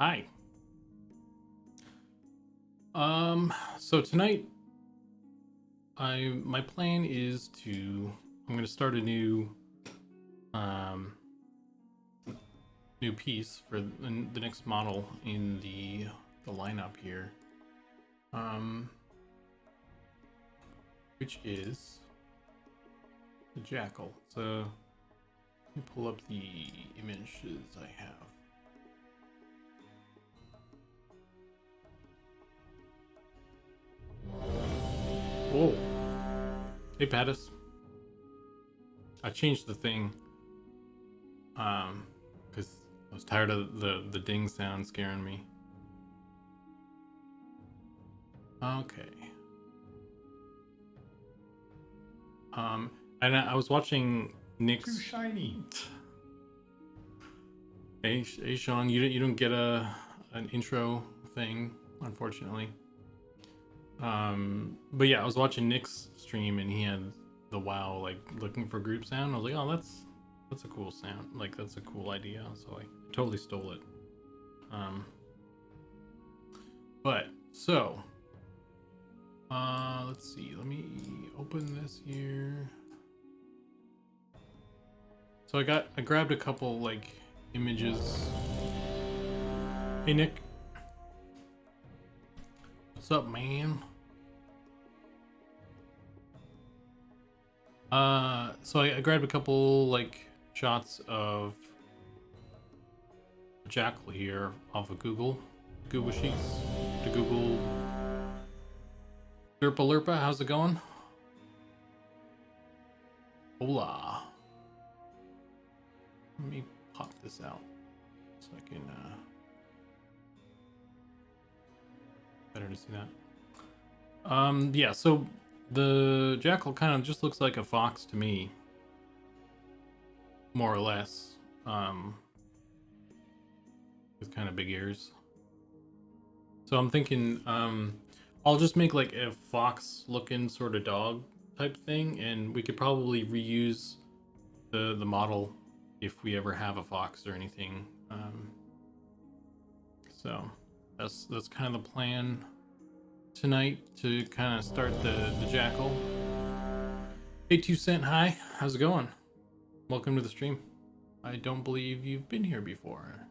Hi. So tonight my plan is I'm gonna start a new piece for the next model in the lineup here. Which is the Jackal. So let me pull up the images I have. Whoa. Hey, Pattis. I changed the thing. Because I was tired of the ding sound scaring me. Okay. And I was watching Nick's. Too shiny. Hey, Sean, you don't get an intro thing, unfortunately. But yeah, I was watching Nick's stream and he had the WoW like looking for group sound. I was like, oh, that's a cool sound. Like that's a cool idea. So I totally stole it. But so, let's see. Let me open this here. So I grabbed a couple like images. Hey Nick. What's up, man? So I grabbed a couple like shots of Jackal here off of Google Sheets to Google. Lerpa, how's it going? Hola. Let me pop this out so I can better to see that. Yeah, so the Jackal kind of just looks like a fox to me, more or less, with kind of big ears. So I'm thinking I'll just make like a fox looking sort of dog type thing, and we could probably reuse the model if we ever have a fox or anything. So that's kind of the plan tonight to kind of start the Jackal. Hey 2 Cent, hi, how's it going? Welcome to the stream. I don't believe you've been here before.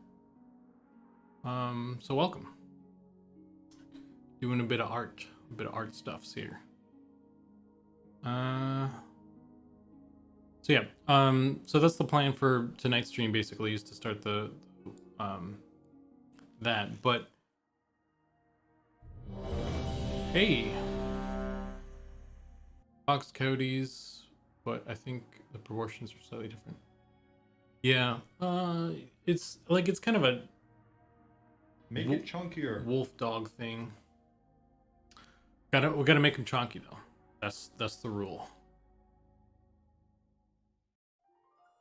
So welcome. Doing a bit of art stuffs here. So yeah, so that's the plan for tonight's stream basically, is to start the that, but hey, Fox Cody's, but I think the proportions are slightly different. Yeah, it's kind of a Make it chunkier. Wolf dog thing. We gotta make him chunky though. That's the rule.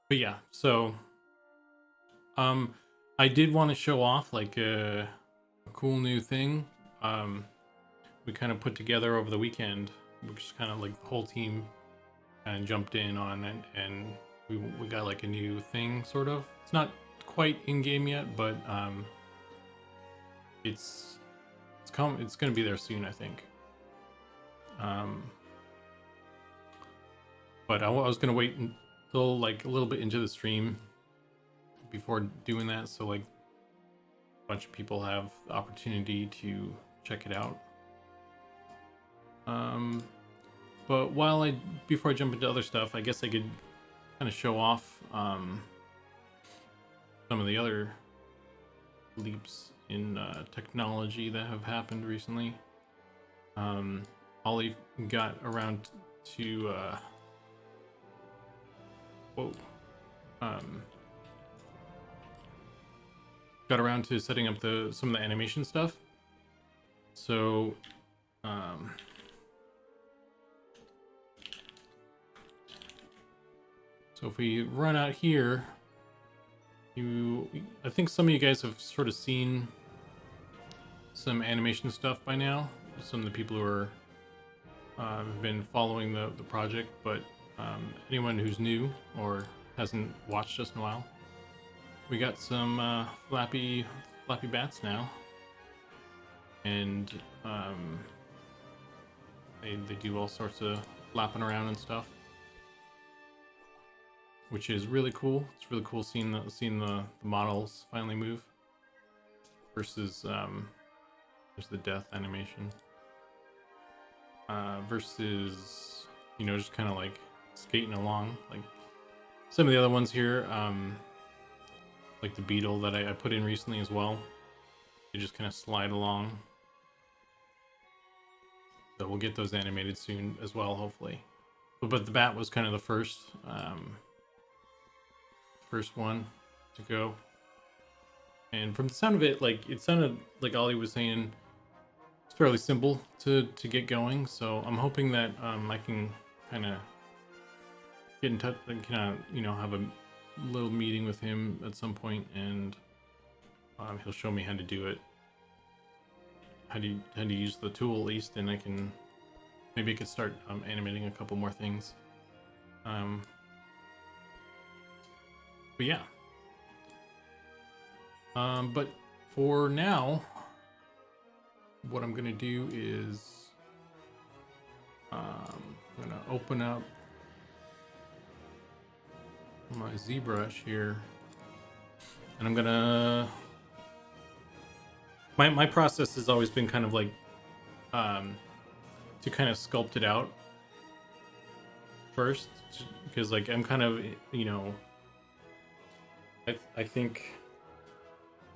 But yeah, so I did want to show off like a cool new thing we kind of put together over the weekend, which is kind of like the whole team kind of jumped in on it, and we got like a new thing sort of. It's not quite in game yet, but it's gonna be there soon, I think. But I was gonna wait until like a little bit into the stream before doing that, so like a bunch of people have the opportunity to check it out. But before I jump into other stuff, I guess I could kind of show off some of the other leaps in technology that have happened recently. Ollie got around to got around to setting up some of the animation stuff. So so if we run out here, I think some of you guys have sort of seen some animation stuff by now. Some of the people who are have been following the project, but anyone who's new or hasn't watched us in a while, we got some Flappy Flappy Bats now. And they do all sorts of flapping around and stuff, which is really cool. It's really cool seeing the models finally move versus there's the death animation versus, you know, just kind of like skating along like some of the other ones here, like the beetle that I put in recently as well. They just kind of slide along. So we'll get those animated soon as well, hopefully. But the bat was kind of the first one to go. And from the sound of it, like it sounded like Ollie was saying, it's fairly simple to get going. So I'm hoping that I can kind of get in touch and kind of, you know, have a little meeting with him at some point, and he'll show me how to do it, how to use the tool at least, and I can maybe I could start animating a couple more things. But yeah. But for now, what I'm gonna do is I'm gonna open up my ZBrush here, and I'm gonna my process has always been kind of like to kind of sculpt it out first, because like I'm kind of, you know, I think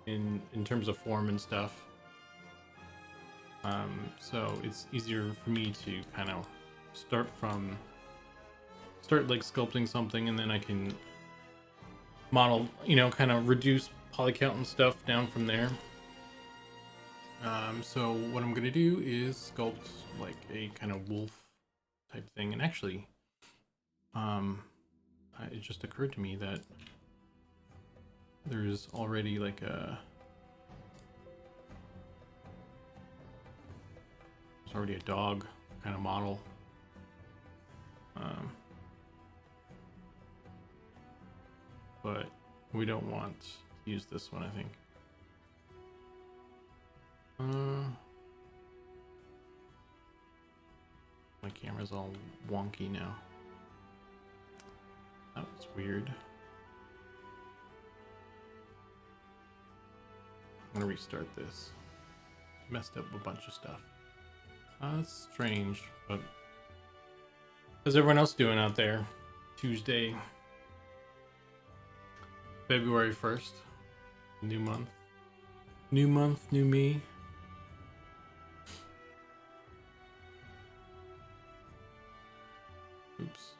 in terms of form and stuff, so it's easier for me to kind of start like sculpting something, and then I can model, you know, kind of reduce poly count and stuff down from there. So what I'm gonna do is sculpt like a kind of wolf type thing, and actually it just occurred to me that there's already like there's already a dog kind of model. But we don't want to use this one, I think. My camera's all wonky now. That was weird. I'm gonna restart this. Messed up a bunch of stuff. That's strange, but how's everyone else doing out there? Tuesday, February 1st, new month. New month, new me. Oops.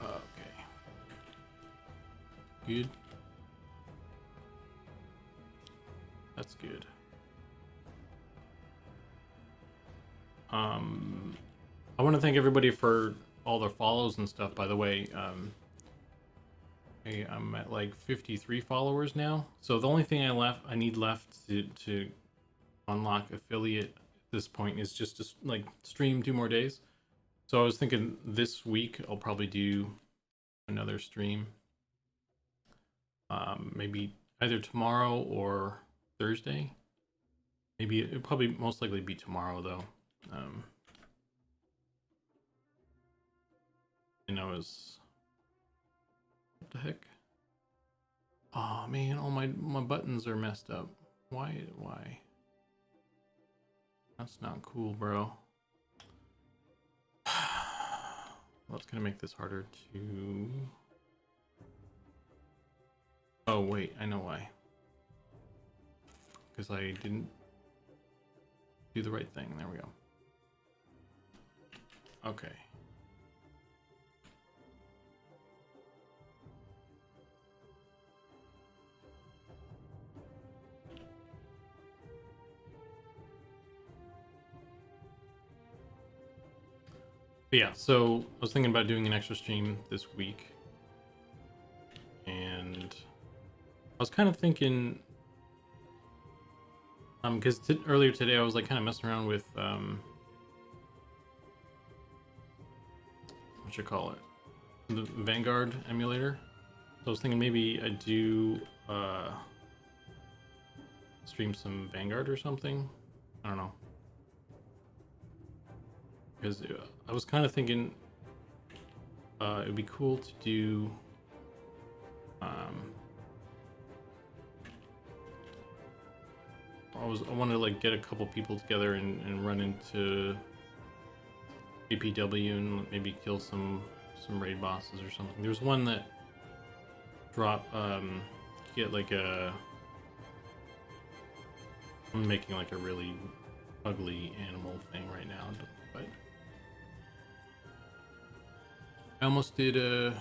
Okay. Good. That's good. I want to thank everybody for all their follows and stuff, by the way. Hey, I'm at like 53 followers now. So the only thing I need left to unlock affiliate at this point is just to like stream 2 more days. So I was thinking this week I'll probably do another stream. Maybe either tomorrow or Thursday. Maybe it'll probably most likely be tomorrow though. And I was, what the heck? Oh man, all my buttons are messed up. Why? That's not cool, bro. Well, it's gonna make this harder to... Oh wait, I know why. Because I didn't do the right thing. There we go. Okay. But yeah, so I was thinking about doing an extra stream this week, and I was kind of thinking, because earlier today I was like kind of messing around with what you call it, the Vanguard emulator. So I was thinking maybe I do stream some Vanguard or something. I don't know, because I was kind of thinking it would be cool to do I wanted to like get a couple people together and run into APW and maybe kill some raid bosses or something. There's one that get like a, I'm making like a really ugly animal thing right now, but I almost did a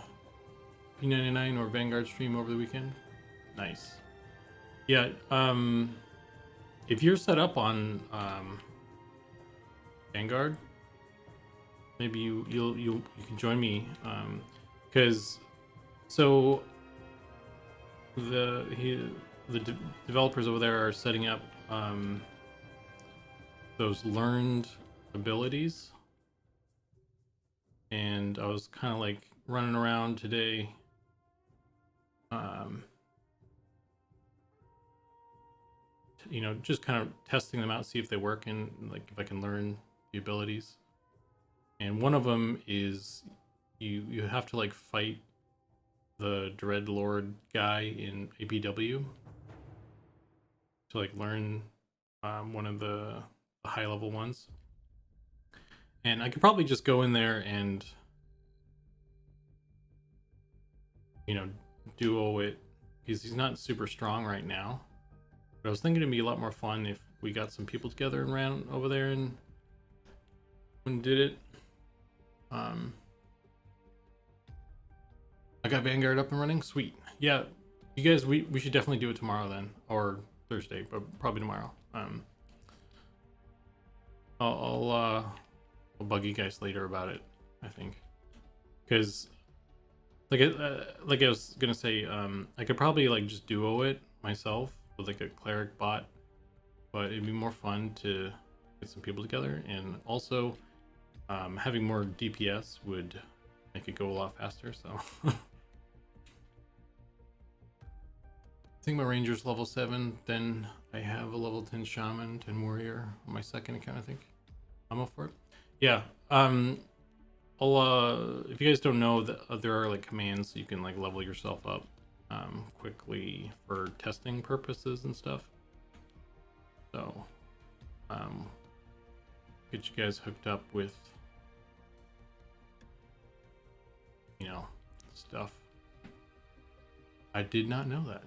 P99 or Vanguard stream over the weekend. Nice. Yeah, if you're set up on Vanguard, maybe you can join me, because so the developers over there are setting up those learned abilities, and I was kind of like running around today you know, just kind of testing them out, see if they work, and like if I can learn the abilities. And one of them is you have to like fight the Dreadlord guy in APW to like learn one of the high level ones. And I could probably just go in there and, you know, duo it, because he's not super strong right now. But I was thinking it'd be a lot more fun if we got some people together and ran over there and did it. I got Vanguard up and running. Sweet. Yeah, you guys, we should definitely do it tomorrow then, or Thursday, but probably tomorrow. I'll bug you guys later about it, I think, because like I was gonna say, I could probably like just duo it myself with like a cleric bot, but it'd be more fun to get some people together, and also having more DPS would make it go a lot faster. So I think my ranger's level 7, then I have a level 10 shaman, 10 warrior on my second account. I think I'm up for it. Yeah. I'll if you guys don't know, that there are like commands so you can like level yourself up quickly for testing purposes and stuff. So get you guys hooked up with, you know, stuff. I did not know that.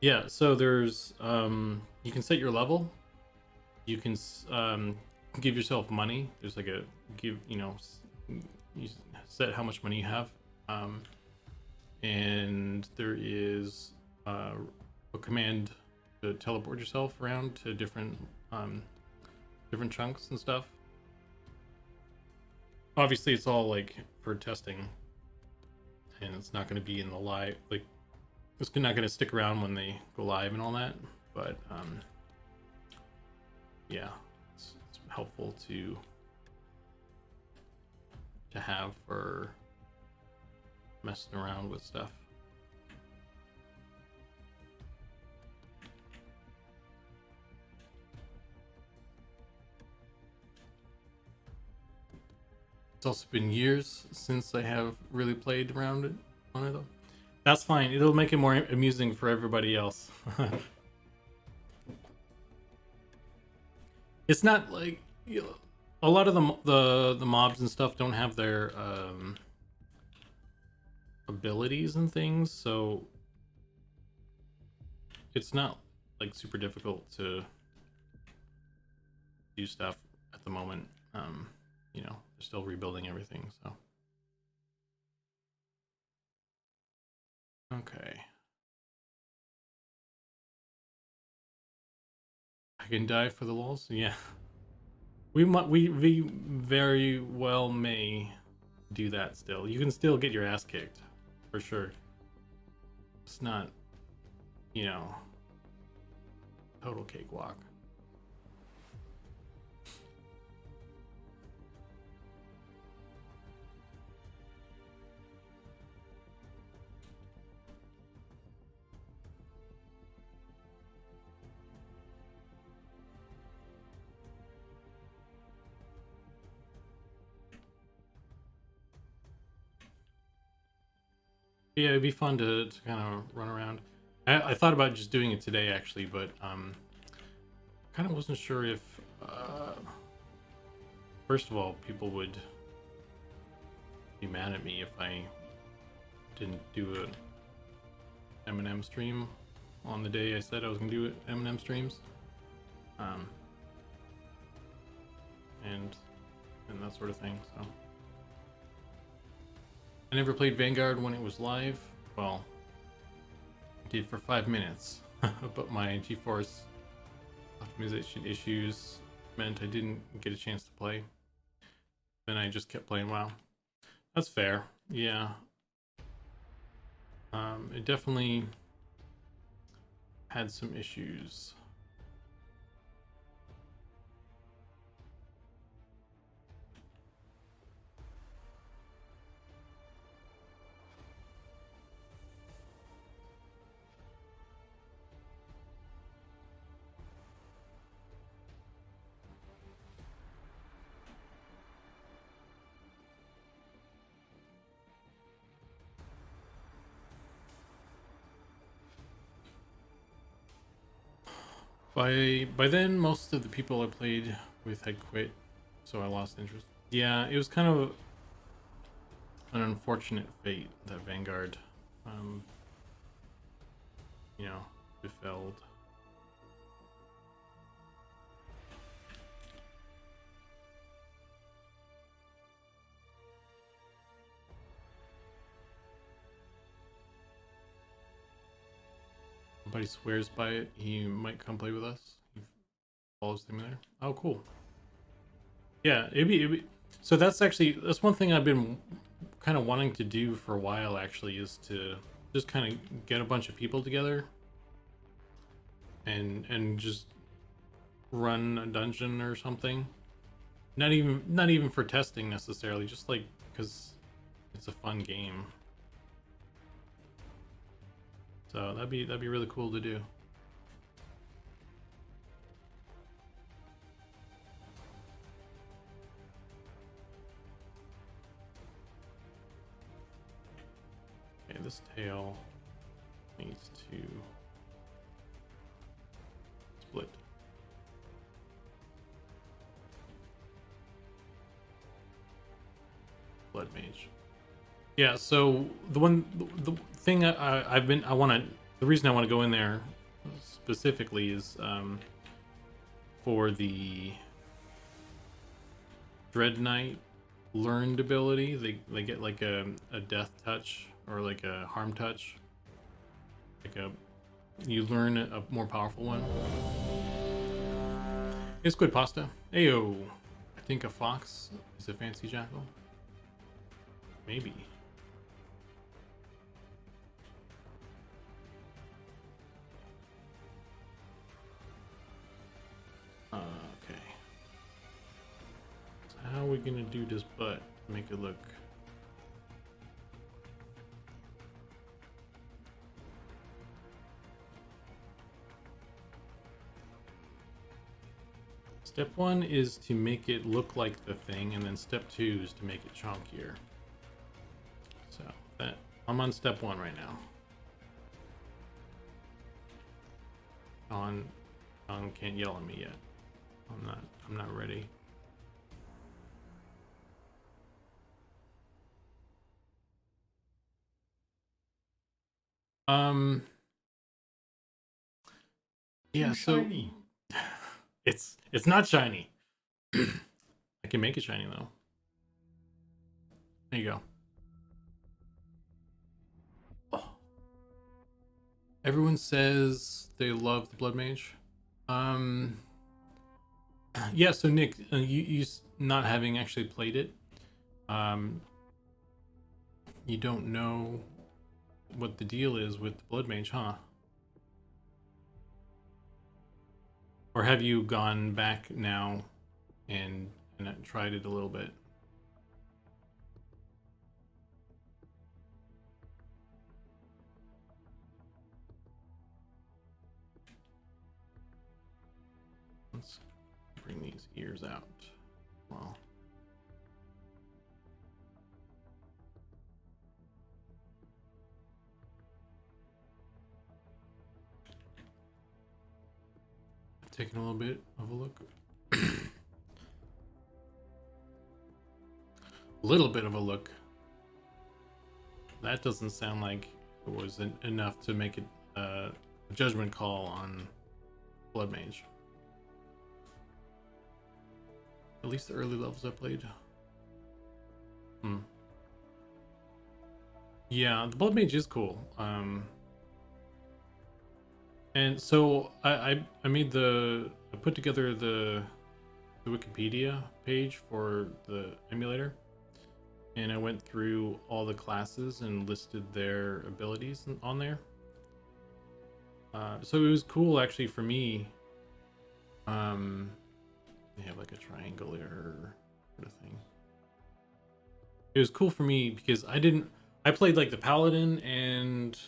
Yeah, so there's you can set your level. You can give yourself money. There's like a you set how much money you have. And there is a command to teleport yourself around to different chunks and stuff. Obviously it's all like for testing, and it's not going to be in the live, like it's not going to stick around when they go live and all that, but yeah, it's helpful to have for messing around with stuff. It's also been years since I have really played around it on it though. That's fine. It'll make it more amusing for everybody else. It's not like, you know, a lot of the mobs and stuff don't have their abilities and things, so it's not like super difficult to do stuff at the moment. You know, they're still rebuilding everything, so. Okay. I can die for the lulz? Yeah. We very well may do that still. You can still get your ass kicked, for sure. It's not, you know, total cakewalk. Yeah, it'd be fun to kind of run around. I thought about just doing it today actually, but kind of wasn't sure if first of all people would be mad at me if I didn't do a M&M stream on the day I said I was gonna do M&M streams, and that sort of thing. So I never played Vanguard when it was live. Well, I did for 5 minutes, but my GeForce optimization issues meant I didn't get a chance to play. Then I just kept playing WoW. That's fair. Yeah. It definitely had some issues. By then, most of the people I played with had quit, so I lost interest. Yeah, it was kind of an unfortunate fate that Vanguard, you know, befelled. Somebody swears by it, he might come play with us. He follows them there. Oh, cool. Yeah, it'd be so that's one thing I've been kind of wanting to do for a while actually, is to just kind of get a bunch of people together and just run a dungeon or something. Not even for testing necessarily, just like because it's a fun game. So that'd be really cool to do. Okay, this tail needs to split. Blood mage. Yeah, so the thing the reason I want to go in there specifically is for the Dread Knight learned ability. They get like a death touch or like a harm touch. You learn a more powerful one. It's good pasta. Ayo. I think a fox is a fancy jackal. Maybe. Okay. So how are we gonna do this butt to make it look? Step 1 is to make it look like the thing, and then step 2 is to make it chunkier. So that I'm on step 1 right now. On can't yell at me yet. I'm not ready. Yeah, so shiny. it's not shiny. I can make it shiny though. There you go. Oh. Everyone says they love the Blood Mage. Yeah, so Nick, you not having actually played it, you don't know what the deal is with the Blood Mage, huh? Or have you gone back now and tried it a little bit? Let's bring these ears out. Well, taking a little bit of a look. A little bit of a look. That doesn't sound like it was enough to make it a judgment call on Blood Mage. At least the early levels I played. Yeah, the Blood Mage is cool. And so I put together the Wikipedia page for the emulator, and I went through all the classes and listed their abilities on there. So it was cool actually for me. They have like a triangle error sort of thing. It was cool for me because I played like the Paladin and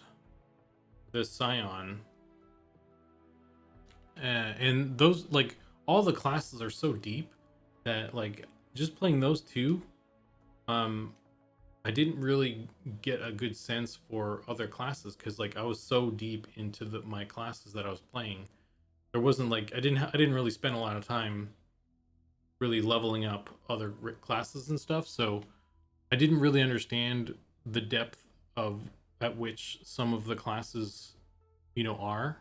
the Scion. And those, like, all the classes are so deep that, like, just playing those two, I didn't really get a good sense for other classes because, like, I was so deep into my classes that I was playing. There wasn't like I didn't really spend a lot of time really leveling up other classes and stuff, so I didn't really understand the depth of at which some of the classes, are,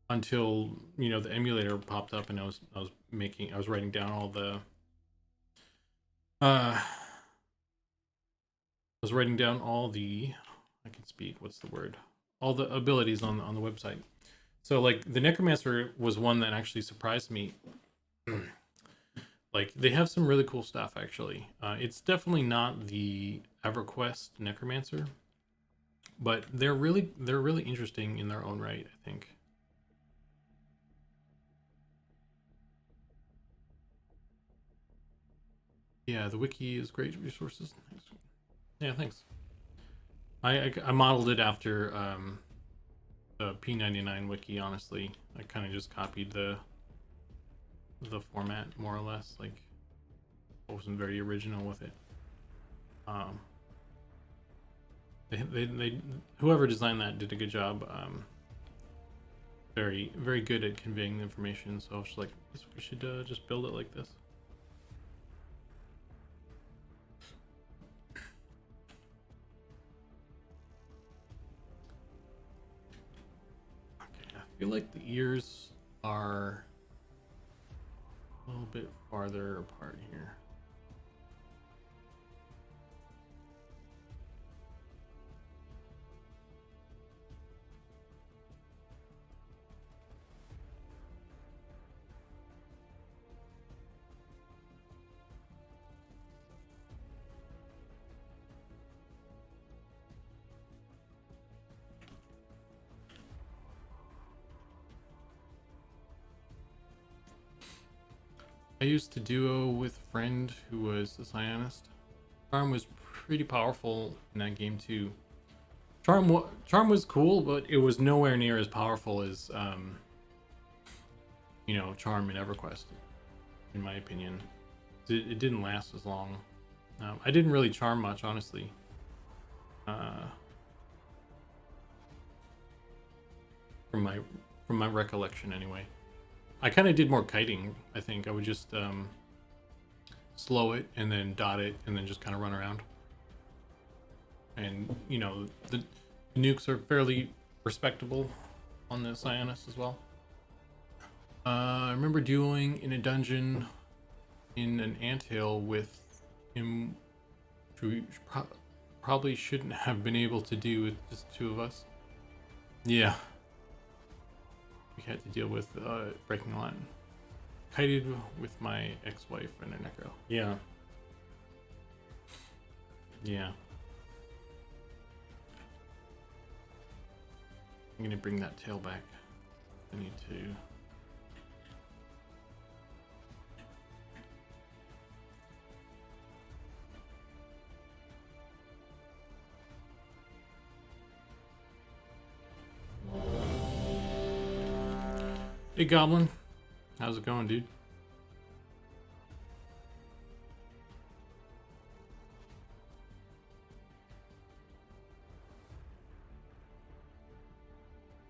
until the emulator popped up and I was writing down all the I was writing down all the I can speak, what's the word, all the abilities on the website. So like the Necromancer was one that actually surprised me. Like they have some really cool stuff actually. It's definitely not the EverQuest Necromancer, but they're really interesting in their own right, I think. Yeah, the wiki is great resources. Yeah, thanks. I modeled it after the P99 wiki. Honestly, I kind of just copied the format more or less. Like, I wasn't very original with it. They whoever designed that did a good job. Very good at conveying the information. So I was just like, we should just build it like this. I feel like the ears are a little bit farther apart here. I used to duo with a friend who was a Psionist. Charm was pretty powerful in that game too. Charm was cool, but it was nowhere near as powerful as Charm in EverQuest, in my opinion. It didn't last as long. I didn't really charm much, honestly. From my recollection, anyway. I kind of did more kiting. I think I would just slow it and then dot it and then just kind of run around. And the nukes are fairly respectable on the Psionist as well. I remember dueling in a dungeon in an anthill with him, who probably shouldn't have been able to do with just two of us. Yeah. We had to deal with breaking a lot. Kited with my ex-wife and a necro. Yeah. Yeah. I'm gonna bring that tail back. I need to. Hey Goblin, how's it going, dude?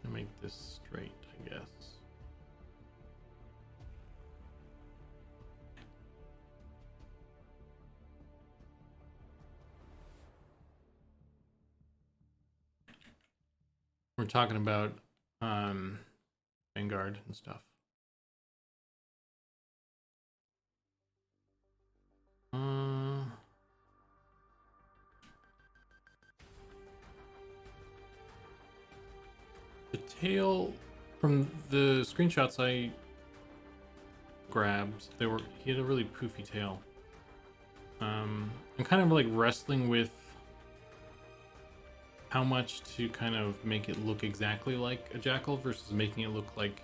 I'll make this straight, I guess. We're talking about Vanguard and stuff. The tail from the screenshots I grabbed, he had a really poofy tail. I'm kind of like wrestling with how much to kind of make it look exactly like a jackal versus making it look like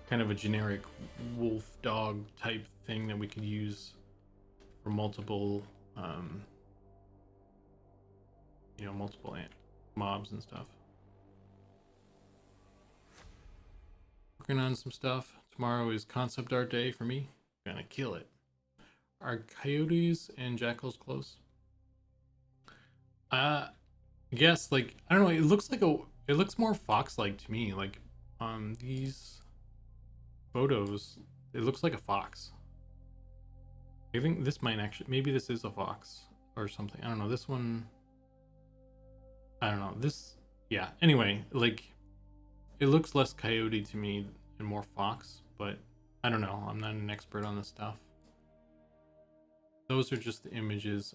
kind of a generic wolf dog type thing that we could use for multiple multiple mobs and stuff. Working on some stuff. Tomorrow is concept art day for me. Gonna kill it. Are coyotes and jackals close? I guess, like, I don't know, it looks more fox-like to me. Like on these photos, it looks like a fox. I think this might actually, maybe this is a fox or something. I don't know. This one, I don't know. This, yeah. Anyway, like, it looks less coyote to me and more fox, but I don't know. I'm not an expert on this stuff. Those are just the images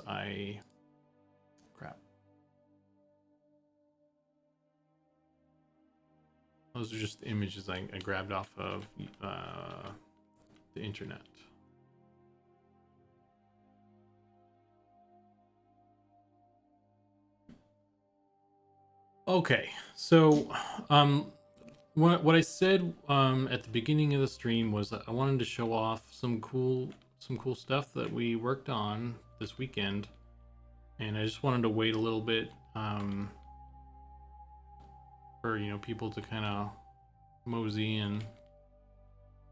crap. Those are just the images I grabbed off of the internet. Okay, so what I said at the beginning of the stream was that I wanted to show off some cool stuff that we worked on this weekend, and I just wanted to wait a little bit for people to kind of mosey in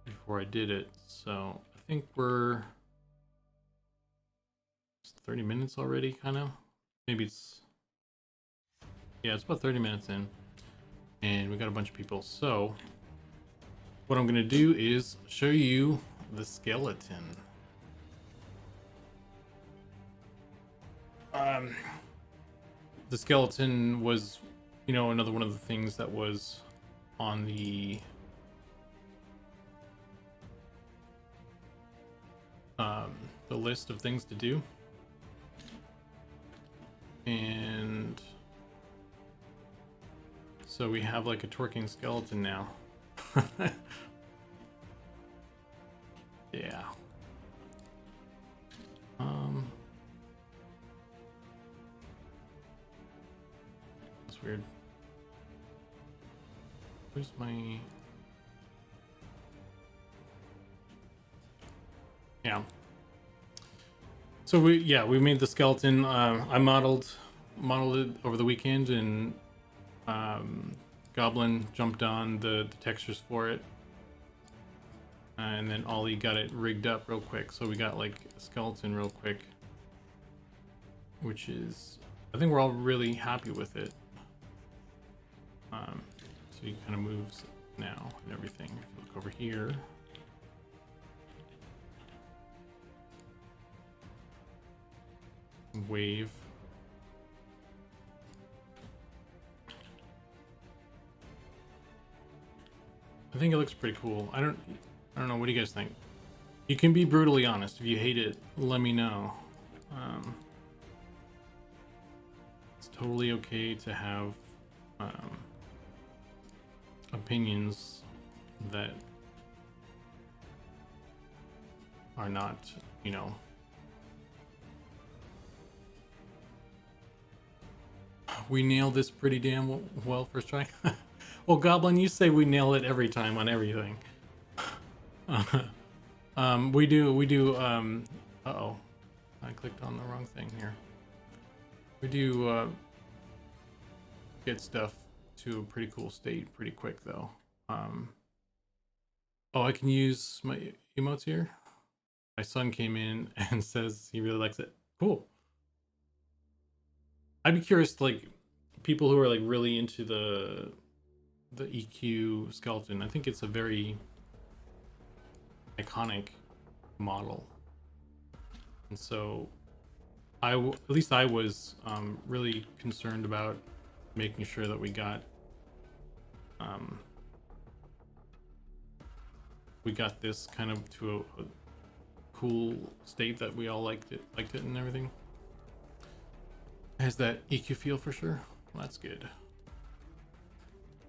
before I did it. So I think we're 30 minutes already, kind of. Maybe it's, yeah, it's about 30 minutes in, and we got a bunch of people. So what I'm gonna do is show you the skeleton. The skeleton was, another one of the things that was on the list of things to do, and so we have like a twerking skeleton now. Yeah. That's weird. Where's my... Yeah. So we made the skeleton. I modeled it over the weekend, and Goblin jumped on the textures for it, and then Ollie got it rigged up real quick. So we got like a skeleton real quick, which is, I think we're all really happy with it. So he kind of moves now and everything. If you look over here, wave. I think it looks pretty cool. I don't know. What do you guys think? You can be brutally honest. If you hate it, let me know. It's totally okay to have opinions that are not, we nailed this pretty damn well first try. Well, Goblin, you say we nail it every time on everything. We do, uh-oh, I clicked on the wrong thing here. We do, get stuff to a pretty cool state pretty quick, though. Oh, I can use my emotes here? My son came in and says he really likes it. Cool. I'd be curious, like, people who are, like, really into the EQ skeleton. I think it's a very iconic model, and so at least I was really concerned about making sure that we got We got this kind of to a cool state that we all liked it and everything. Has that EQ feel for sure. Well, that's good.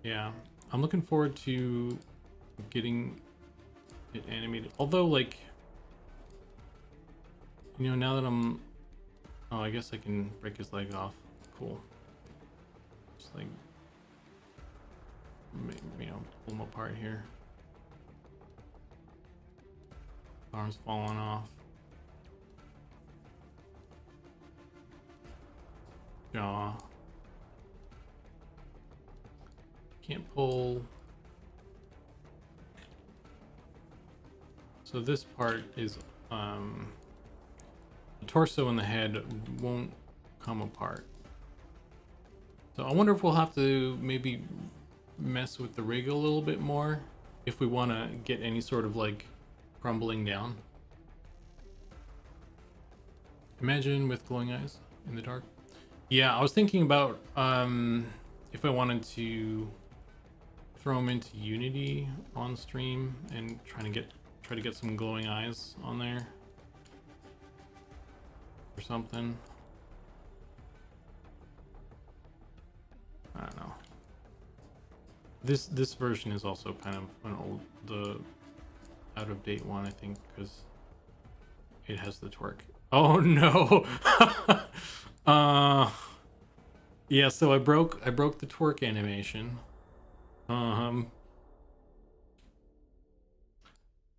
Yeah, I'm looking forward to getting it animated. Although, like, you know, now that I'm, oh, I guess I can break his leg off. Cool. Just like, you know, pull him apart here. Arms falling off. Jaw. Can't pull. So this part is the torso and the head won't come apart. So I wonder if we'll have to maybe mess with the rig a little bit more if we want to get any sort of like crumbling down. Imagine with glowing eyes in the dark. Yeah, I was thinking about if I wanted to throw them into Unity on stream and try to get some glowing eyes on there or something. I don't know. This version is also kind of an old, the out of date one, I think, because it has the twerk. Oh no. Yeah, so I broke the twerk animation.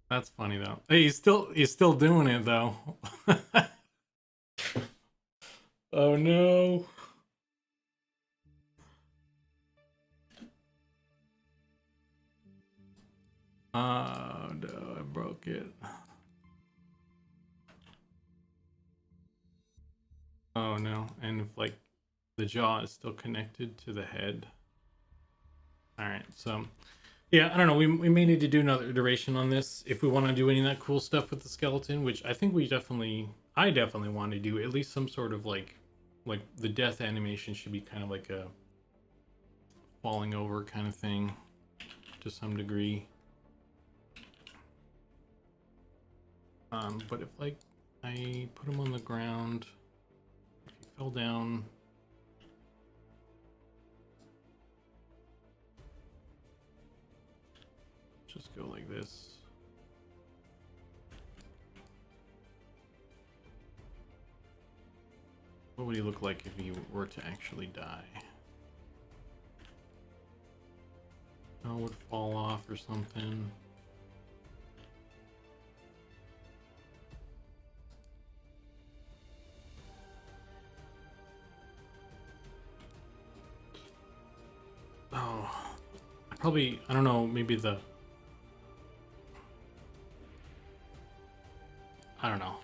That's funny though. Hey, he's still doing it though. Oh no. Oh no, I broke it. Oh no, and if like the jaw is still connected to the head. All right, so yeah, I don't know. We may need to do another iteration on this if we want to do any of that cool stuff with the skeleton, which I think I definitely want to do at least some sort of like the death animation should be kind of like a falling over kind of thing to some degree. But if like I put him on the ground, if he fell down, just go like this. What would he look like if he were to actually die? Oh, would fall off or something. Oh, I don't know, maybe I don't know.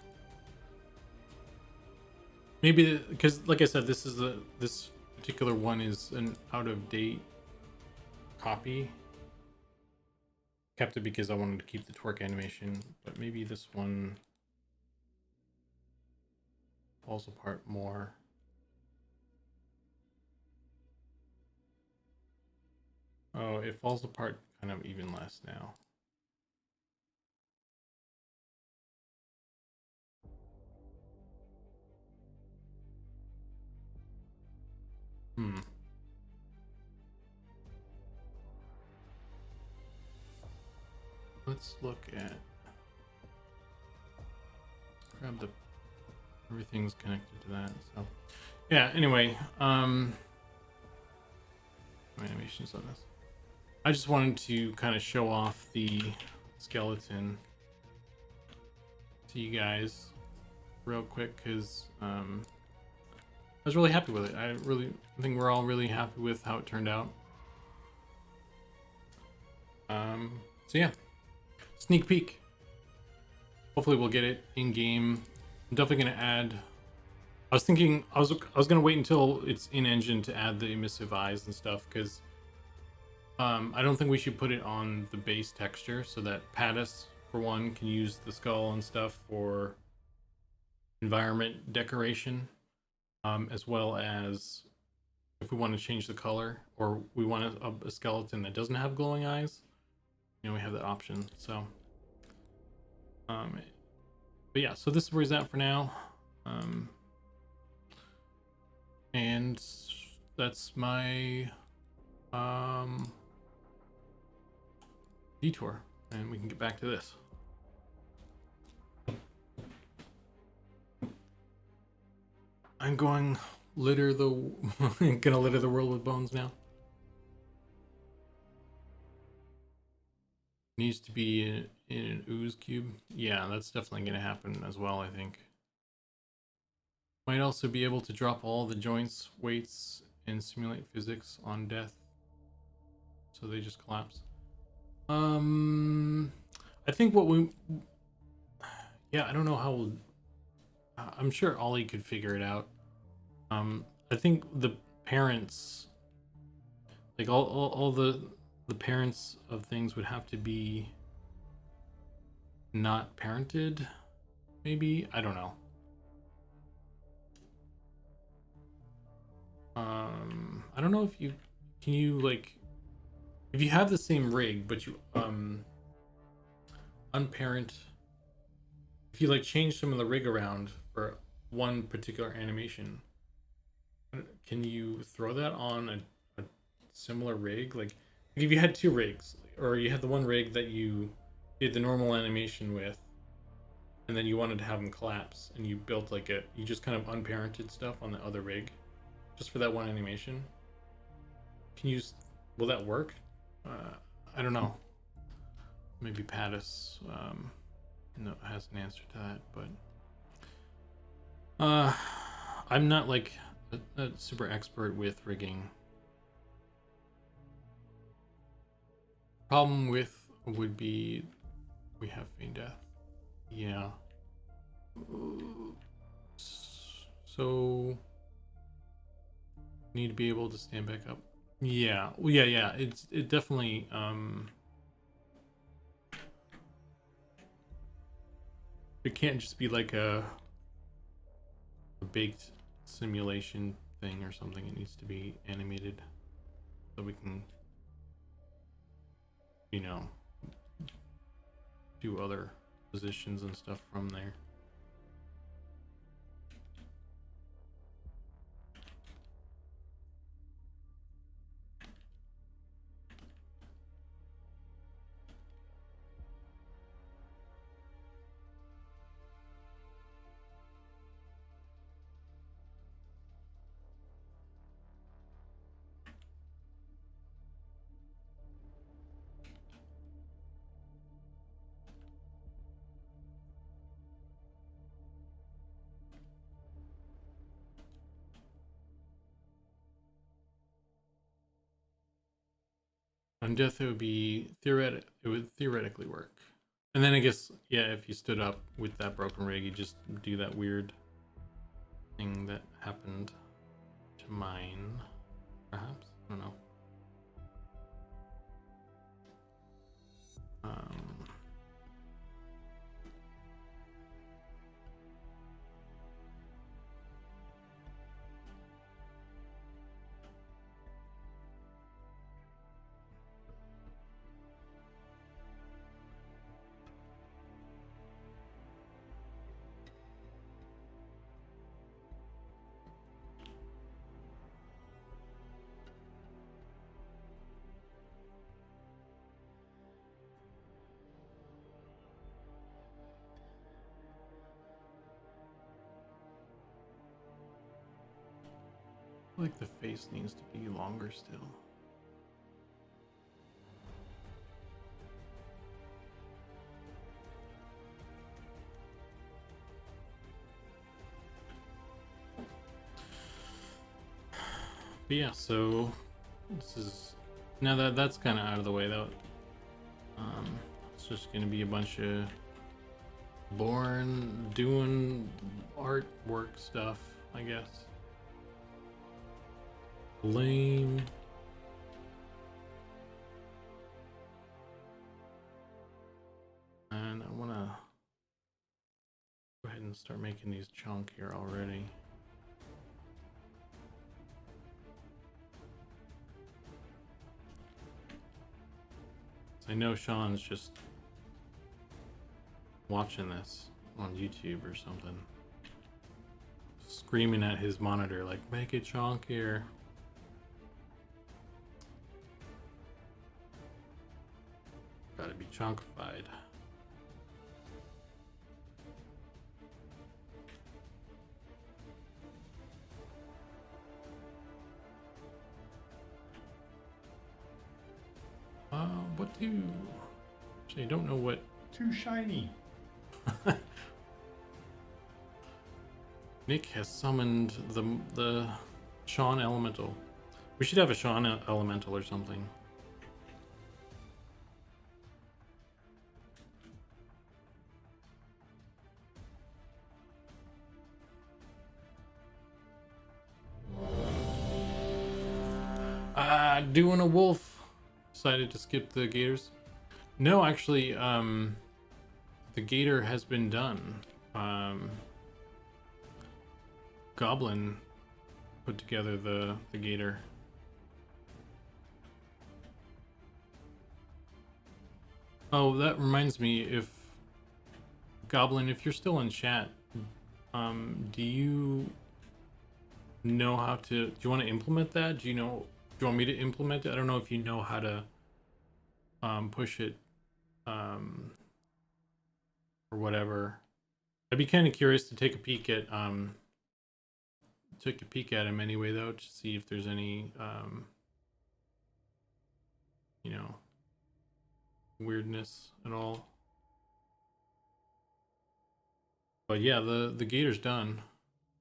Maybe because, like I said, this particular one is an out of date copy. Kept it because I wanted to keep the twerk animation, but maybe this one falls apart more. Oh, it falls apart kind of even less now. Let's look at, grab everything's connected to that. So yeah, anyway, animations on this. I just wanted to kind of show off the skeleton to you guys real quick because I was really happy with it. I think we're all really happy with how it turned out. So yeah, sneak peek. Hopefully we'll get it in game. I'm definitely gonna add. I was thinking I was gonna wait until it's in engine to add the emissive eyes and stuff because I don't think we should put it on the base texture so that Pattis, for one, can use the skull and stuff for environment decoration, as well as if we want to change the color, or we want a skeleton that doesn't have glowing eyes, you know, we have that option. So but yeah, so this is where he's at for now. And that's my detour, and we can get back to this. I'm going litter the gonna litter the world with bones now. Needs to be in an ooze cube. Yeah, that's definitely gonna happen as well, I think. Might also be able to drop all the joints, weights, and simulate physics on death, so they just collapse. I think what we, yeah, I don't know how. I'm sure Ollie could figure it out. I think the parents, like all the parents of things would have to be not parented, maybe. I don't know. I don't know if you can, you like, if you have the same rig but you unparent, if you like change some of the rig around for one particular animation, can you throw that on a similar rig? Like if you had two rigs, or you had the one rig that you did the normal animation with, and then you wanted to have them collapse, and you built like you just kind of unparented stuff on the other rig just for that one animation, can you, will that work? I don't know. Maybe Pattis has an answer to that, but I'm not like a super expert with rigging. Problem with would be we have feign death. Yeah. So need to be able to stand back up. Yeah. Well, yeah. It definitely it can't just be like a baked simulation thing or something. It needs to be animated so we can, you know, do other positions and stuff from there. On death, it would be it would theoretically work. And then I guess, yeah, if you stood up with that broken rig, you just do that weird thing that happened to mine, perhaps. I don't know. Like the face needs to be longer still. But yeah, so this is, now that that's kind of out of the way though. It's just gonna be a bunch of boring doing artwork stuff, I guess. Lame. And I want to go ahead and start making these chunkier already. I know Sean's just watching this on YouTube or something, screaming at his monitor like, make it chunkier. Gotta be chunkified. What do... Actually, I don't know what... Too shiny. Nick has summoned the Sean Elemental. We should have a Sean Elemental or something. Doing a wolf. Decided to skip the gators. No, actually, the gator has been done. Goblin put together the gator. Oh, that reminds me, if Goblin, if you're still in chat, do you know how to, do you want to implement that? Do you want me to implement it? I don't know if you know how to push it or whatever. I'd be kind of curious to take a peek at him anyway, though, to see if there's any weirdness at all. But yeah, the gator's done.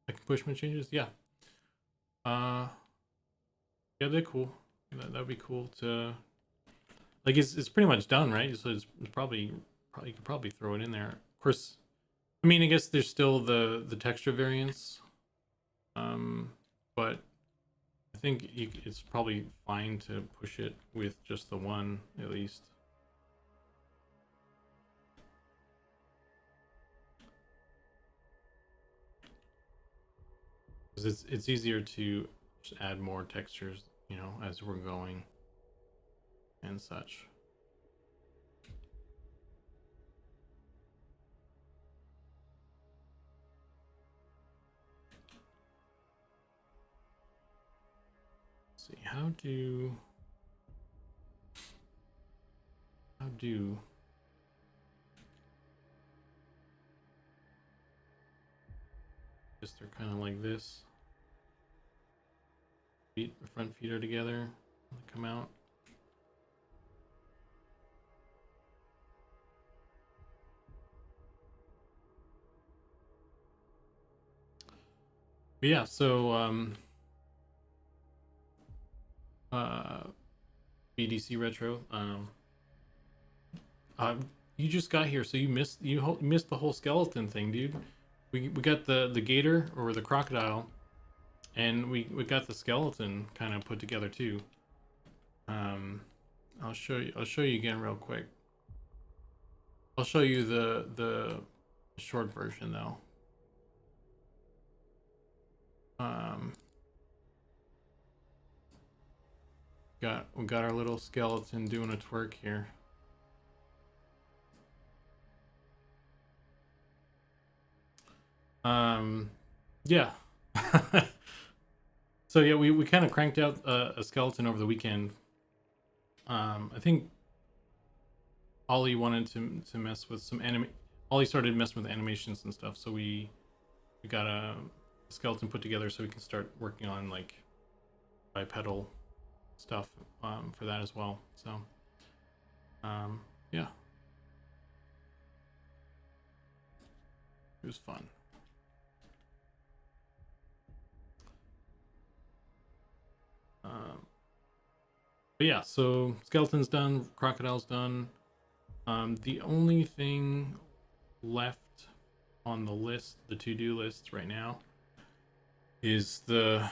I can push my changes. Yeah. Yeah, they're cool. That'd be cool to, like, it's pretty much done, right? So it's probably you could probably throw it in there. Of course, I mean, I guess there's still the texture variants, but I think it's probably fine to push it with just the one at least. Because it's easier to just add more textures, as we're going and such. Let's see, how do just, they're kind of like this. The front feet are together, come out. But yeah, so BDC Retro, you just got here, so you missed the whole skeleton thing, dude. We got the gator, or the crocodile, and we got the skeleton kind of put together too. I'll show you again real quick. I'll show you the short version though. We got our little skeleton doing a twerk here. Yeah. So yeah, we kind of cranked out a skeleton over the weekend. I think Ollie wanted to mess with some Ollie started messing with animations and stuff, so we got a skeleton put together so we can start working on like bipedal stuff for that as well. So yeah, it was fun. But yeah, so skeleton's done, crocodile's done. The only thing left on the list, the to-do list right now, is the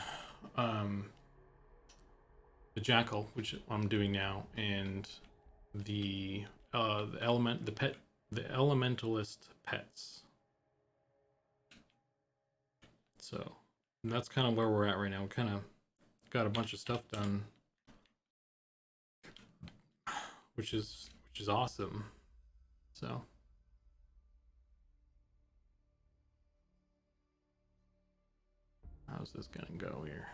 Jackal, which I'm doing now, and the elementalist pets. So that's kind of where we're at right now. We kind of got a bunch of stuff done, which is which is awesome. So how's this gonna go here?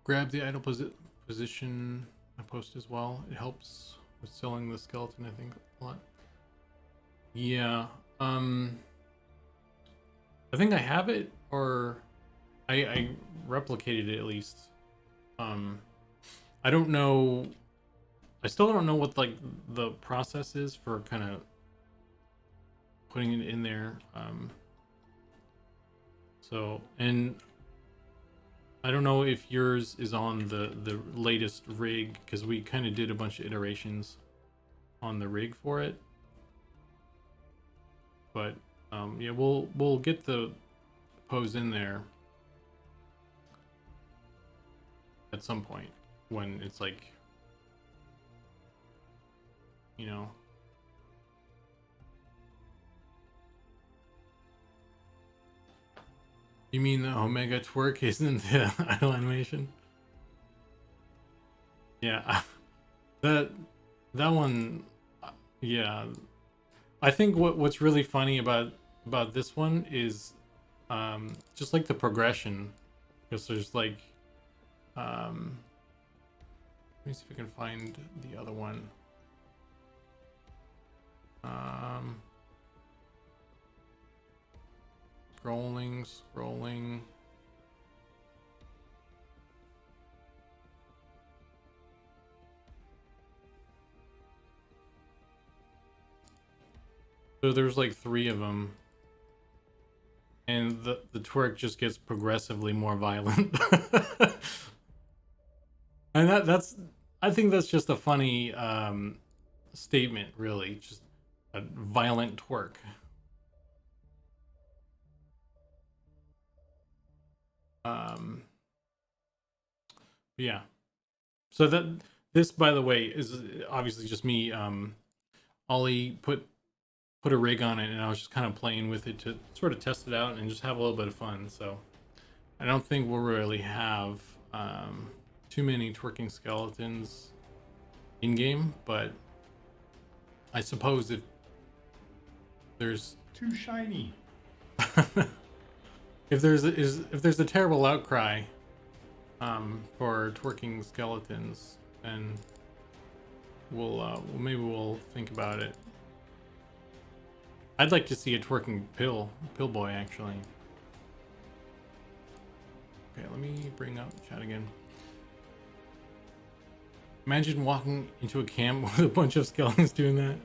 Grab the idle position I post as well. It helps with selling the skeleton, I think, a lot. Yeah. I think I have it, or I replicated it at least. I don't know. I still don't know what like the process is for kind of putting it in there. So, and I don't know if yours is on the latest rig, because we kind of did a bunch of iterations on the rig for it. But yeah, we'll get the pose in there at some point when it's like, you know. You mean the Omega twerk isn't the idle animation? Yeah, that one, yeah. I think what's really funny about this one is just like the progression, because there's like let me see if I can find the other one. Scrolling. So there's like 3 of them, and the twerk just gets progressively more violent. And that's I think that's just a funny statement, really, just a violent twerk. Yeah. So this, by the way, is obviously just me. Ollie put a rig on it, and I was just kind of playing with it to sort of test it out and just have a little bit of fun. So I don't think we'll really have too many twerking skeletons in game, but I suppose if there's Too shiny. if there's a terrible outcry for twerking skeletons, then maybe we'll think about it. I'd like to see a twerking pill boy, actually. Okay, let me bring up chat again. Imagine walking into a camp with a bunch of skeletons doing that.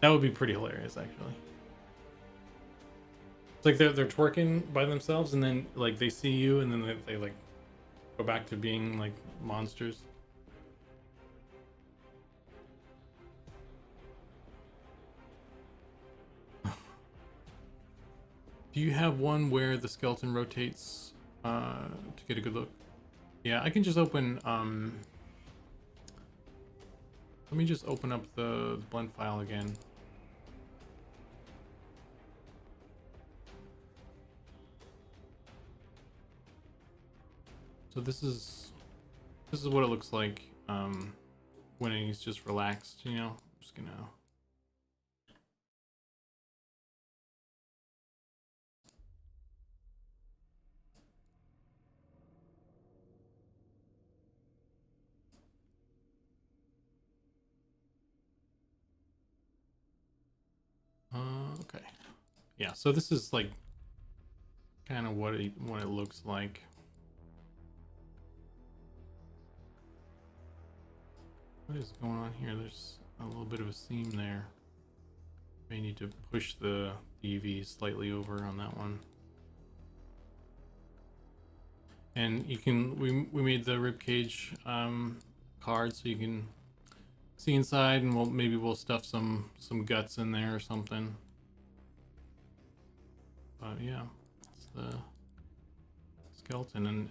That would be pretty hilarious, actually. It's like they're twerking by themselves, and then like they see you, and then they like go back to being like monsters. Do you have one where the skeleton rotates to get a good look? Yeah, I can just open let me just open up the blend file again. So this is what it looks like when he's just relaxed, you know. I'm just gonna okay. Yeah, so this is like kind of what it looks like. What is going on here? There's a little bit of a seam there. May need to push the EV slightly over on that one. And you can we made the ribcage card so you can see inside, and maybe we'll stuff some guts in there or something. Yeah, it's the skeleton. And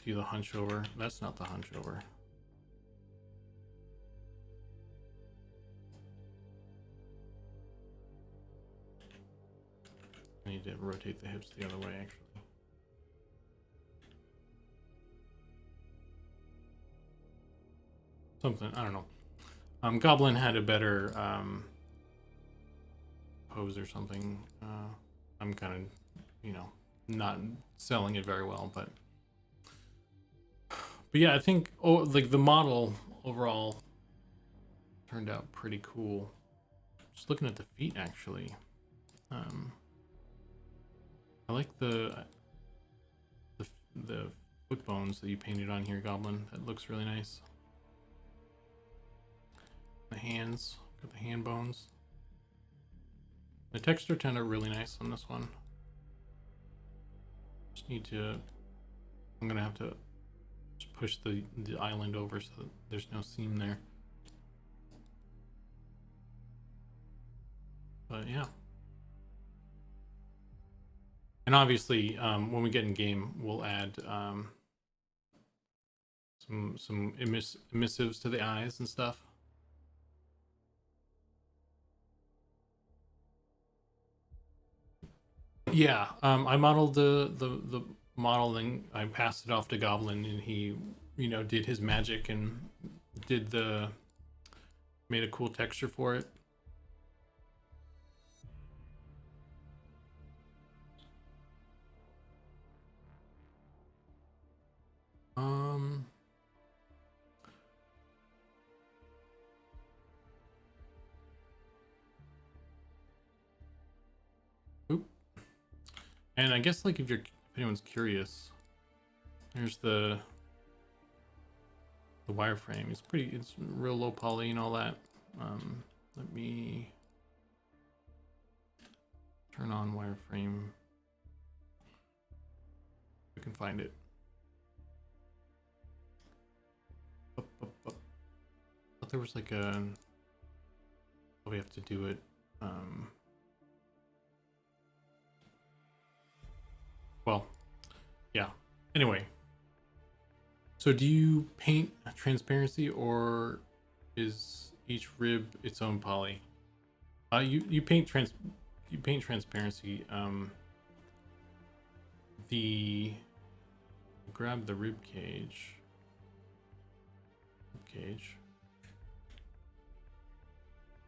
do the hunch over. That's not the hunch over. I need to rotate the hips the other way, actually. Something, I don't know. Goblin had a better pose or something. I'm kind of, you know, not selling it very well, but yeah, I think like the model overall turned out pretty cool. Just looking at the feet, actually. I like the foot bones that you painted on here, Goblin. That looks really nice. The hands, got the hand bones. The texture turned out really nice on this one. Just need to, I'm gonna have to just push the island over so that there's no seam there. But yeah. And obviously, when we get in game, we'll add some emissives to the eyes and stuff. Yeah, I modeled the modeling. I passed it off to Goblin, and he, you know, did his magic and made a cool texture for it. Oop. And I guess, like, if anyone's curious, here's the wireframe. It's real low poly and all that. Let me turn on wireframe. We can find it. Thought there was like a, we have to do it. Well, yeah. Anyway, so do you paint transparency, or is each rib its own poly? You paint transparency. Grab the rib cage. You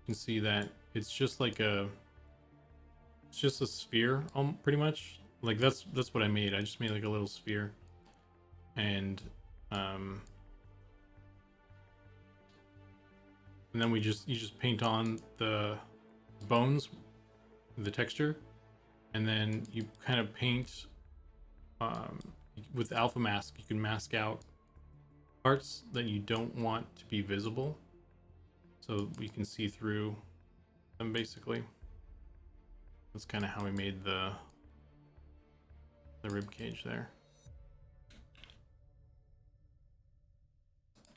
can see that it's just like it's just a sphere, pretty much. Like that's what I made. I just made like a little sphere, and then you just paint on the bones, the texture, and then you kind of paint with alpha mask. You can mask out parts that you don't want to be visible, so we can see through them. Basically, that's kind of how we made the rib cage there.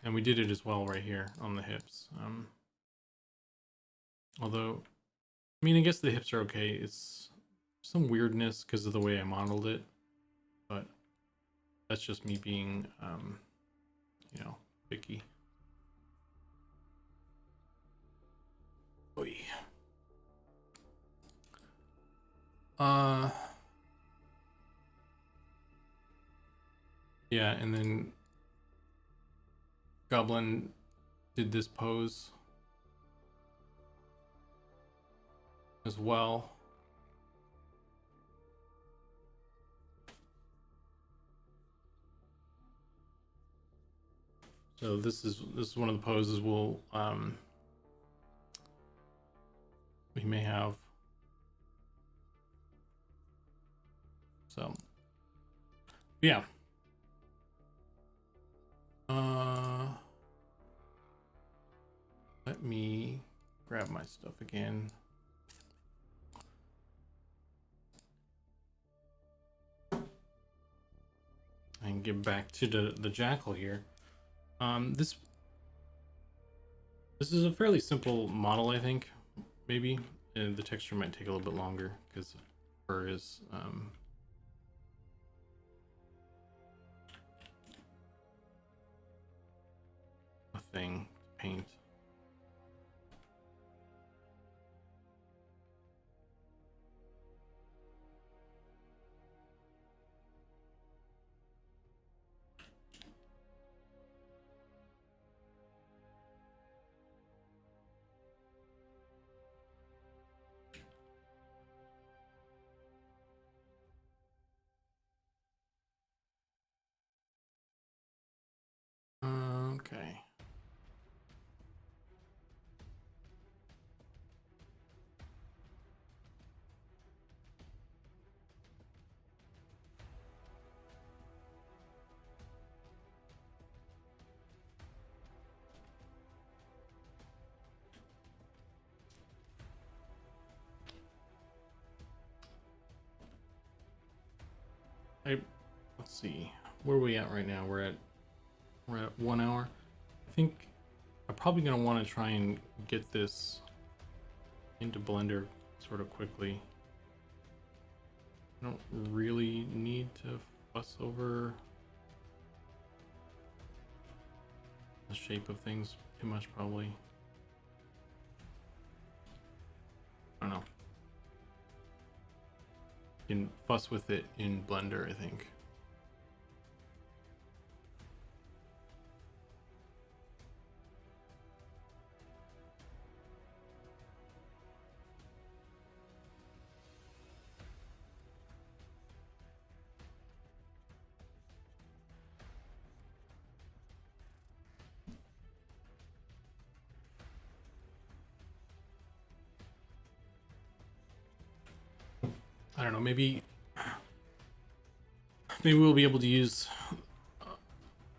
And we did it as well right here on the hips. Although, I mean, I guess the hips are okay. It's some weirdness because of the way I modeled it, but that's just me being, you know, picky. Oy. Yeah, and then Goblin did this pose as well. So this is one of the poses we may have. So yeah. Let me grab my stuff again. and get back to the Jackal here. This is a fairly simple model, I think. Maybe the texture might take a little bit longer because fur is a thing to paint. Okay. Let's see. Where are we at right now? We're at 1 hour. I think I'm probably gonna want to try and get this into Blender sort of quickly. I don't really need to fuss over the shape of things too much, probably. I don't know. You can fuss with it in Blender, I think. I don't know, maybe we'll be able to use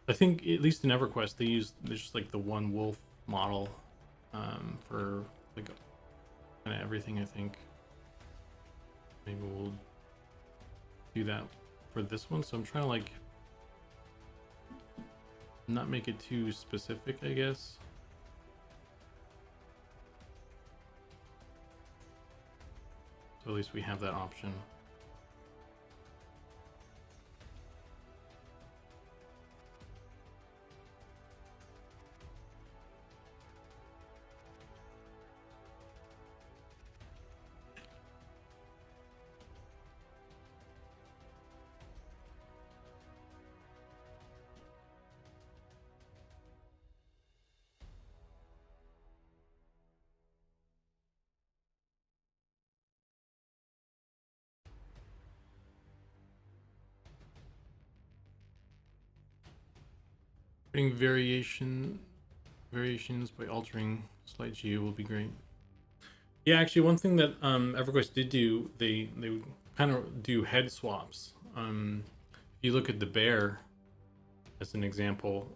I think at least in EverQuest there's just like the one wolf model for like kind of everything. I think maybe we'll do that for this one. So I'm trying to like not make it too specific, I guess. So at least we have that option. Putting variations by altering slight geo will be great. Yeah, actually, one thing that EverQuest did do, they kind of do head swaps. If you look at the bear as an example,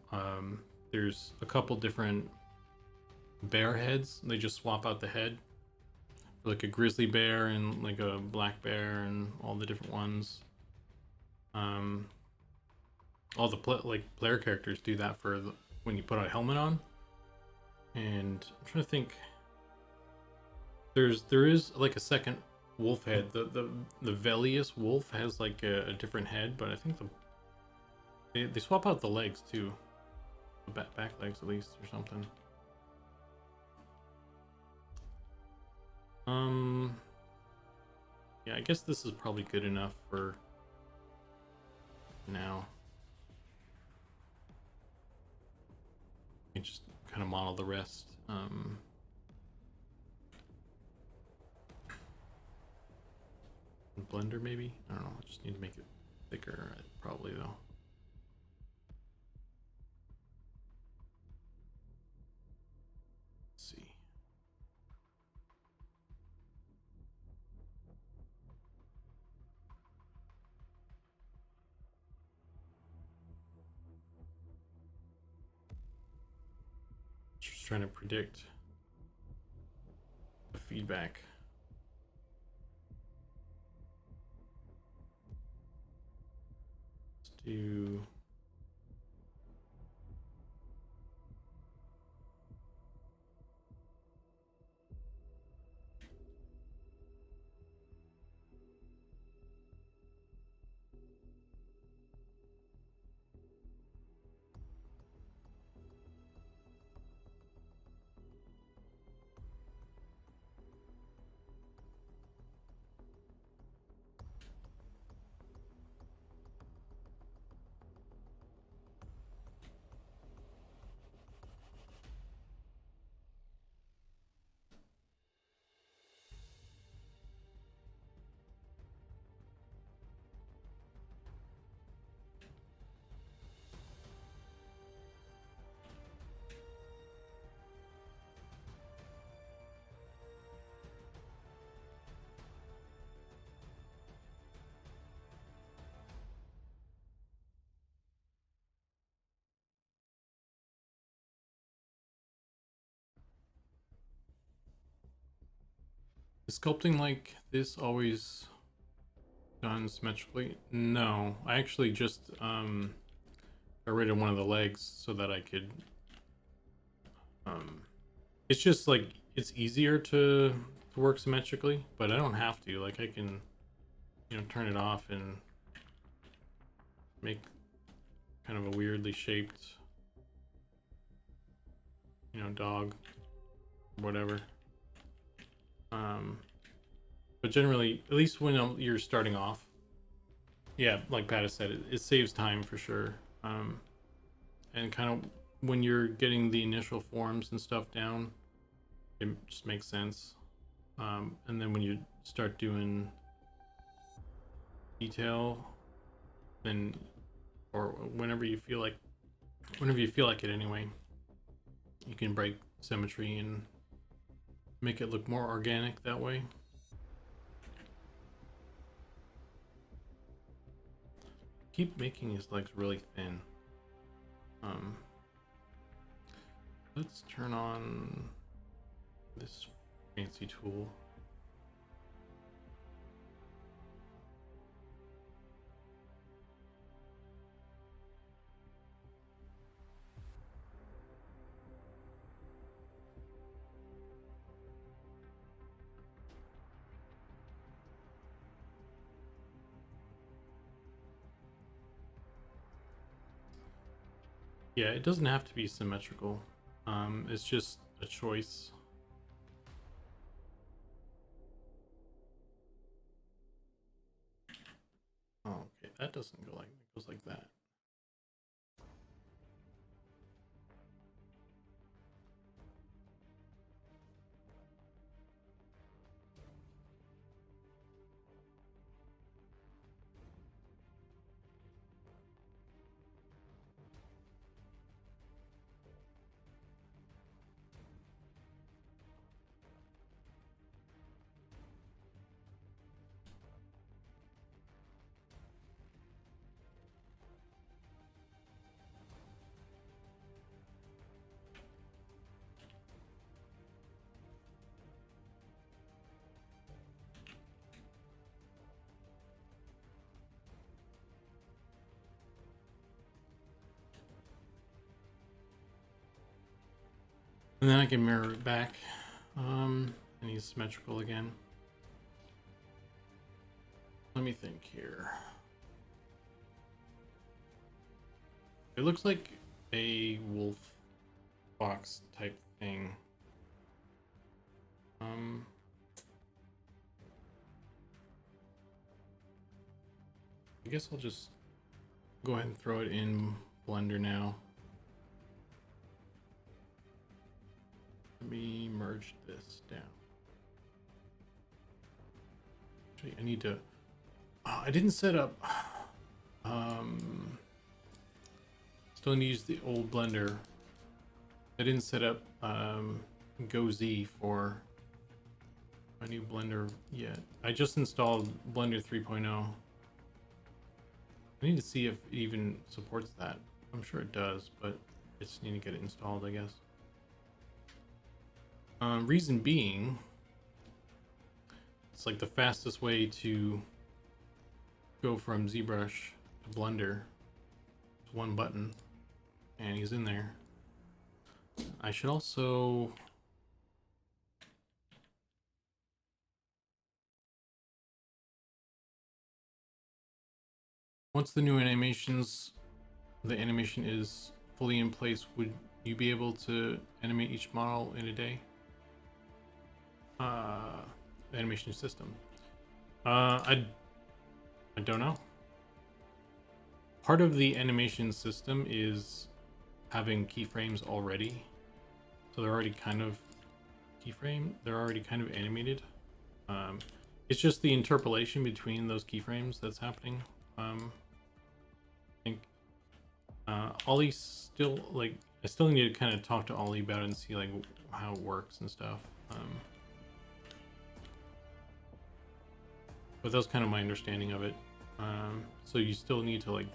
there's a couple different bear heads. They just swap out the head, like a grizzly bear and like a black bear and all the different ones. All the player characters do that for when you put a helmet on. And I'm trying to think. There is like a second wolf head. The Velius wolf has like a different head, but I think they swap out the legs too, the back legs at least or something. Yeah, I guess this is probably good enough for now. You just kind of model the rest. Blender maybe? I don't know. I just need to make it thicker, probably though. Let's see. Just trying to predict the feedback. Let's do. Is sculpting like this always done symmetrically? No, I actually just got rid of one of the legs so that I could it's just like it's easier to work symmetrically, but I don't have to. Like I can, you know, turn it off and make kind of a weirdly shaped, you know, dog, whatever. But generally, at least when you're starting off, yeah, like Pat has said, it saves time for sure. And kind of when you're getting the initial forms and stuff down, it just makes sense. And then when you start doing detail, then or whenever you feel like it anyway, you can break symmetry and make it look more organic that way. Keep making his legs really thin. Let's turn on this fancy tool. Yeah, it doesn't have to be symmetrical. It's just a choice. Oh, okay, that doesn't go like it goes like that. And then I can mirror it back. And he's symmetrical again. Let me think here. It looks like a wolf fox type thing. I guess I'll just go ahead and throw it in Blender now. Let me merge this down. Actually, I need to. Oh, I didn't set up. Still need to use the old Blender. I didn't set up GoZ for my new Blender yet. I just installed Blender 3.0. I need to see if it even supports that. I'm sure it does, but I just need to get it installed, I guess. Reason being, it's like the fastest way to go from ZBrush to Blender one button, and he's in there. I should also... Once the new animations, the animation is fully in place, would you be able to animate each model in a day? The animation system. I don't know. Part of the animation system is having keyframes already, so they're already kind of they're already kind of animated. It's just the interpolation between those keyframes that's happening. I think Ollie still, like, I still need to kind of talk to Ollie about it and see like how it works and stuff. But that's kind of my understanding of it. So you still need to like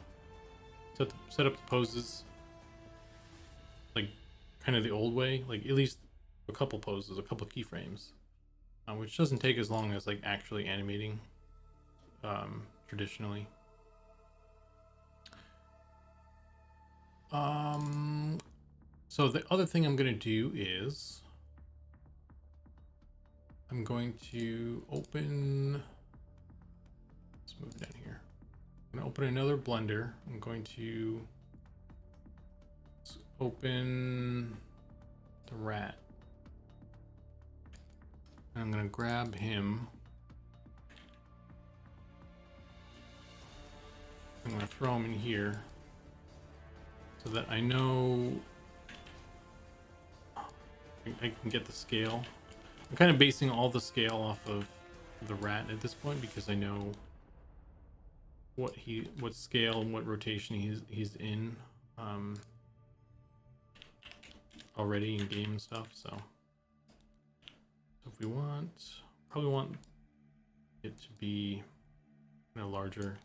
set up the poses like kind of the old way, like at least a couple poses, a couple keyframes, which doesn't take as long as like actually animating traditionally. So the other thing I'm going to do is I'm going to open, let's move down here. I'm going to open another Blender. I'm going to open the rat. And I'm going to grab him. I'm going to throw him in here so that I know I can get the scale. I'm kind of basing all the scale off of the rat at this point because I know what scale and what rotation he's in already in game and stuff. So if we probably want it to be kind of larger.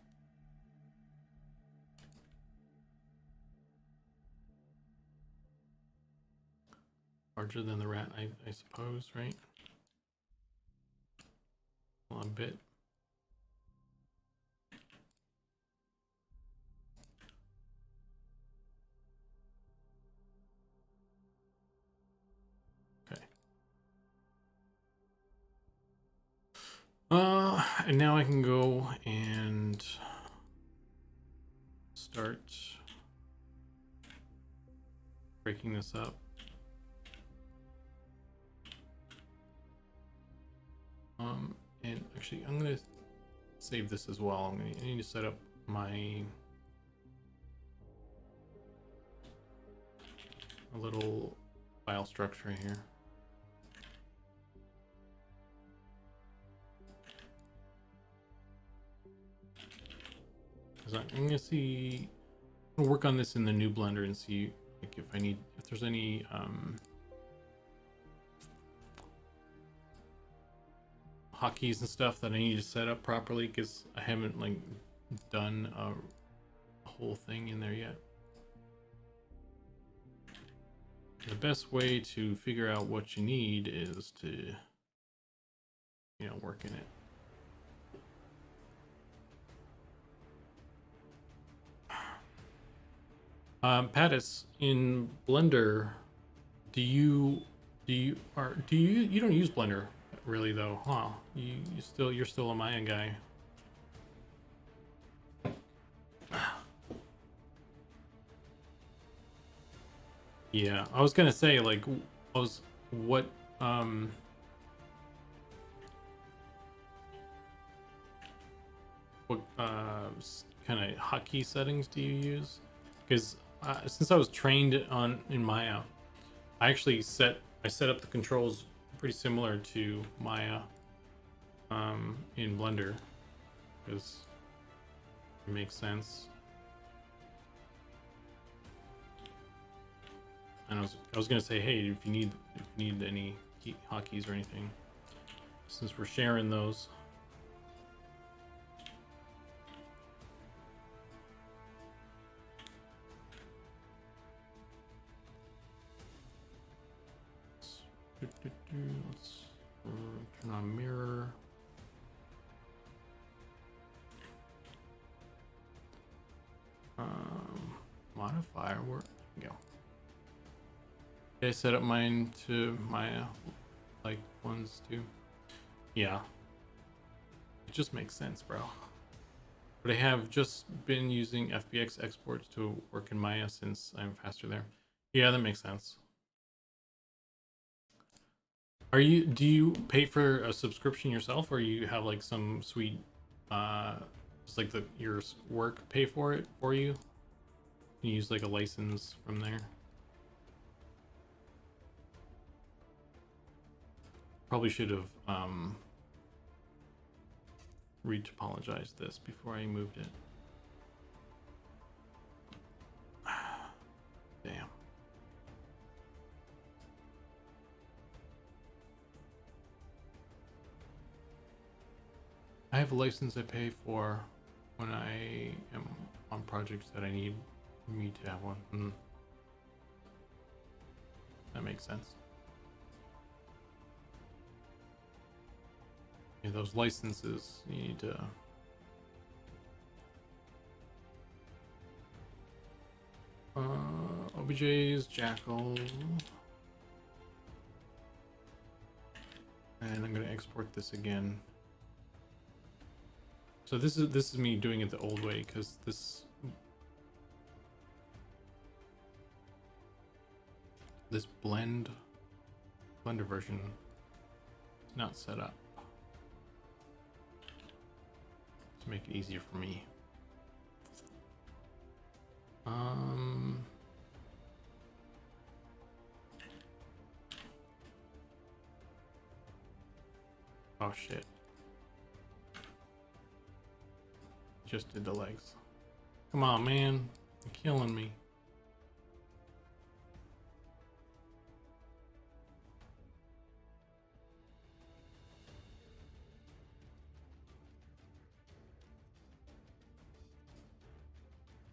Larger than the rat, I suppose, right? A bit. Okay. And now I can go and start breaking this up. And actually, I'm gonna save this as well. I need to set up my a little file structure here. I'm gonna work on this in the new Blender and see like if there's any hotkeys and stuff that I need to set up properly, because I haven't like done a whole thing in there yet. The best way to figure out what you need is to, work in it. Pattis, in Blender, you don't use Blender really though, huh? You're still a Maya guy. Yeah, I was gonna say like, what kind of hotkey settings do you use? Because since I was trained in Maya, I set up the controls pretty similar to Maya in Blender, because it makes sense. And I was gonna say, hey, if you need any hotkeys or anything, since we're sharing those. Let's turn on mirror. modifier. Where we go? Did I set up mine to my like ones too? Yeah. It just makes sense, bro. But I have just been using FBX exports to work in Maya since I'm faster there. Yeah, that makes sense. Do you pay for a subscription yourself, or you have like some sweet just like your work pay for it for you? You use like a license from there? Probably should have re-topologized this before I moved it. Damn. I have a license I pay for when I am on projects that I need me to have one. That makes sense. Yeah, those licenses you need to OBJ's Jackal, and I'm gonna export this again. So this is me doing it the old way, because this blender version is not set up to make it easier for me. Oh shit. Just did the legs. Come on, man. You're killing me.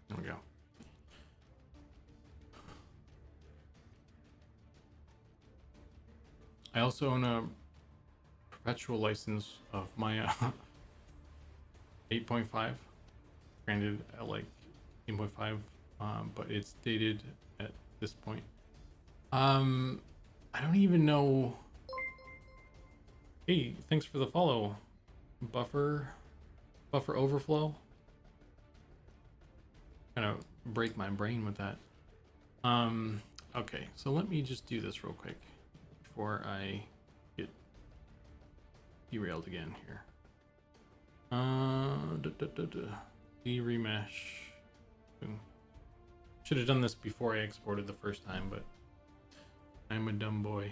There we go. I also own a perpetual license of my 8.5. Granted, I like 8.5, but it's dated at this point. I don't even know. Hey, thanks for the follow. Buffer overflow. Kind of break my brain with that. Okay, so let me just do this real quick before I get derailed again here. Remesh. Should have done this before I exported the first time, but I'm a dumb boy.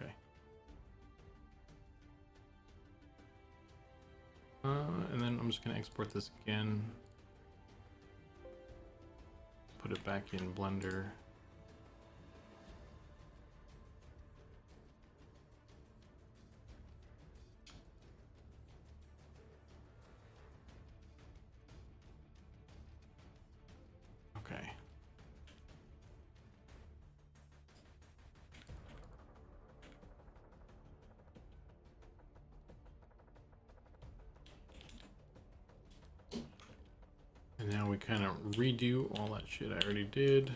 Okay. And then I'm just gonna export this again. Put it back in Blender. Okay. And now we kind of redo all that shit I already did.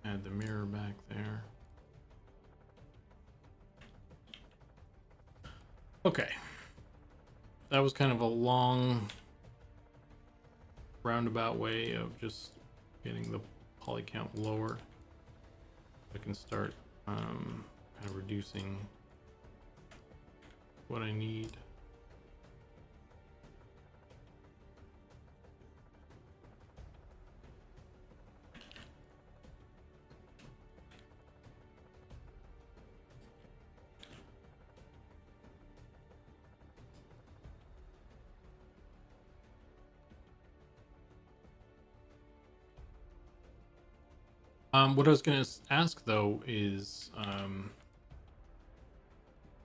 Add the mirror back there. Okay. That was kind of a long roundabout way of just getting the poly count lower. I can start kind of reducing what I need. What I was gonna ask though is,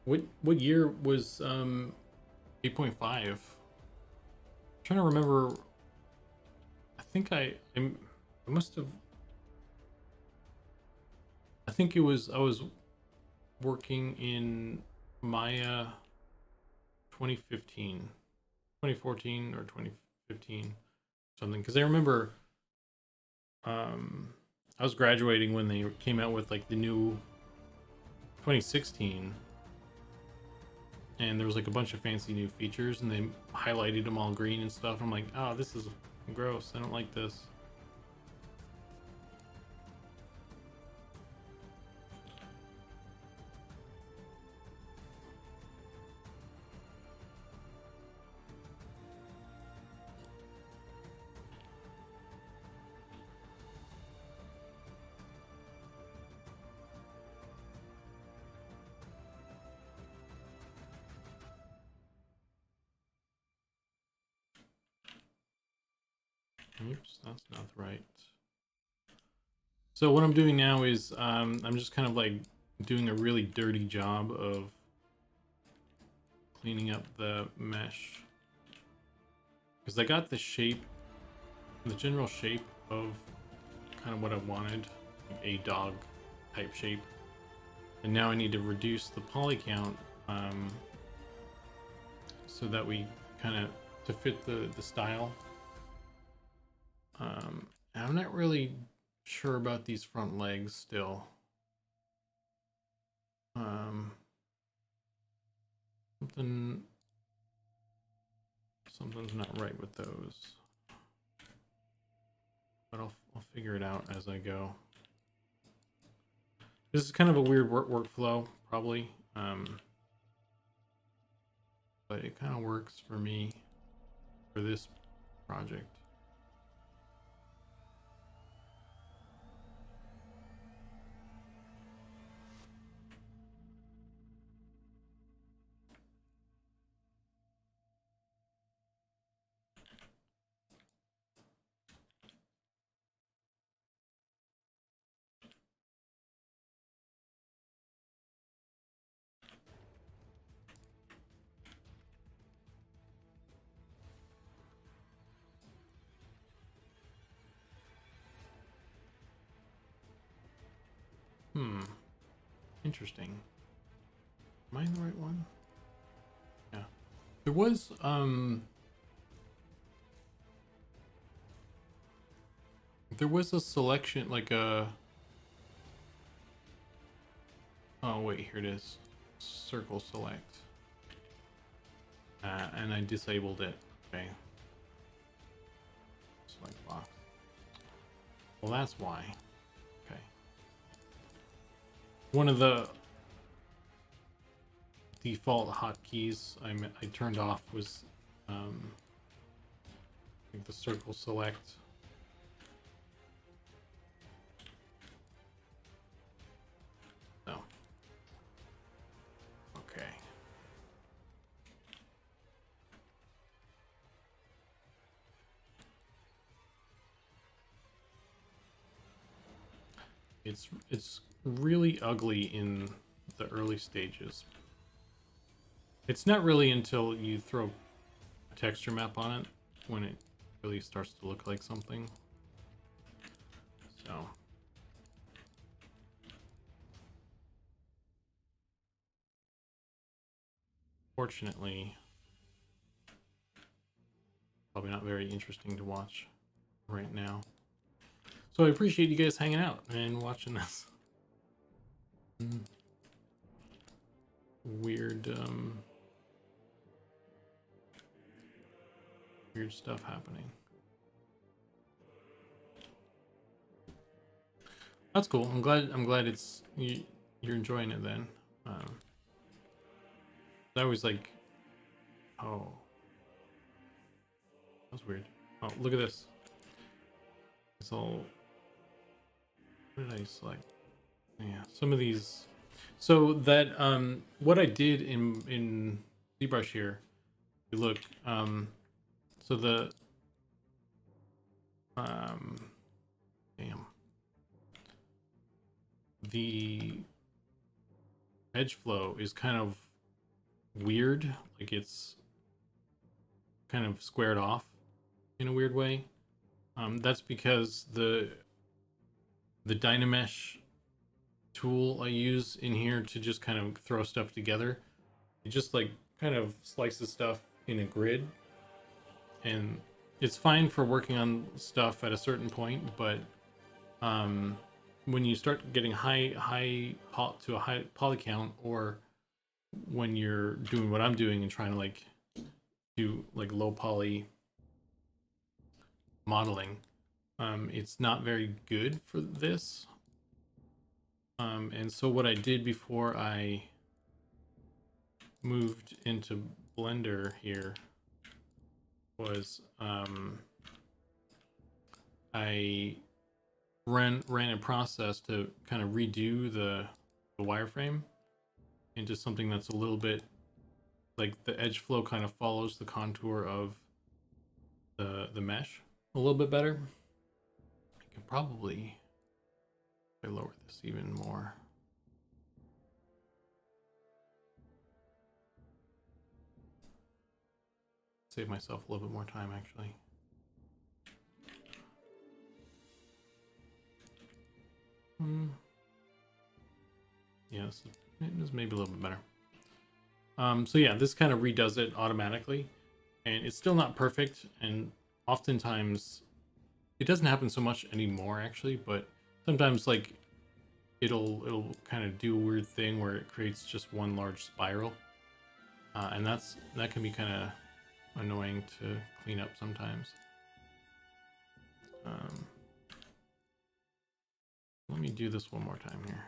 what year was 8.5? Trying to remember. I think I'm I must have. I think it was. I was working in Maya 2015, 2014 or 2015, something. Because I remember, I was graduating when they came out with like the new 2016, and there was like a bunch of fancy new features, and they highlighted them all green and stuff. I'm like, oh, this is gross. I don't like this. Oops, that's not right. So what I'm doing now is I'm just kind of like doing a really dirty job of cleaning up the mesh, because I got the shape, the general shape of kind of what I wanted, like a dog type shape, and now I need to reduce the poly count so that we kind of to fit the style. I'm not really sure about these front legs still. Something's not right with those, but I'll figure it out as I go. This is kind of a weird workflow, probably, but it kind of works for me for this project. Interesting. Am I in the right one? Yeah. There was a selection, like a, oh wait, here it is. Circle select. And I disabled it. Okay. Select box. Well, that's why. Okay. One of the default hotkeys I turned off was I think the circle select. No. Okay. It's really ugly in the early stages. It's not really until you throw a texture map on it when it really starts to look like something. So fortunately, probably not very interesting to watch right now. So I appreciate you guys hanging out and watching this. Weird weird stuff happening. That's cool. I'm glad it's you're enjoying it then. I was like, oh, that's weird. Oh, look at this. It's all, what did I select? Yeah, some of these. So that what I did in ZBrush here, you look, so the damn, the edge flow is kind of weird, like it's kind of squared off in a weird way. That's because the Dynamesh tool I use in here to just kind of throw stuff together, it just like kind of slices stuff in a grid, and it's fine for working on stuff at a certain point, but when you start getting high poly count, or when you're doing what I'm doing and trying to like do like low poly modeling, it's not very good for this. And so what I did before I moved into Blender here was I ran a process to kind of redo the wireframe into something that's a little bit like the edge flow kind of follows the contour of the mesh a little bit better. I could probably, if I lower this even more, save myself a little bit more time actually. Yeah, this is maybe a little bit better. So yeah, this kind of redoes it automatically, and it's still not perfect, and oftentimes it doesn't happen so much anymore actually, but sometimes like it'll kind of do a weird thing where it creates just one large spiral, and that can be kind of annoying to clean up sometimes. Let me do this one more time here.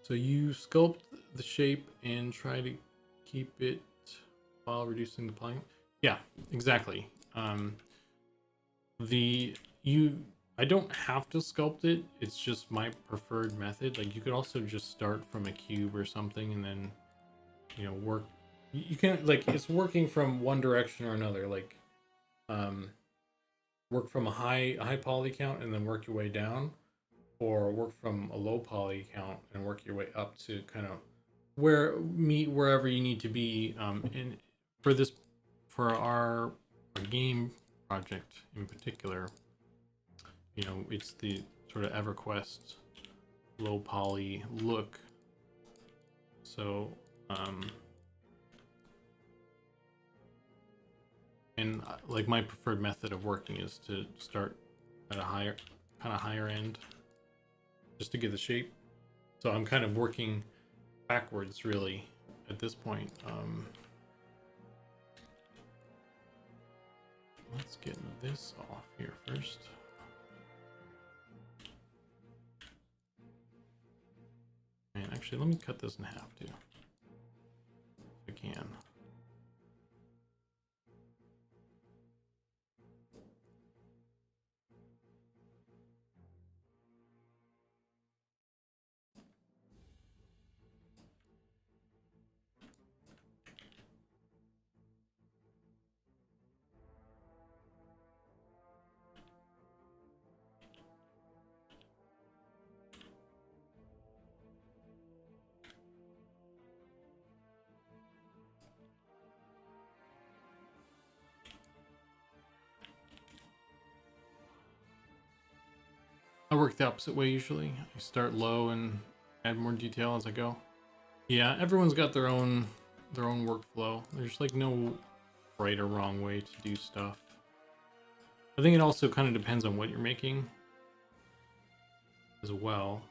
So you sculpt the shape and try to keep it while reducing the polygon. Yeah, exactly. I don't have to sculpt it. It's just my preferred method. Like you could also just start from a cube or something and then, you know, work. You can't like it's working from one direction or another. Like, work from a high poly count and then work your way down, or work from a low poly count and work your way up to kind of meet wherever you need to be. And for our game project in particular, you know, it's the sort of EverQuest low poly look. So and like my preferred method of working is to start at a higher end, just to get the shape. So I'm kind of working backwards really at this point. Let's get this off here first. And actually, let me cut this in half too, if I can. I work the opposite way usually. I start low and add more detail as I go. Yeah, everyone's got their own workflow. There's like no right or wrong way to do stuff. I think it also kind of depends on what you're making as well.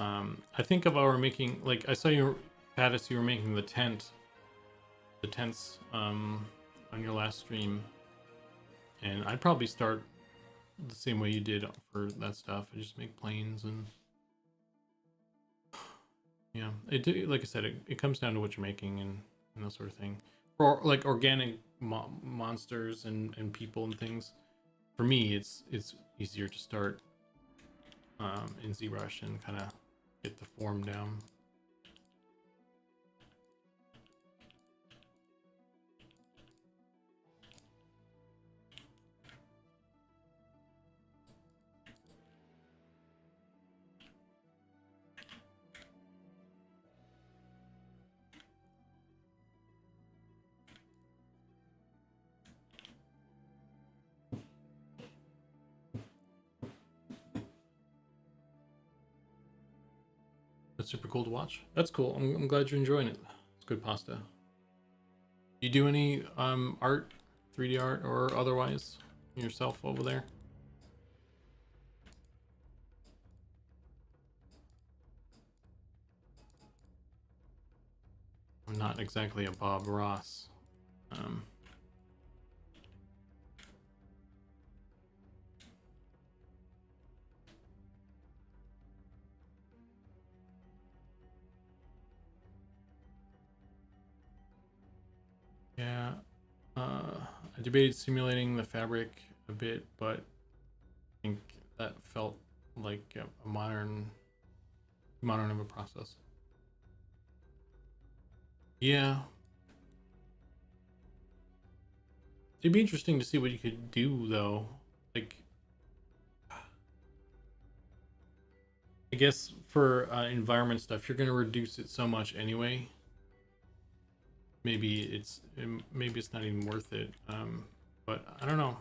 I think if I were making, like I saw you, Pattis, you were making the tents on your last stream, and I'd probably start the same way you did for that stuff. I just make planes, and yeah, like I said, it comes down to what you're making and that sort of thing. For like organic monsters and people and things, for me it's easier to start in ZBrush and kind of get the form down. super cool to watch. That's cool. I'm glad you're enjoying it. It's good pasta. You do any art, 3D art or otherwise yourself over there? I'm not exactly a Bob Ross. Yeah, I debated simulating the fabric a bit, but I think that felt like a modern of a process. Yeah, it'd be interesting to see what you could do though. Like, I guess for environment stuff, you're gonna reduce it so much anyway. Maybe it's not even worth it. But I don't know.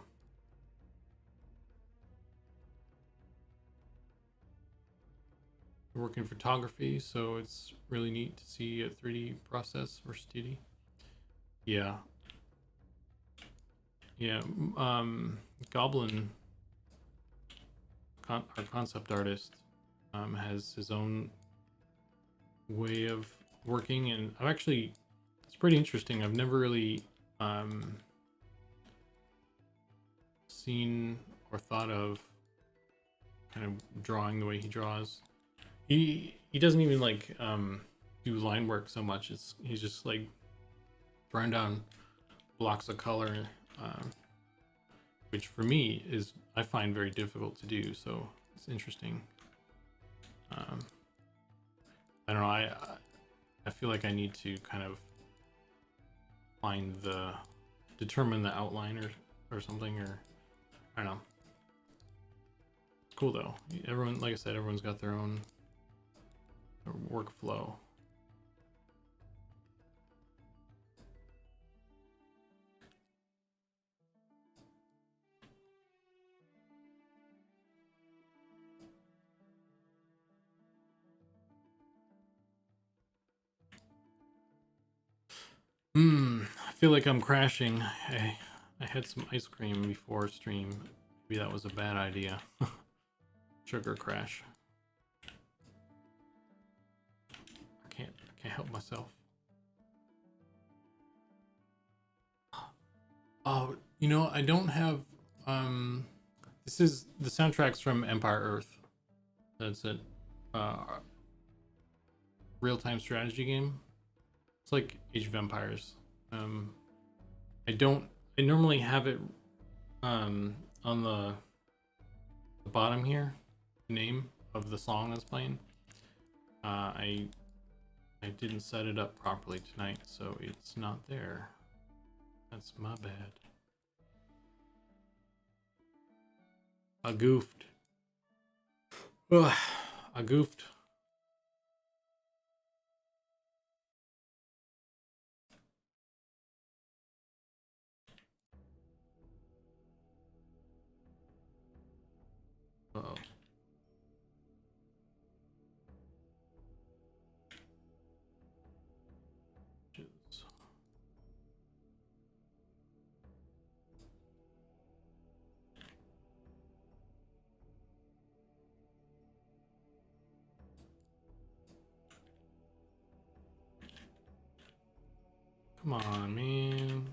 I work in photography, so it's really neat to see a 3D process versus 2D. Yeah. Yeah. Goblin, our concept artist, has his own way of working, and I've actually, it's pretty interesting. I've never really seen or thought of kind of drawing the way he draws. He doesn't even like do line work so much. He's just like throwing down blocks of color, which for me is, I find very difficult to do. So it's interesting. I don't know. I feel like I need to kind of determine the outline or something, or I don't know. It's cool though. Everyone, like I said, everyone's got their own workflow. I feel like I'm crashing. I had some ice cream before stream. Maybe that was a bad idea. Sugar crash. I can't help myself. Oh, you know, I don't have this is the soundtracks from Empire Earth. That's it. Real-time strategy game. It's like Age of Empires. I normally have it on the bottom here, the name of the song that's playing. I didn't set it up properly tonight, so it's not there. That's my bad. I goofed. Ugh, I goofed. Uh-oh. Jeez. Come on, man.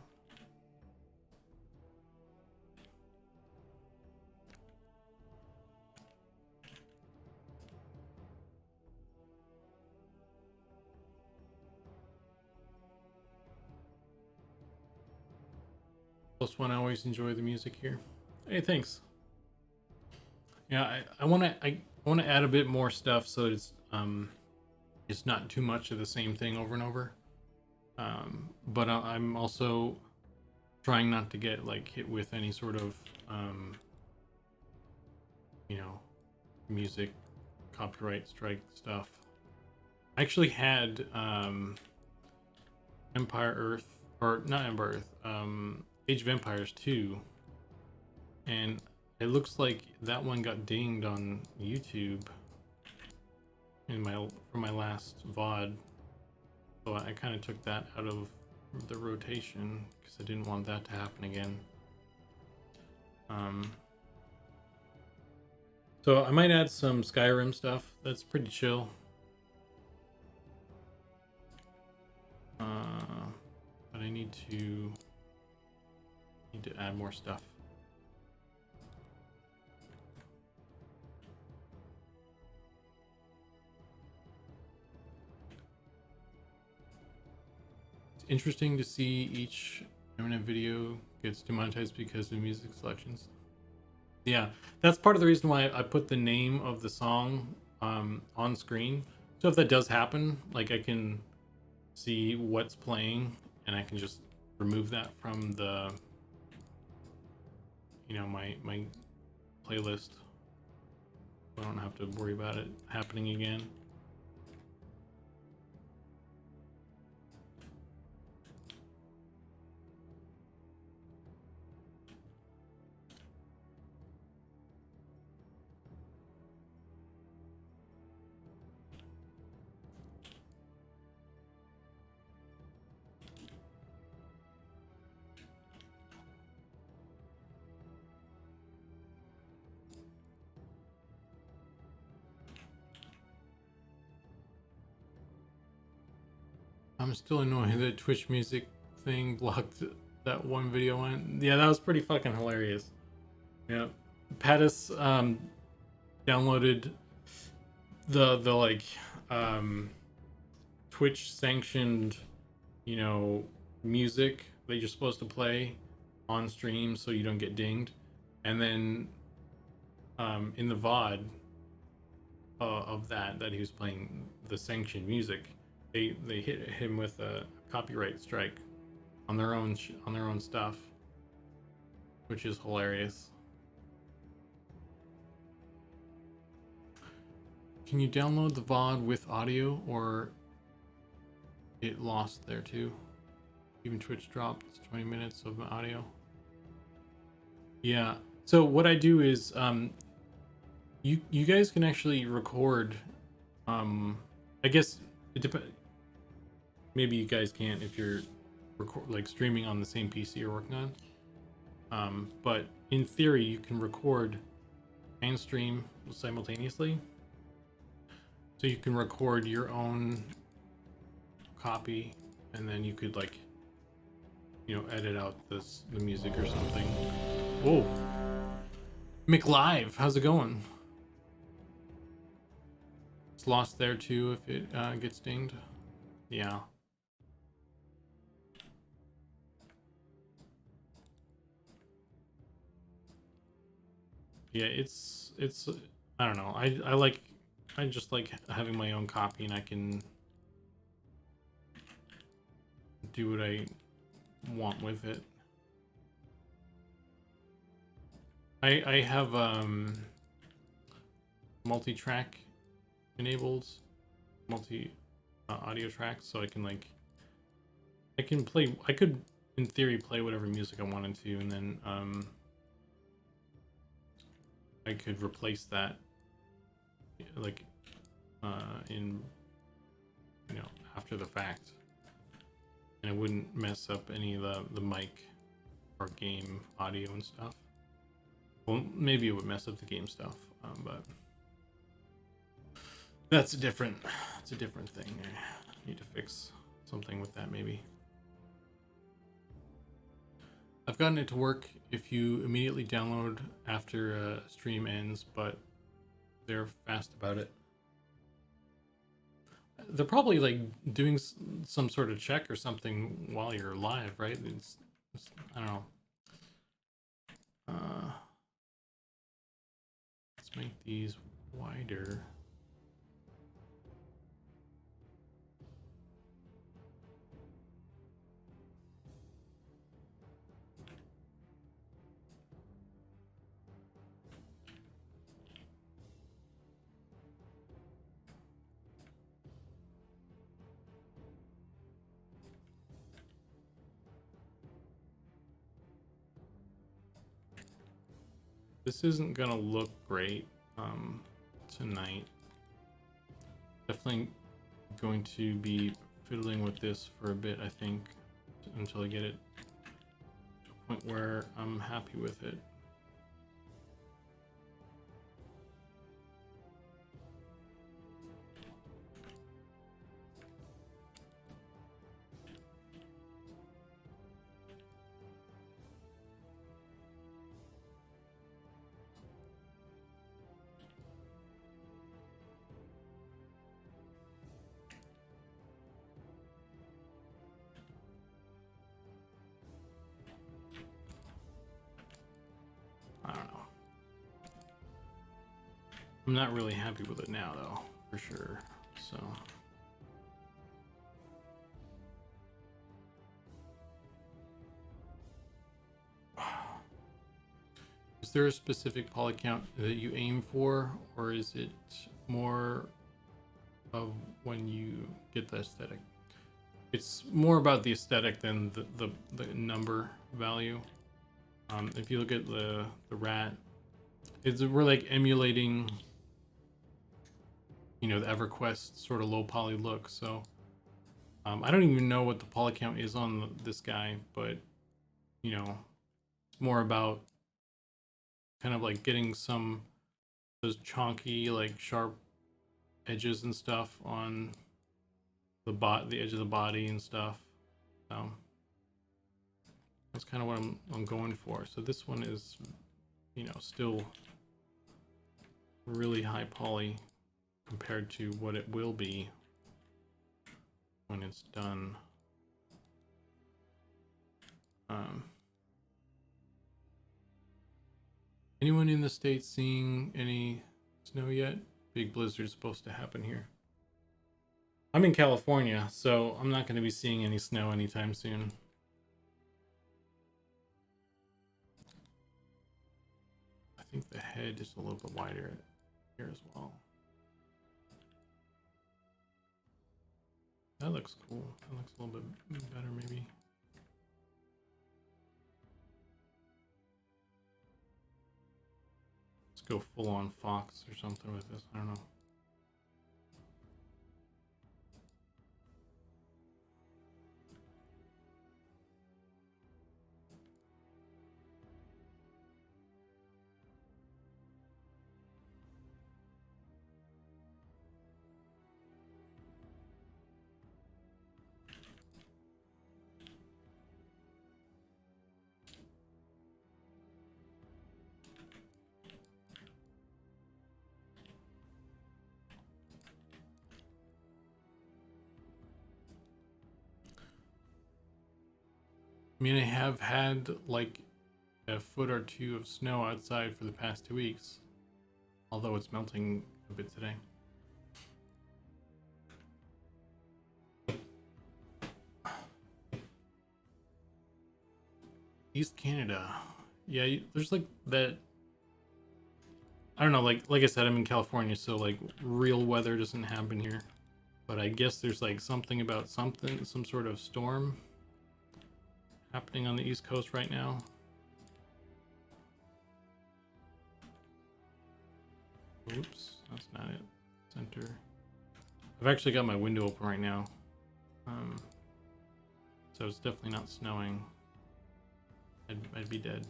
Plus one, I always enjoy the music here. Hey, thanks. Yeah, I want to add a bit more stuff so it's not too much of the same thing over and over. But I'm also trying not to get like hit with any sort of you know, music copyright strike stuff. I actually had Empire Earth, or not Empire Earth, Age of Empires 2, and it looks like that one got dinged on YouTube. in from my last VOD. So I kind of took that out of the rotation because I didn't want that to happen again. So I might add some Skyrim stuff. That's pretty chill. But I need to add more stuff. It's interesting to see each Eminem video gets demonetized because of music selections. Yeah, that's part of the reason why I put the name of the song on screen. So if that does happen, like I can see what's playing and I can just remove that from the, you know, my playlist. I don't have to worry about it happening again. I'm still annoyed that Twitch music thing blocked that one video on. Yeah, that was pretty fucking hilarious. Yeah. Pattis downloaded the like Twitch sanctioned, you know, music that you're supposed to play on stream so you don't get dinged. And then in the VOD of that he was playing the sanctioned music, they hit him with a copyright strike on their own stuff, which is hilarious. Can you download the VOD with audio, or it lost there too? Even Twitch dropped 20 minutes of audio. Yeah. So what I do is you guys can actually record. I guess it depends. Maybe you guys can't if you're like streaming on the same PC you're working on. But in theory, you can record and stream simultaneously. So you can record your own copy, and then you could, like, you know, edit out the music or something. Whoa, McLive, how's it going? It's lost there too if it gets dinged. Yeah. Yeah, it's I don't know. I just like having my own copy, and I can do what I want with it. I have multi-track enabled, multi audio tracks, so I can I could in theory play whatever music I wanted to, and then I could replace that like in, you know, after the fact, and it wouldn't mess up any of the mic or game audio and stuff. Well, maybe it would mess up the game stuff, but that's a different thing. I need to fix something with that maybe. I've gotten it to work if you immediately download after a stream ends, but they're fast about it. They're probably like doing some sort of check or something while you're live, right? It's I don't know. Let's make these wider. This isn't gonna look great tonight. Definitely going to be fiddling with this for a bit, I think, until I get it to a point where I'm happy with it. I don't know. I'm not really happy with it now, though, for sure. So. Is there a specific poly count that you aim for, or is it more of when you get the aesthetic? It's more about the aesthetic than the number value. If you look at the rat, we're like emulating, you know, the EverQuest sort of low poly look. So I don't even know what the poly count is on this guy, but you know, it's more about kind of like getting some those chonky, like sharp edges and stuff on the edge of the body and stuff. So that's kind of what I'm going for. So this one is, you know, still really high poly compared to what it will be when it's done. Anyone in the States seeing any snow yet? Big blizzard is supposed to happen here. I'm in California, so I'm not going to be seeing any snow anytime soon. I think the head is a little bit wider here as well. That looks cool. That looks a little bit better, maybe. Let's go full on fox or something with this. I don't know. I mean, I have had like a foot or two of snow outside for the past 2 weeks, although it's melting a bit today. East Canada. Yeah, there's like that. I don't know, like I said, I'm in California, so like real weather doesn't happen here. But I guess there's like something about some sort of storm happening on the East Coast right now. Oops, that's not it. Center. I've actually got my window open right now. So it's definitely not snowing. I'd be dead.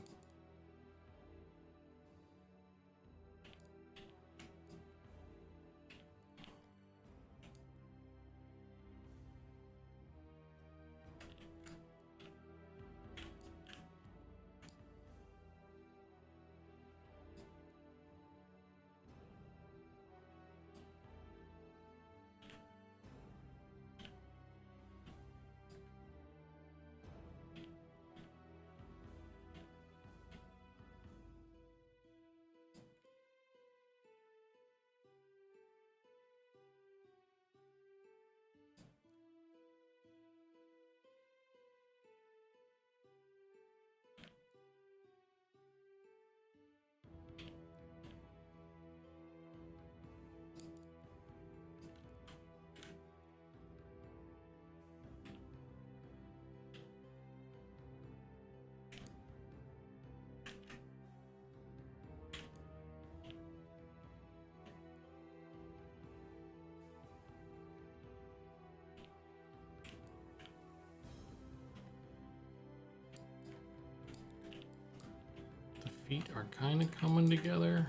feet are kind of coming together.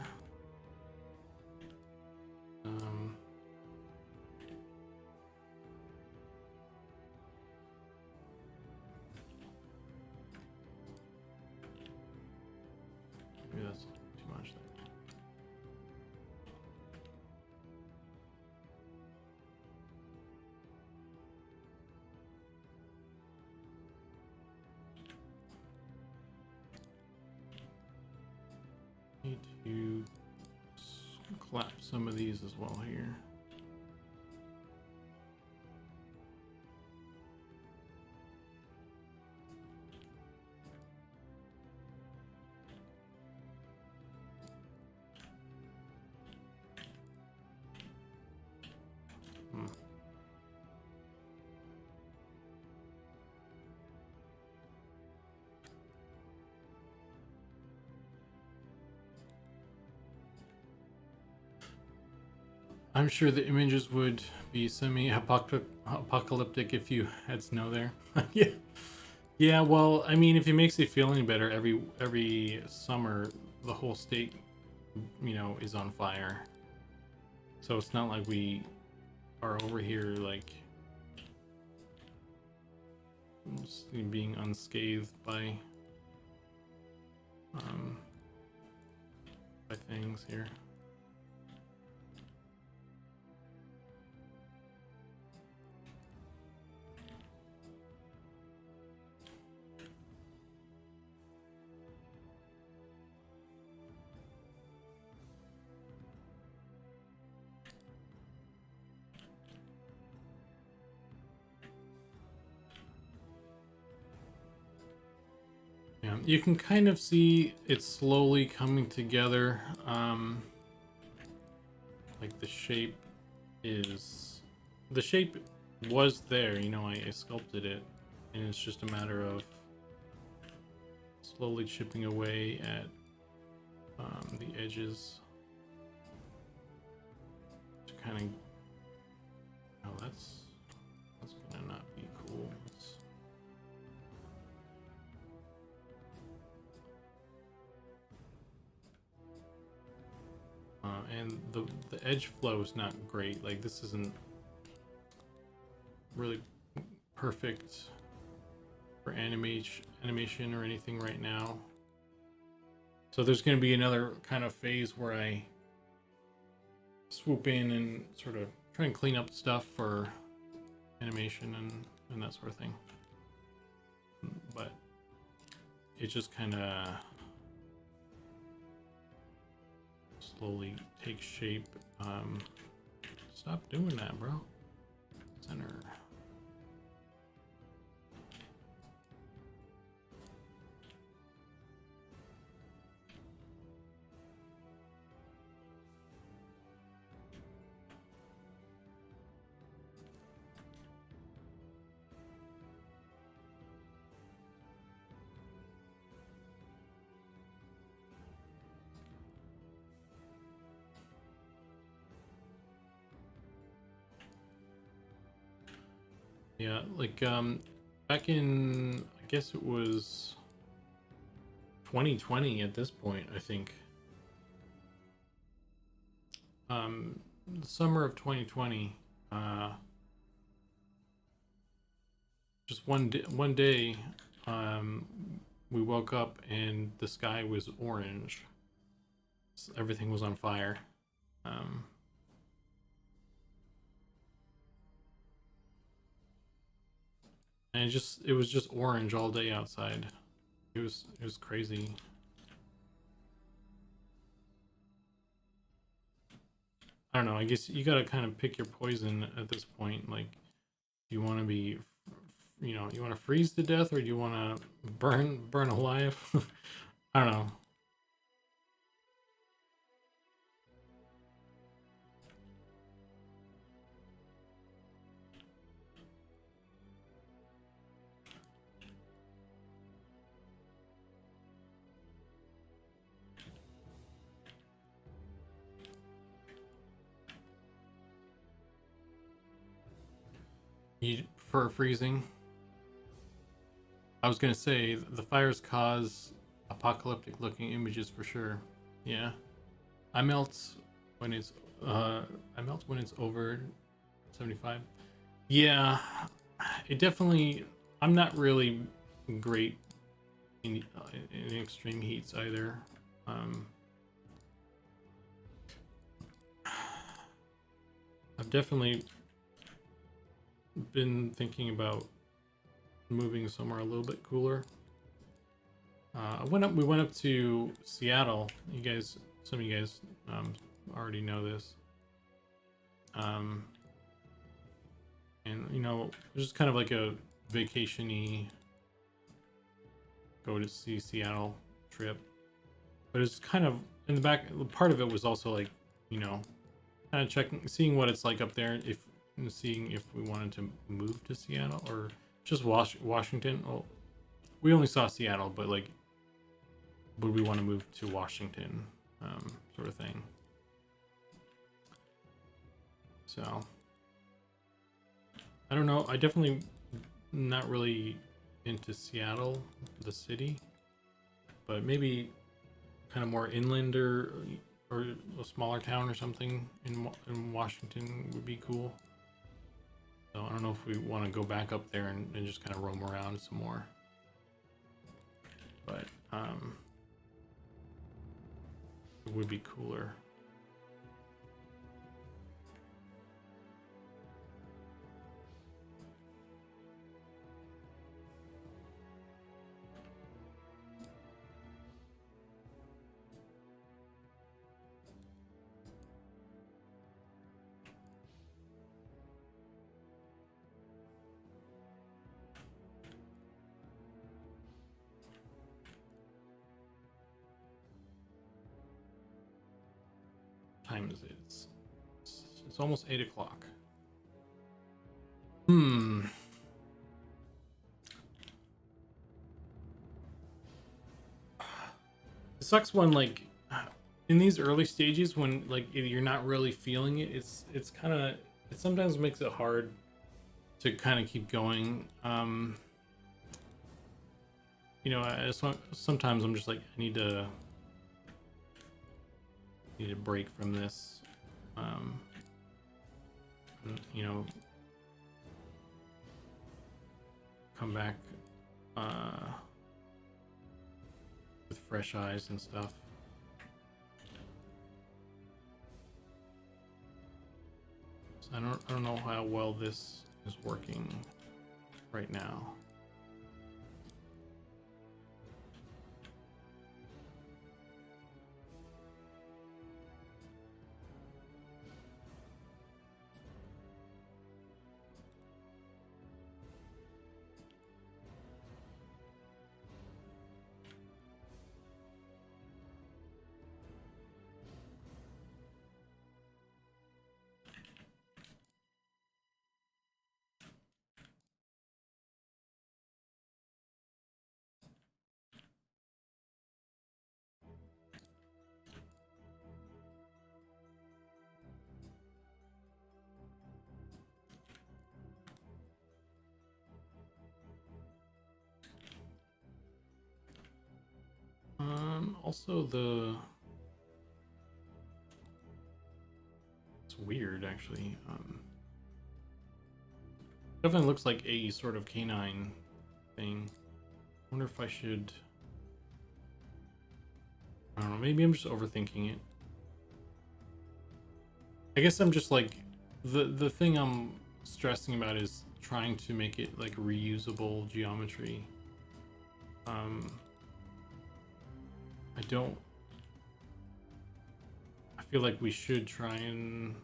Maybe that's too much there. Need to clap some of these as well here. I'm sure the images would be semi-apocalyptic if you had snow there. Yeah. Yeah, well, I mean, if it makes you feel any better, every summer the whole state, you know, is on fire. So it's not like we are over here like being unscathed by things here. Yeah, you can kind of see it slowly coming together. Like the shape was there, you know, I sculpted it, and it's just a matter of slowly chipping away at the edges to kind of. Oh, that's gonna not be cool. And the edge flow is not great. Like, this isn't really perfect for animation or anything right now. So there's going to be another kind of phase where I swoop in and sort of try and clean up stuff for animation and that sort of thing. But it just kind of slowly takes shape. Stop doing that, bro. Center. Yeah, like back in, I guess it was 2020 at this point, I think. The summer of 2020, just one day, we woke up and the sky was orange. Everything was on fire. And it was just orange all day outside. It was crazy. I don't know. I guess you gotta kind of pick your poison at this point. Like, do you want to be, you know, you want to freeze to death, or do you want to burn alive? I don't know. You prefer freezing? I was gonna say the fires cause apocalyptic looking images for sure. Yeah, I melt when it's over 75. Yeah, it definitely. I'm not really great in extreme heats either. I've definitely been thinking about moving somewhere a little bit cooler. We went up to Seattle. You guys, some of you guys already know this. And you know, it was just kind of like a vacation-y go to see Seattle trip. But it's kind of in the back. Part of it was also like, you know, kind of seeing what it's like up there. Seeing if we wanted to move to Seattle or just Washington. Well, we only saw Seattle, but like, would we want to move to Washington, sort of thing. So I don't know. I definitely not really into Seattle, the city, but maybe kind of more inland or a smaller town or something in Washington would be cool. So I don't know if we want to go back up there and just kind of roam around some more. But it would be cooler. Time is it? It's almost 8 o'clock. It sucks when like in these early stages when like you're not really feeling it. It's kind of, it sometimes makes it hard to kind of keep going. You know, sometimes I'm just like, I need a break from this. You know, come back with fresh eyes and stuff. So I don't know how well this is working right now. Also it's weird actually. Definitely looks like a sort of canine thing. I wonder if I should, I don't know, maybe I'm just overthinking it. I guess I'm just like, the thing I'm stressing about is trying to make it like reusable geometry. I feel like we should try and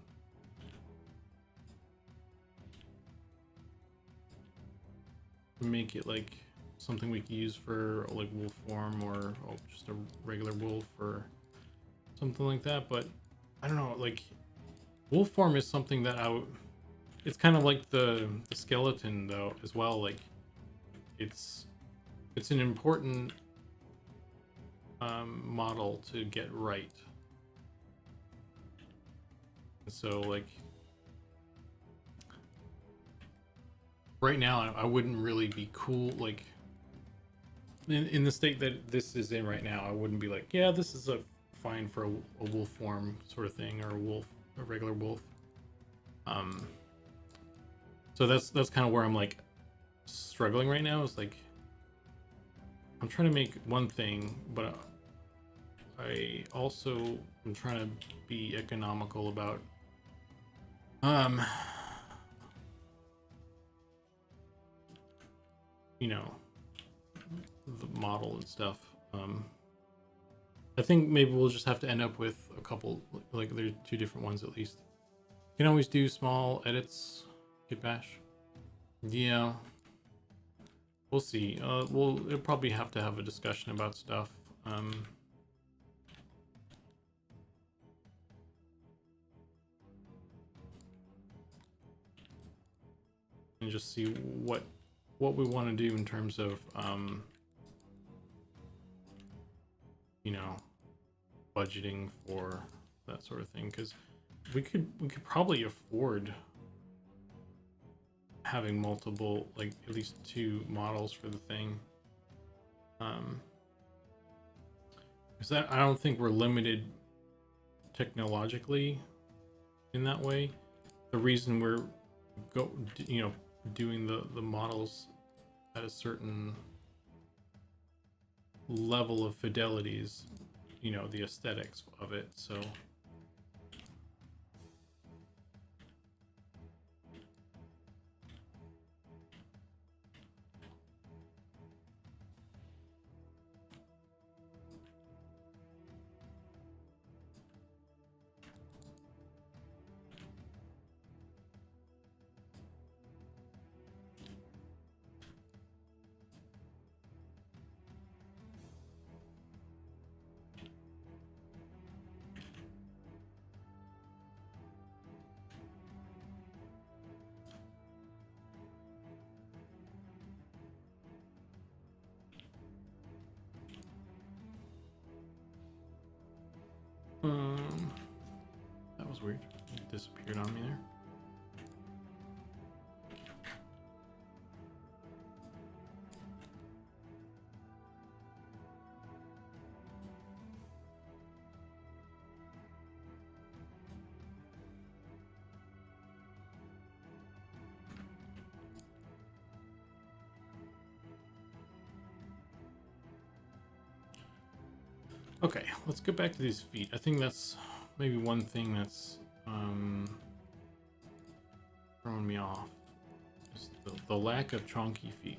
make it like something we could use for like wolf form or just a regular wolf or something like that. But I don't know, like wolf form is something that it's kind of like the skeleton though as well. Like it's an important model to get right. So like right now I wouldn't really be cool, like in the state that this is in right now, I wouldn't be like, yeah, this is a fine for a wolf form sort of thing, or a regular wolf. So that's kind of where I'm like struggling right now. Is like I'm trying to make one thing, but I also am trying to be economical about you know, the model and stuff. I think maybe we'll just have to end up with a couple, like there's two different ones at least. You can always do small edits, Kit Bash. Yeah, we'll see. We'll probably have to have a discussion about stuff. And just see what we want to do in terms of you know, budgeting for that sort of thing, because we could probably afford having multiple, like at least two models for the thing. Because I don't think we're limited technologically in that way. The reason we're doing the models at a certain level of fidelity is, you know, the aesthetics of it. So that was weird. It disappeared on me there. Okay, let's get back to these feet. I think that's maybe one thing that's throwing me off, is the lack of chonky feet.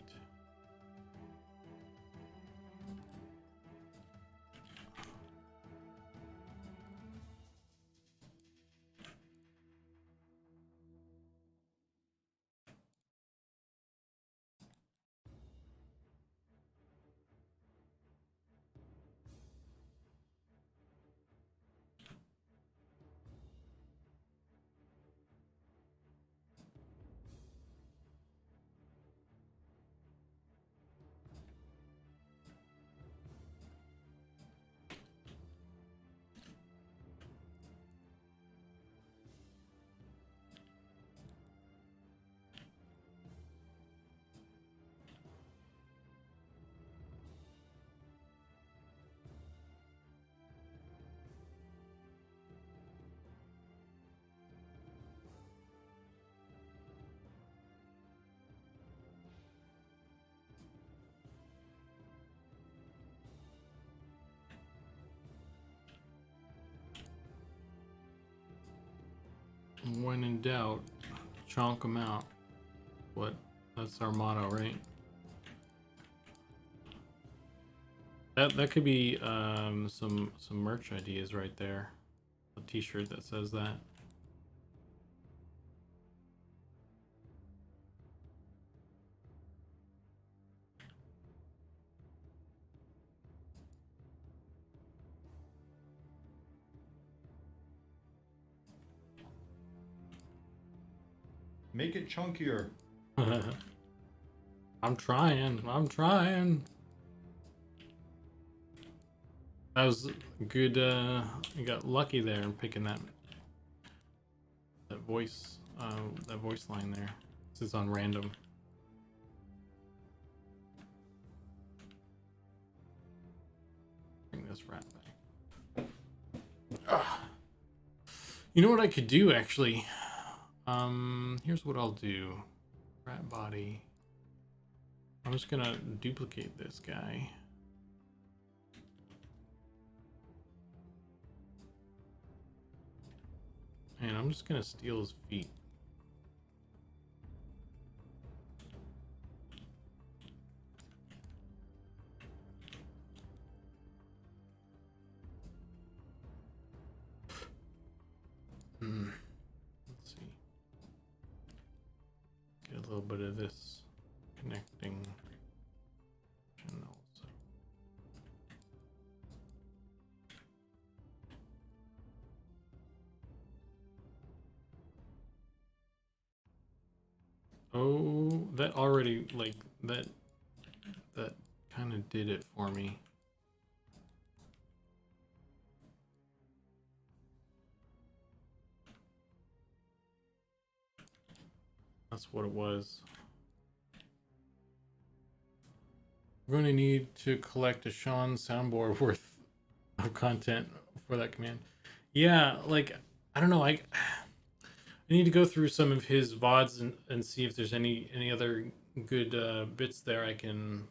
When in doubt, chonk them out. That's our motto, right? That could be some merch ideas right there. A t-shirt that says that. Make it chunkier. I'm trying. That was good. You got lucky there in picking that voice line there. This is on random. this rat back. You know what I could do actually? Here's what I'll do. Rat body. I'm just gonna duplicate this guy. And I'm just gonna steal his feet. Let's see. Get a little bit of this connecting also. Oh, that already, like, that kind of did it for me. That's what it was. We're going to need to collect a Sean soundboard worth of content for that command. Yeah, like, I don't know, I need to go through some of his VODs and see if there's any other good bits there I can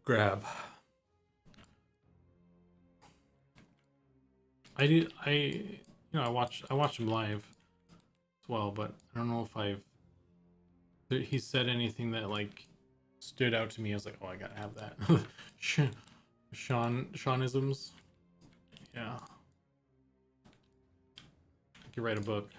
grab. I watched him live as well, but I don't know if he said anything that like stood out to me. I was like, oh, I gotta have that. Seanisms. Yeah. I could write a book.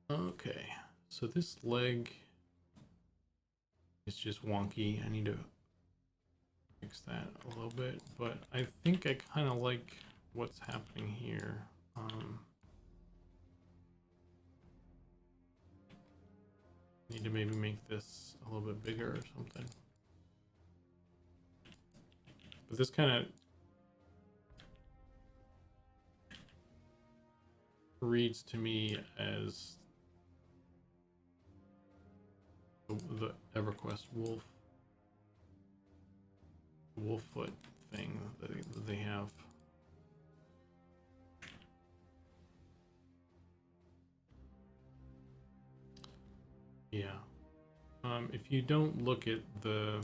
Okay, so this leg is just wonky. I need to fix that a little bit, but I think I kind of like what's happening here. Need to maybe make this a little bit bigger or something. But this kind of reads to me as the EverQuest wolffoot thing that they have. Yeah. If you don't look at the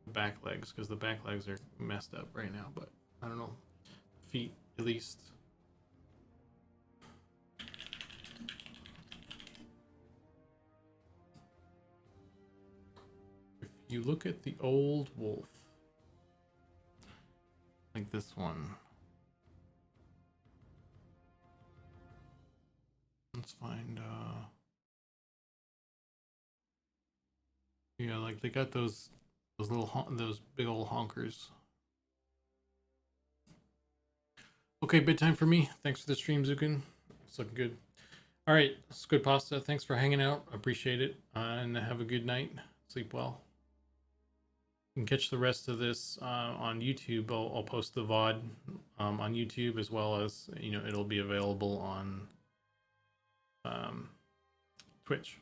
back legs, because the back legs are messed up right now, but I don't know, feet at least. If you look at the old wolf, like this one, let's find yeah, like they got those big old honkers. Okay, bedtime for me. Thanks for the stream, Zukan. It's looking good. All right, Squid Pasta, thanks for hanging out. Appreciate it. And have a good night. Sleep well. You can catch the rest of this on YouTube. I'll post the VOD on YouTube, as well as, it'll be available on Twitch.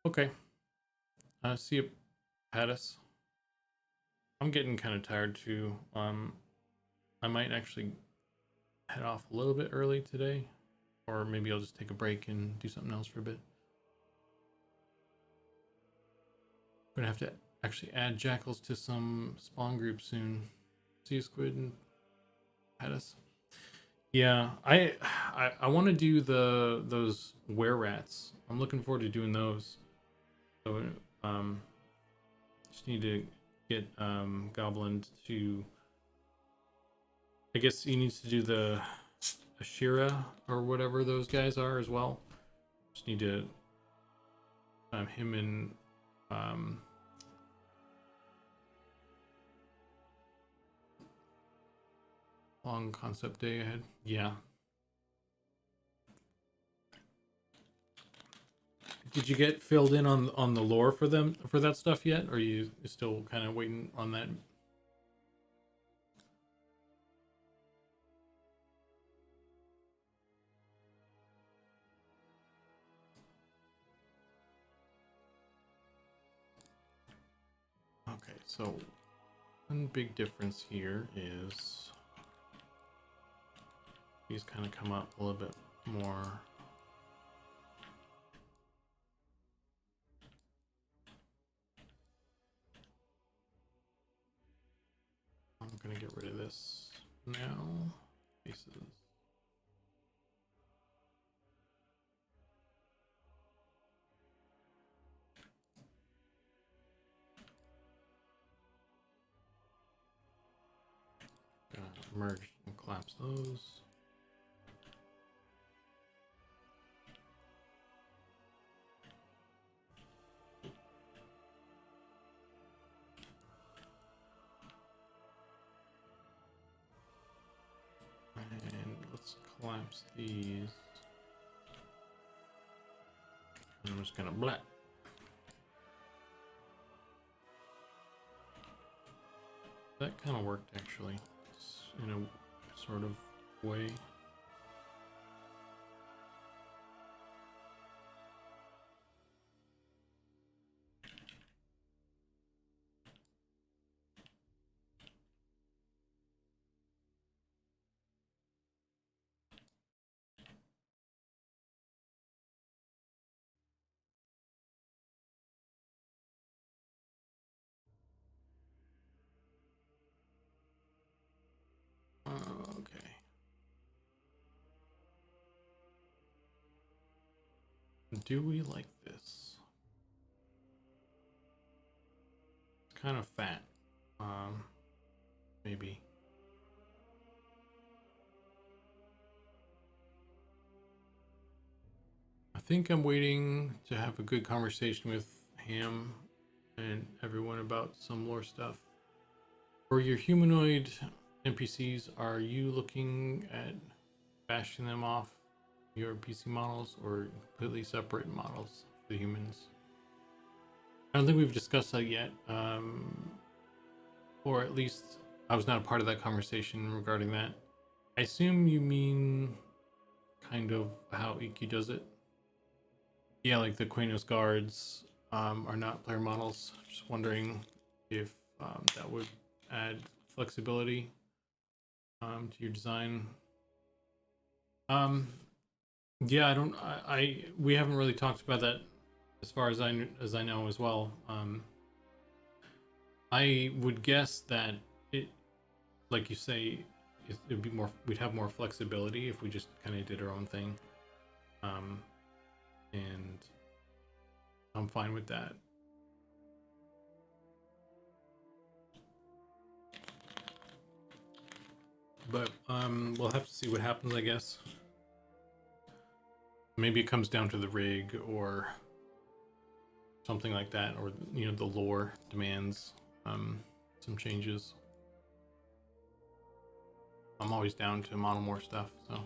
Okay. See you, Pattis. I'm getting kind of tired too. I might actually head off a little bit early today, or maybe I'll just take a break and do something else for a bit. I'm gonna have to actually add jackals to some spawn groups soon. See you, Squid and Pattis. Yeah, I want to do those were rats. I'm looking forward to doing those. So just need to get Goblin to, I guess he needs to do the Ashira or whatever those guys are as well. Just need to him and Long concept day ahead. Yeah. Did you get filled in on the lore for that stuff yet, or are you still kind of waiting on that? Okay, so one big difference here is these kind of come up a little bit more. I'm gonna get rid of this now. Faces. Gonna merge and collapse those. And let's collapse these. And I'm just gonna blah. That kind of worked actually, in a sort of way. Okay. Do we like this? It's kind of fat. Maybe. I think I'm waiting to have a good conversation with Ham and everyone about some lore stuff. For your humanoid NPCs, are you looking at bashing them off your PC models or completely separate models for the humans? I don't think we've discussed that yet, or at least I was not a part of that conversation regarding that. I assume you mean kind of how Iki does it. Yeah, like the Quenos guards are not player models. Just wondering if that would add flexibility to your design. Yeah, we haven't really talked about that as far as I know as well. I would guess that it, like you say, it'd be more. We'd have more flexibility if we just kind of did our own thing. And I'm fine with that. But we'll have to see what happens, I guess. Maybe it comes down to the rig or something like that, or the lore demands some changes. I'm always down to model more stuff, so.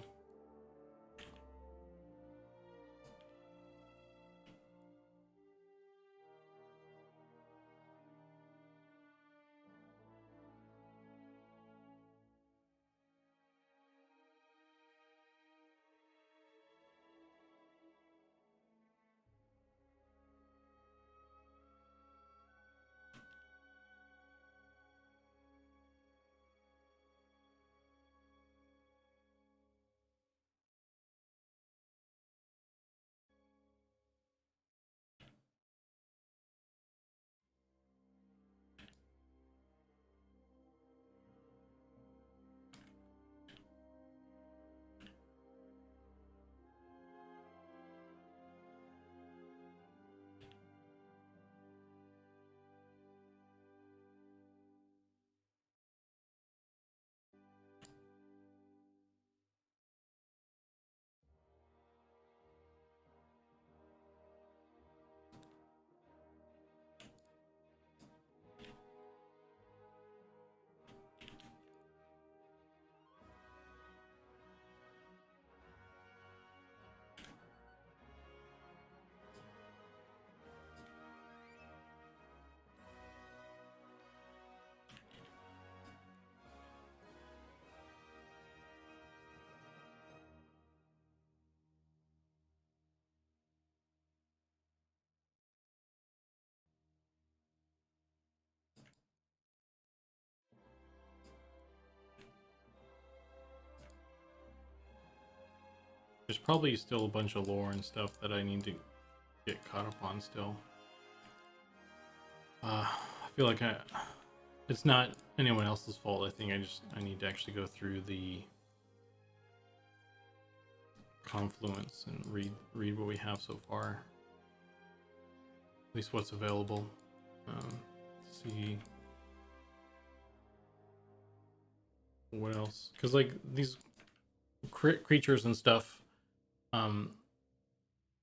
There's probably still a bunch of lore and stuff that I need to get caught up on still. I feel like it's not anyone else's fault. I think I need to actually go through the confluence and read what we have so far. At least what's available. See what else, because like these creatures and stuff,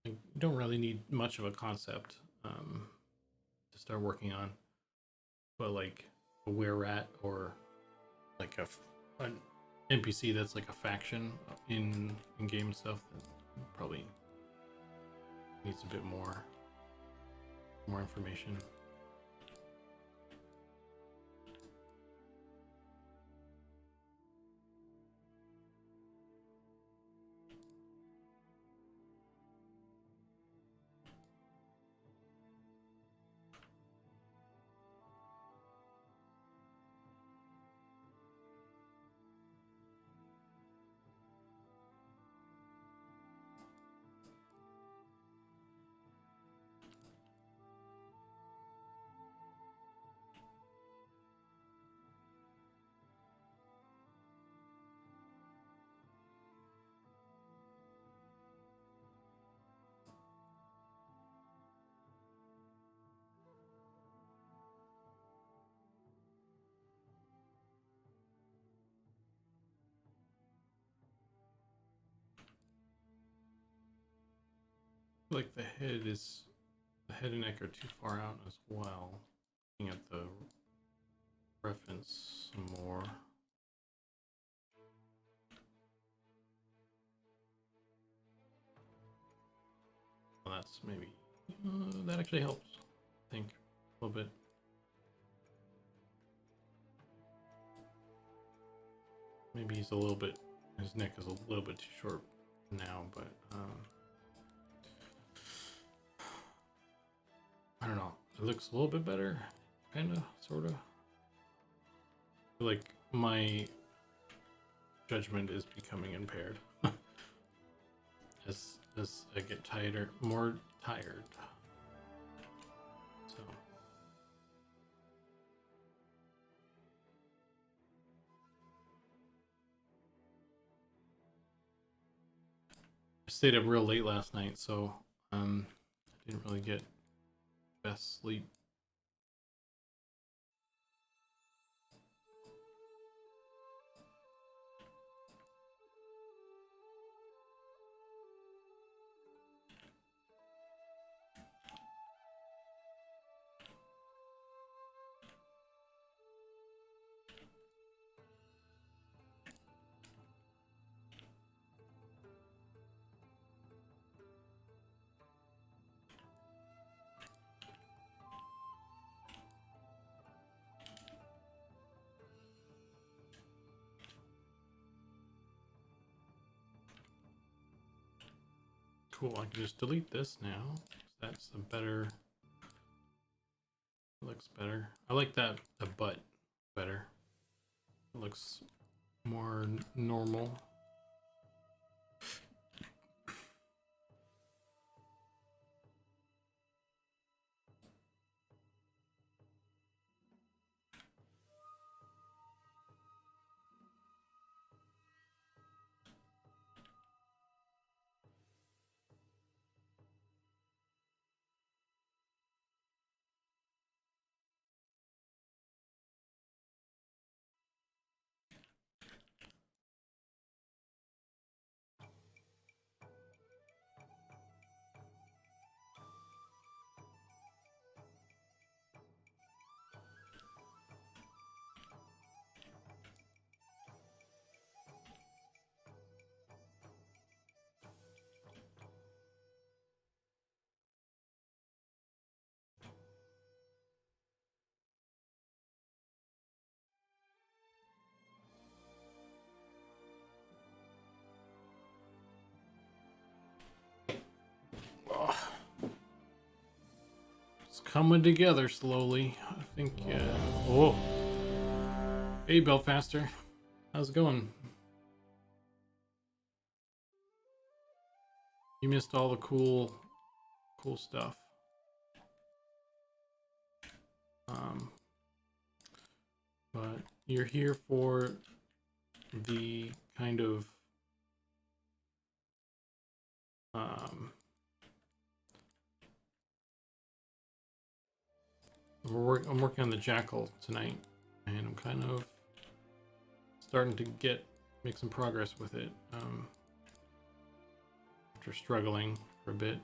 you don't really need much of a concept to start working on, but like a were-rat or like an NPC that's like a faction in game stuff, that probably needs a bit more information. Like the head and neck are too far out as well. Looking at the reference some more. Well, that's maybe that actually helps, I think, a little bit. Maybe he's a little bit, his neck is a little bit too short now, but I don't know. It looks a little bit better, kinda, sorta. Like my judgment is becoming impaired as I get more tired. So I stayed up real late last night, so I didn't really get best sleep. Cool, I can just delete this now. That's a better, looks better. I like that, the butt better. It looks more normal. It's coming together slowly, I think. Oh, hey Belfaster, how's it going? You missed all the cool stuff. But you're here for the kind of I'm working on the Jackal tonight, and I'm kind of starting to make some progress with it after struggling for a bit.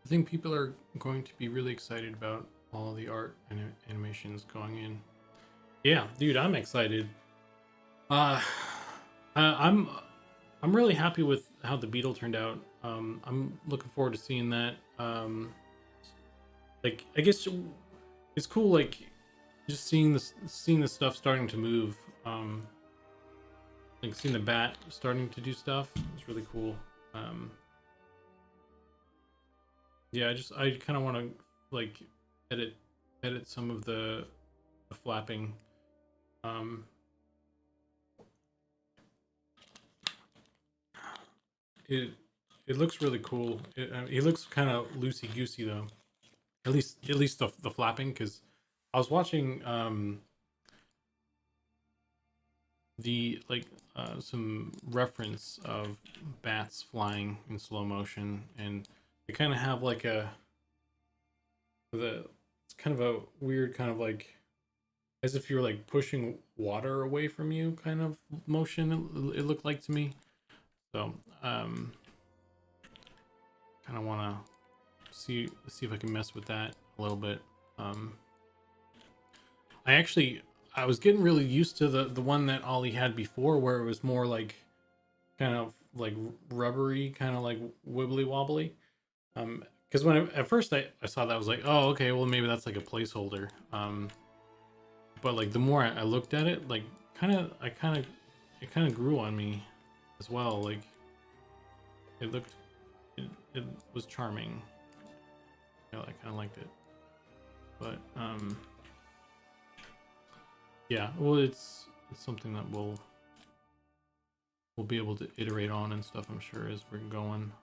I think people are going to be really excited about all the art and animations going in. Yeah, dude, I'm excited. I'm really happy with how the beetle turned out. I'm looking forward to seeing that. Like, I guess it's cool, like just seeing the stuff starting to move. Like seeing the bat starting to do stuff. It's really cool. Yeah, I kind of want to like edit some of the flapping. It looks really cool. It looks kind of loosey goosey though. At least the flapping, because I was watching the some reference of bats flying in slow motion, and they kind of have like it's kind of a weird kind of like as if you're like pushing water away from you kind of motion, it looked like to me. So kind of want to see if I can mess with that a little bit. I was getting really used to the one that Ollie had before, where it was more like kind of like rubbery, kind of like wibbly wobbly. Because at first I saw that, I was like, oh, okay, well maybe that's like a placeholder. But like the more I looked at it, like it kind of grew on me as well. Like it was charming. I kind of liked it. But yeah, well, it's something that we'll be able to iterate on and stuff, I'm sure, as we're going.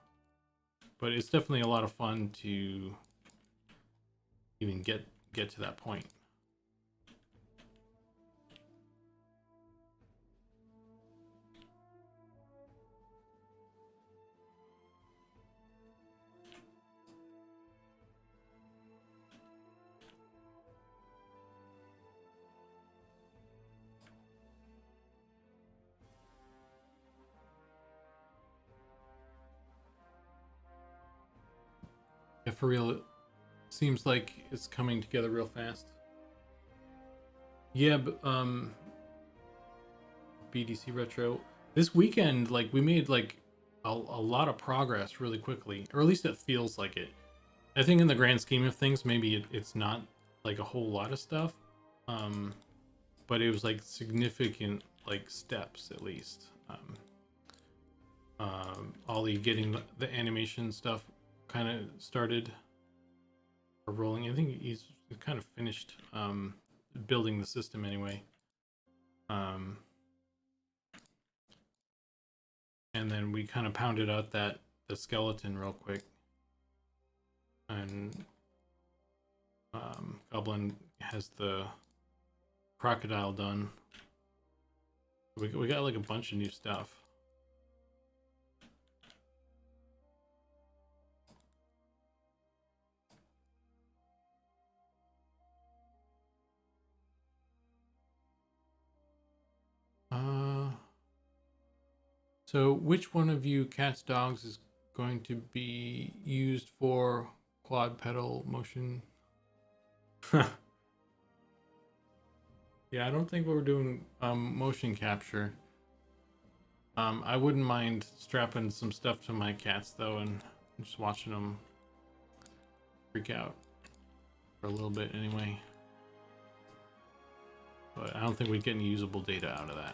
But it's definitely a lot of fun to even get to that point. Yeah, for real, it seems like it's coming together real fast. Yeah, but BDC Retro this weekend, like we made like a lot of progress really quickly, or at least it feels like it. I think in the grand scheme of things, maybe it's not like a whole lot of stuff, but it was like significant like steps at least. Ollie getting the animation stuff kind of started rolling. I think he's kind of finished building the system anyway. And then we kind of pounded out the skeleton real quick, and Goblin has the crocodile done. We got like a bunch of new stuff. So, which one of you cats dogs is going to be used for quad pedal motion? Yeah, I don't think we're doing motion capture. I wouldn't mind strapping some stuff to my cats though, and just watching them freak out for a little bit anyway. But I don't think we'd get any usable data out of that.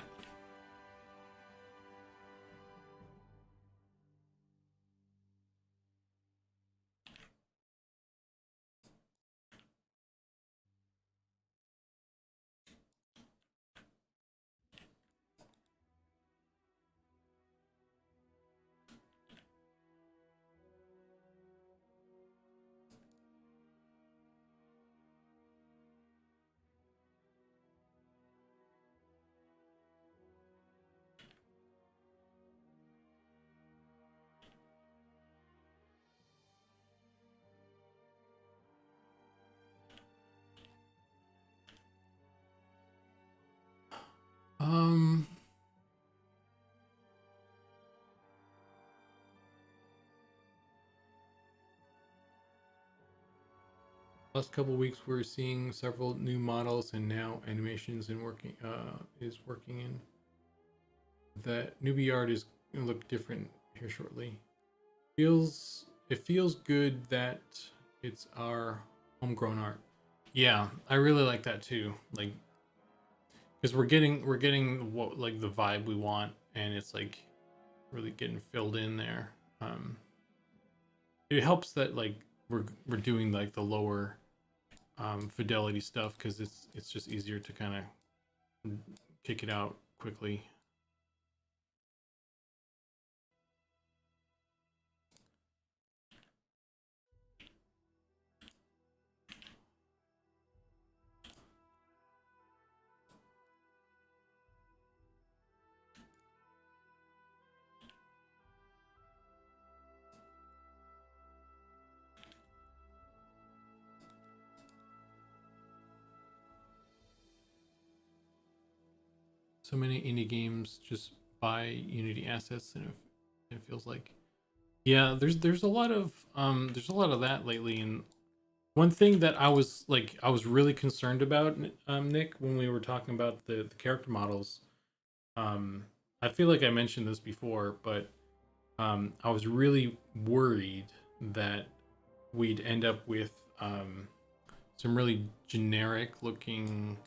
Um, Last couple weeks we're seeing several new models and now animations in working is working in. That newbie art is gonna look different here shortly. It feels good that it's our homegrown art. Yeah, I really like that too. Like, because we're getting what like the vibe we want, and it's like really getting filled in there. It helps that like we're doing like the lower fidelity stuff because it's just easier to kind of kick it out quickly. So many indie games just buy Unity assets, and it feels like, yeah, there's a lot of that lately. And one thing that I was really concerned about, Nick, when we were talking about the character models, I feel like I mentioned this before, but I was really worried that we'd end up with some really generic looking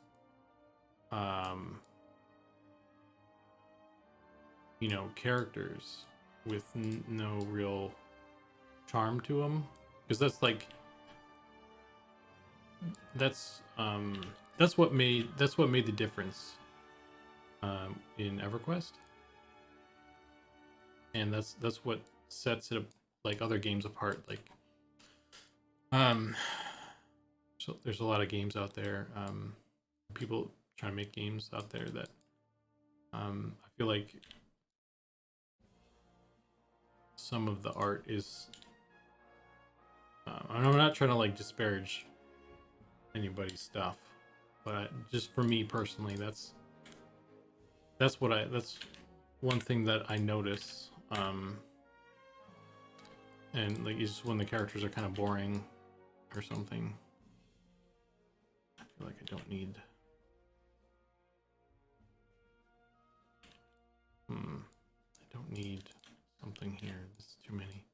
characters with no real charm to them, because that's what made the difference in EverQuest, and that's what sets it like other games apart. Like um so there's a lot of games out there, people trying to make games out there that I feel like some of the art is I'm not trying to like disparage anybody's stuff, but just for me personally, that's one thing that I notice. And like it's just when the characters are kind of boring or something. I feel like I don't need I don't need something here. This is too many.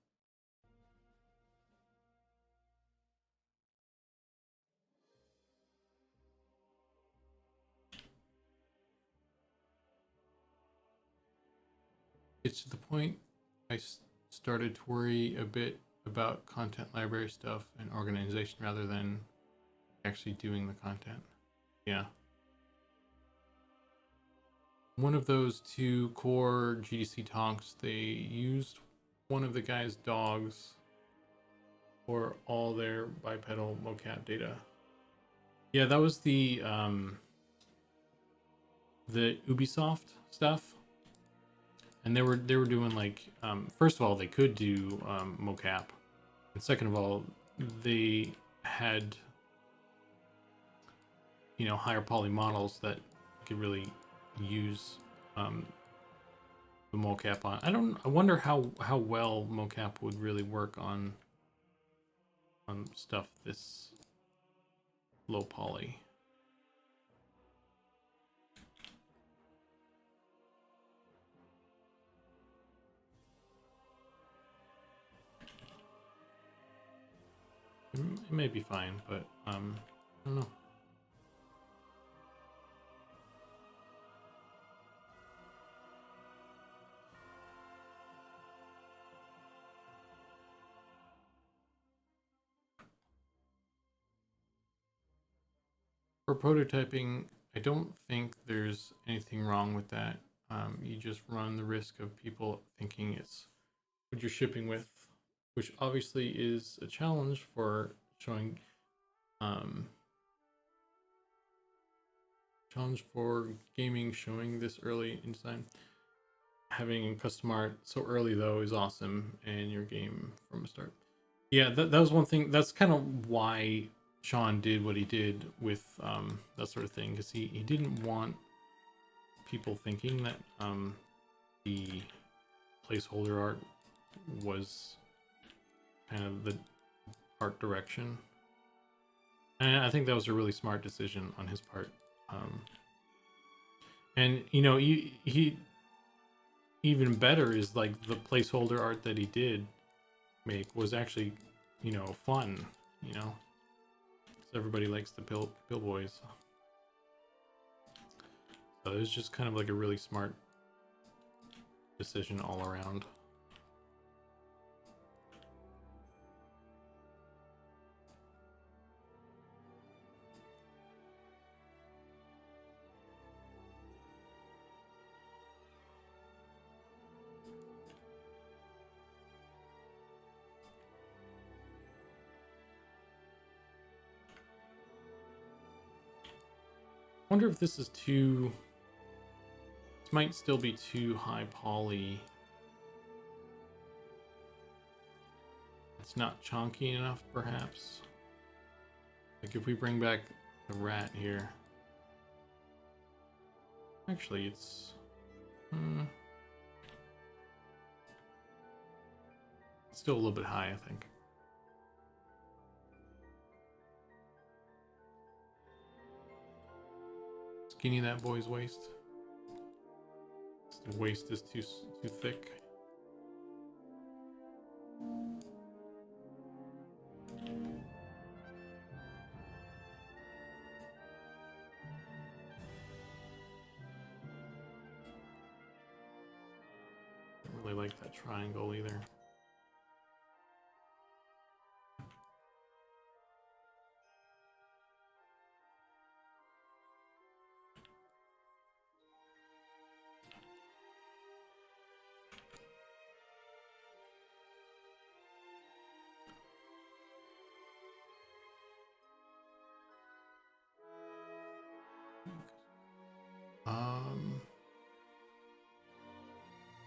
It's to the point I started to worry a bit about content library stuff and organization rather than actually doing the content. Yeah. One of those two core GDC talks, they used one of the guy's dogs for all their bipedal mocap data. Yeah, that was the Ubisoft stuff. And they were doing like first of all, they could do mocap, and second of all, they had higher poly models that could really use the mocap on. I wonder how well mocap would really work on stuff this low poly. It may be fine, but I don't know. For prototyping, I don't think there's anything wrong with that. You just run the risk of people thinking it's what you're shipping with, which obviously is a challenge for showing challenge for gaming showing this early in time. Having custom art so early though is awesome, and your game from the start. Yeah, that was one thing. That's kind of why Sean did what he did with that sort of thing, because he didn't want people thinking that the placeholder art was kind of the art direction, and I think that was a really smart decision on his part. And you know, he even better is like the placeholder art that he did make was actually, you know, fun, you know, because everybody likes the pill boys. So it was just kind of like a really smart decision all around. I wonder if this is too... This might still be too high poly. It's not chunky enough, perhaps. Like if we bring back the rat here. Actually, it's... it's still a little bit high, I think. Skinny that boy's waist. The waist is too thick. Don't really like that triangle either.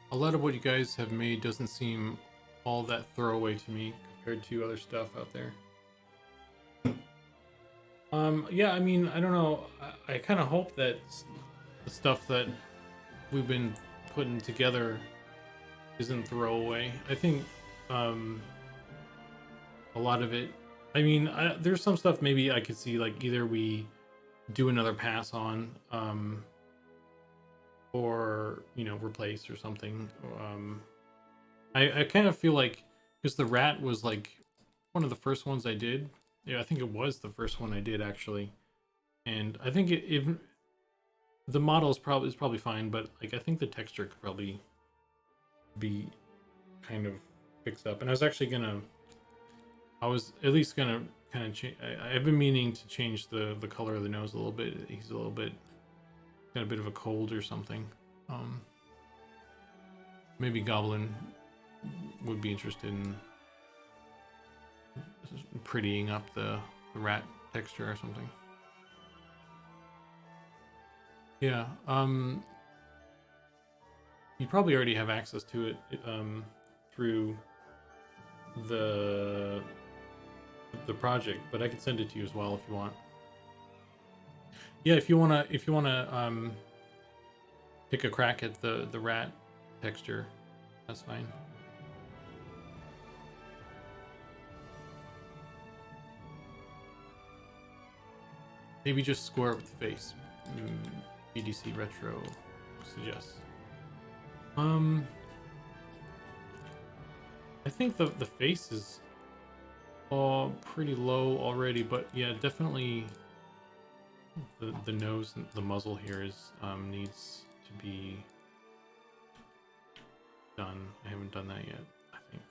A lot of what you guys have made doesn't seem all that throwaway to me compared to other stuff out there. Yeah, I mean, I don't know. I kind of hope that the stuff that we've been putting together isn't throwaway. I think a lot of it, I mean, there's some stuff maybe I could see like either we do another pass on, or, you know, replace or something. I kind of feel like, because the rat was like one of the first ones I did. Yeah, I think it was the first one I did actually, and I think the model is probably fine, but like I think the texture could probably be kind of fixed up. And I was at least gonna kind of change. I've been meaning to change the color of the nose a little bit. He's a little bit got a bit of a cold or something. Maybe Goblin would be interested in prettying up the rat texture or something. Yeah, you probably already have access to it through the project, but I could send it to you as well if you want. Yeah, if you wanna take a crack at the rat texture. That's fine. Maybe just square it with the face. BDC Retro suggests. I think the face is pretty low already, but yeah, definitely the nose and the muzzle here is needs to be done. I haven't done that yet, I think.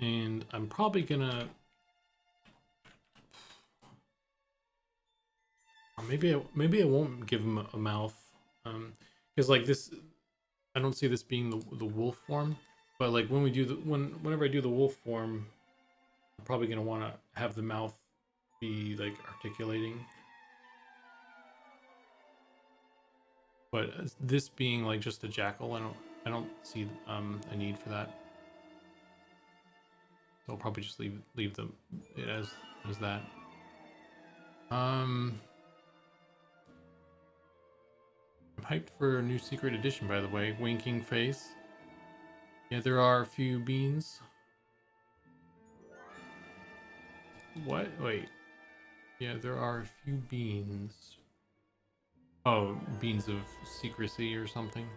And I'm probably gonna maybe I won't give him a mouth, because like this, I don't see this being the wolf form, but like when we do whenever I do the wolf form, I'm probably gonna want to have the mouth be like articulating. But this being like just a jackal, I don't see a need for that. So I'll probably just leave it as that. I'm hyped for a new secret edition, by the way. Winking face. Yeah, there are a few beans. What? Wait. Yeah, there are a few beans. Oh, beans of secrecy or something.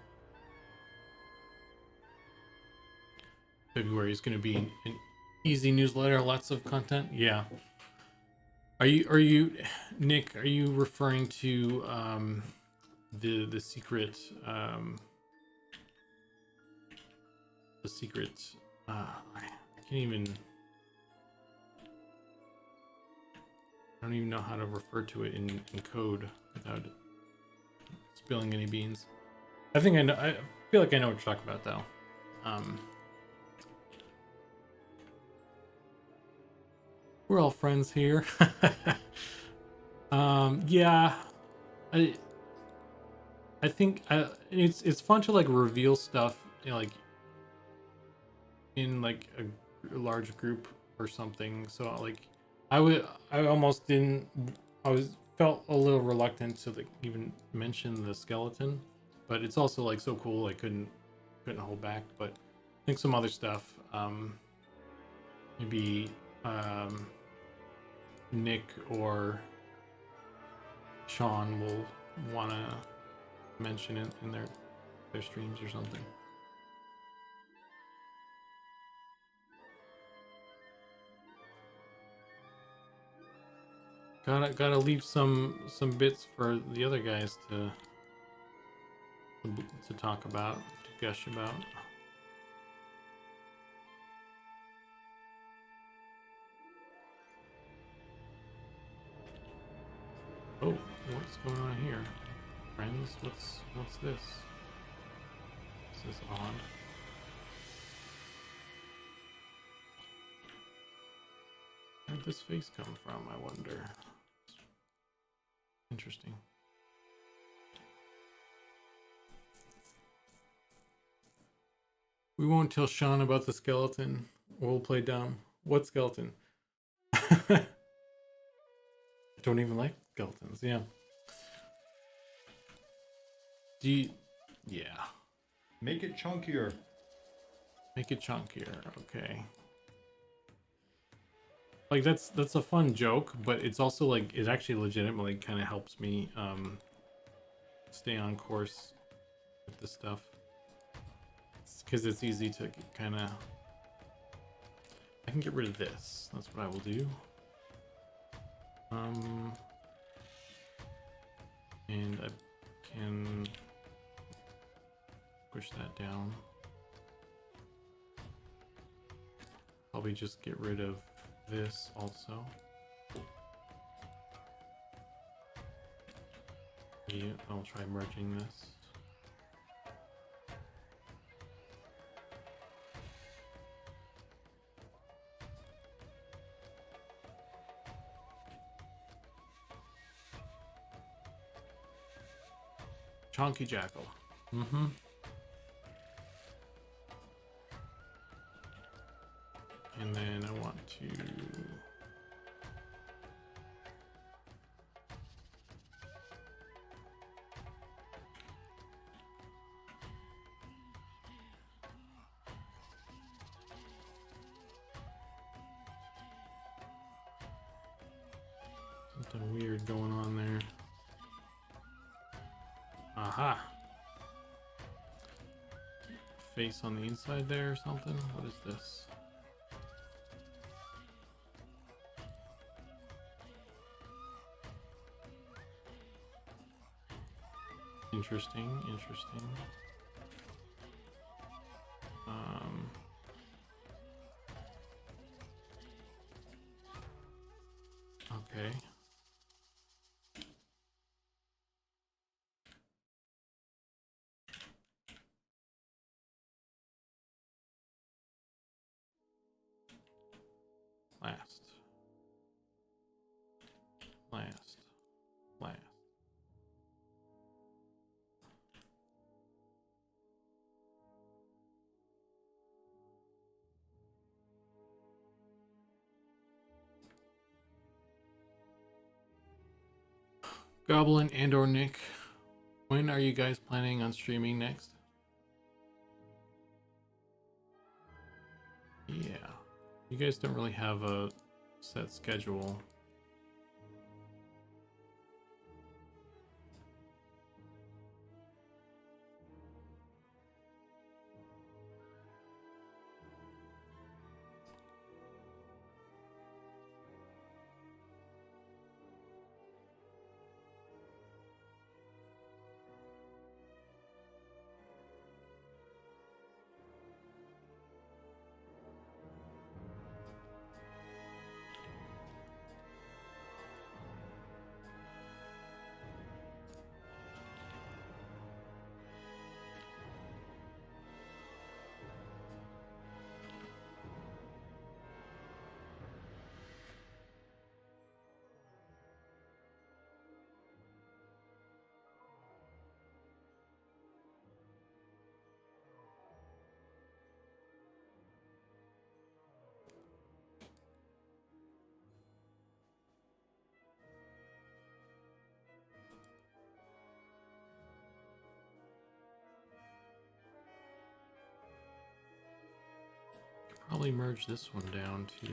February is going to be an easy newsletter, lots of content. Yeah. Are you, Nick? Are you referring to the secret I can't even. I don't even know how to refer to it in code without spilling any beans. I think I know. I feel like I know what you're talking about, though. We're all friends here. Yeah, I think it's fun to like reveal stuff, you know, like in like a large group or something. So like I almost didn't. Felt a little reluctant to like even mention the skeleton, but it's also like so cool I couldn't hold back. But I think some other stuff, maybe Nick or Sean will want to mention it in their streams or something. Gotta leave some bits for the other guys to talk about, to gush about. Oh, what's going on here, friends? What's this? This is odd. Where'd this face come from, I wonder? Interesting. We won't tell Sean about the skeleton. We'll play dumb. What skeleton? I don't even like skeletons, yeah. Yeah. Make it chunkier. Make it chunkier, okay. Like that's a fun joke, but it's also like it actually legitimately kind of helps me stay on course with this stuff. Because it's easy to kind of. I can get rid of this. That's what I will do. And I can push that down. Probably just get rid of this also. Yeah, I'll try merging this. Chonky Jackal. to... Something weird going on there. Aha! Face on the inside there or something? What is this? Interesting, interesting. Okay. Last. Goblin and or Nick, when are you guys planning on streaming next? Yeah, you guys don't really have a set schedule. Probably merge this one down to...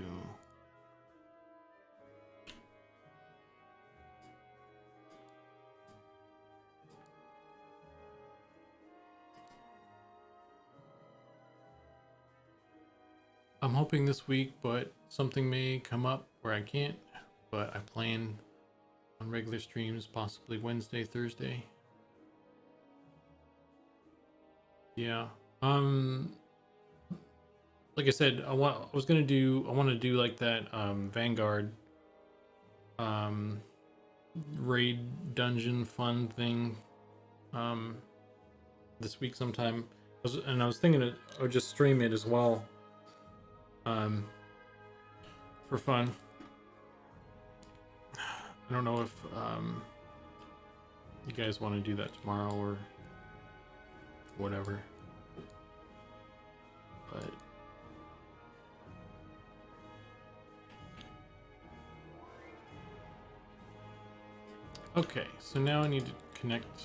I'm hoping this week, but something may come up where I can't, but I plan on regular streams, possibly Wednesday, Thursday. Yeah. Like I said, I want to do like that Vanguard raid dungeon fun thing this week sometime. I was thinking I would just stream it as well for fun. I don't know if you guys want to do that tomorrow or whatever, but okay, so now I need to connect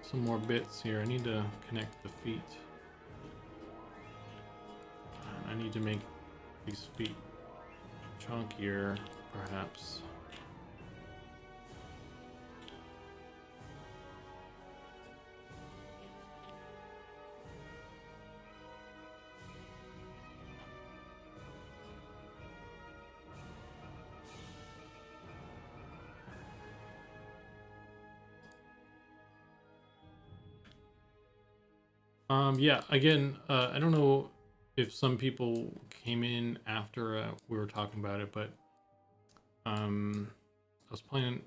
some more bits here. I need to connect the feet. And I need to make these feet chunkier, perhaps. Yeah, again, I don't know if some people came in after we were talking about it, but I was playing,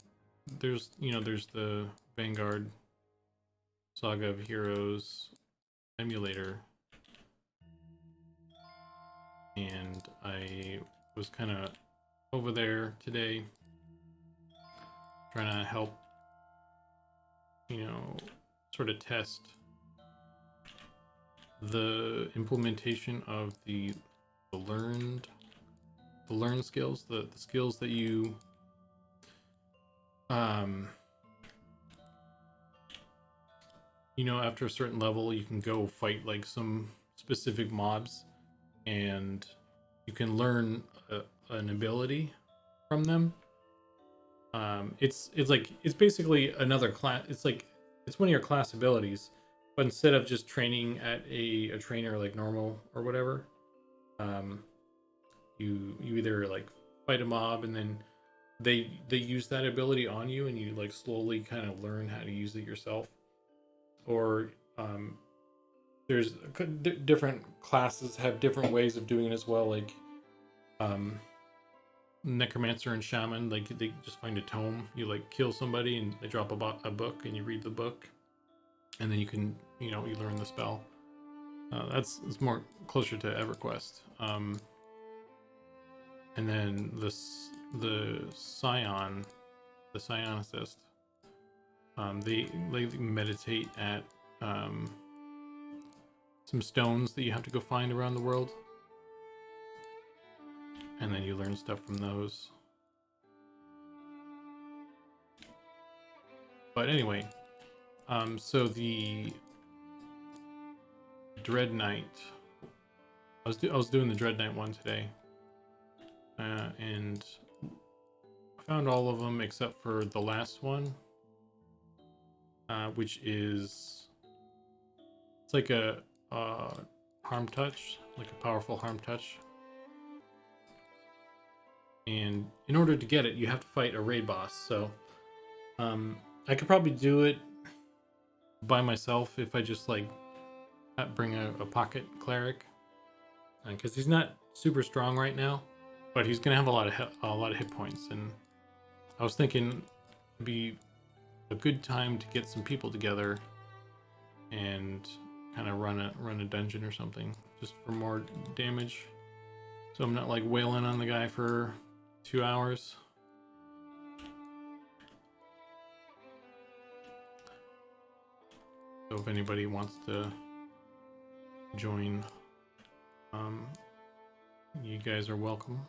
there's the Vanguard Saga of Heroes emulator, and I was kind of over there today trying to help, sort of test the implementation of the learned learn skills, the skills that you you know, after a certain level you can go fight like some specific mobs, and you can learn an ability from them. It's like it's basically another class. It's like it's one of your class abilities, but instead of just training at a trainer like normal or whatever, um, you either like fight a mob and then they use that ability on you, and you like slowly kind of learn how to use it yourself. Or there's different classes have different ways of doing it as well. Like necromancer and shaman, like they just find a tome, you like kill somebody and they drop a book and you read the book, and then you can, you know, you learn the spell. That's it's more closer to EverQuest. And then the psionicist, they meditate at some stones that you have to go find around the world, and then you learn stuff from those. But anyway, so the Dread Knight, I was doing the Dread Knight one today, and I found all of them except for the last one, which is it's like a harm touch, like a powerful harm touch. And in order to get it, you have to fight a raid boss. So I could probably do it by myself if I just like bring a pocket cleric, because he's not super strong right now, but he's gonna have a lot of hit points. And I was thinking it'd be a good time to get some people together and kind of run a dungeon or something, just for more damage, so I'm not like wailing on the guy for 2 hours. So if anybody wants to join, you guys are welcome.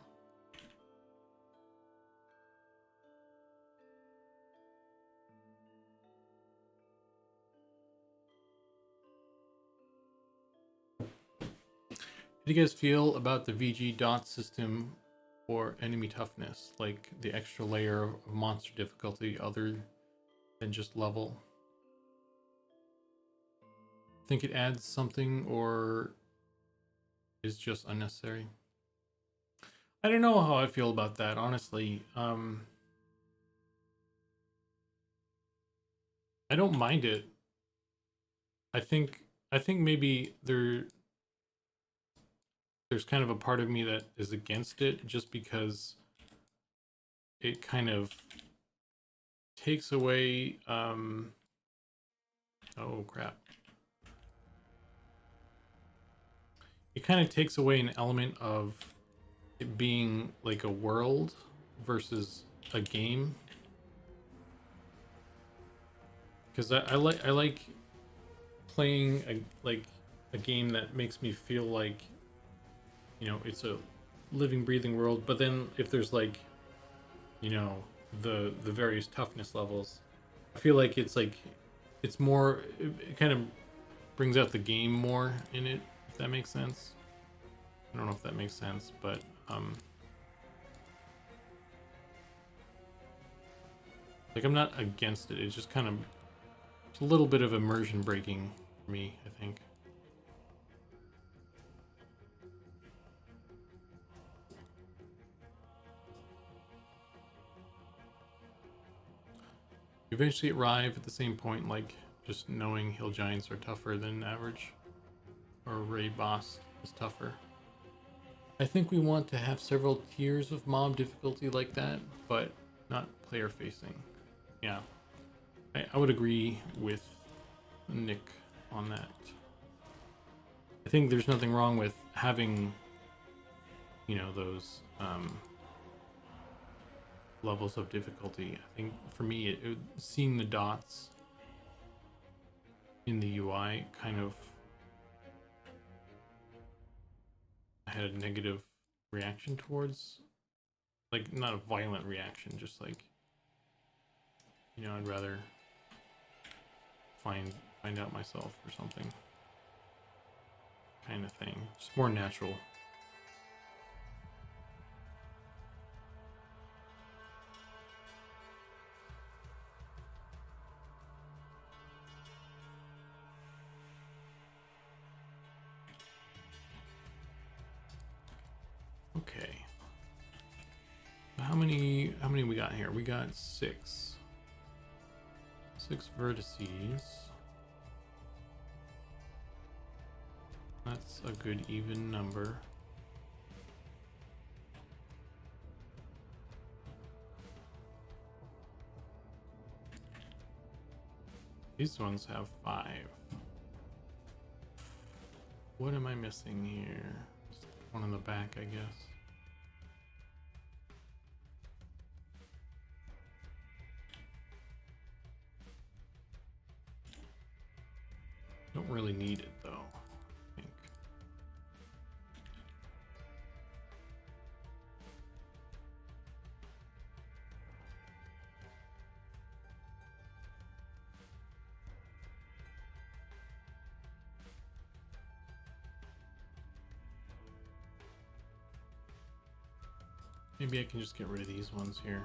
How do you guys feel about the VG dot system for enemy toughness, like the extra layer of monster difficulty other than just level? Think it adds something, or is just unnecessary? I don't know how I feel about that, honestly. I don't mind it. I think maybe there's kind of a part of me that is against it, just because it kind of takes away oh crap. It kind of takes away an element of it being like a world versus a game. Because I like playing a game that makes me feel like, you know, it's a living, breathing world. But then if there's like, you know, the various toughness levels, I feel like it's more, it kind of brings out the game more in it, if that makes sense. I don't know if that makes sense, but like I'm not against it. It's just kind of, it's a little bit of immersion breaking for me, I think. You eventually arrive at the same point, like just knowing hill giants are tougher than average, or raid boss is tougher. I think we want to have several tiers of mob difficulty like that, but not player facing. Yeah, I would agree with Nick on that. I think there's nothing wrong with having, you know, those levels of difficulty. I think for me, seeing the dots in the UI kind of had a negative reaction towards like not a violent reaction, just like, you know, I'd rather find out myself or something kind of thing. Just more natural. Okay. How many we got here? We got 6. 6 vertices. That's a good even number. These ones have 5. What am I missing here? Just one in the back, I guess. Don't really need it though, I think. Maybe I can just get rid of these ones here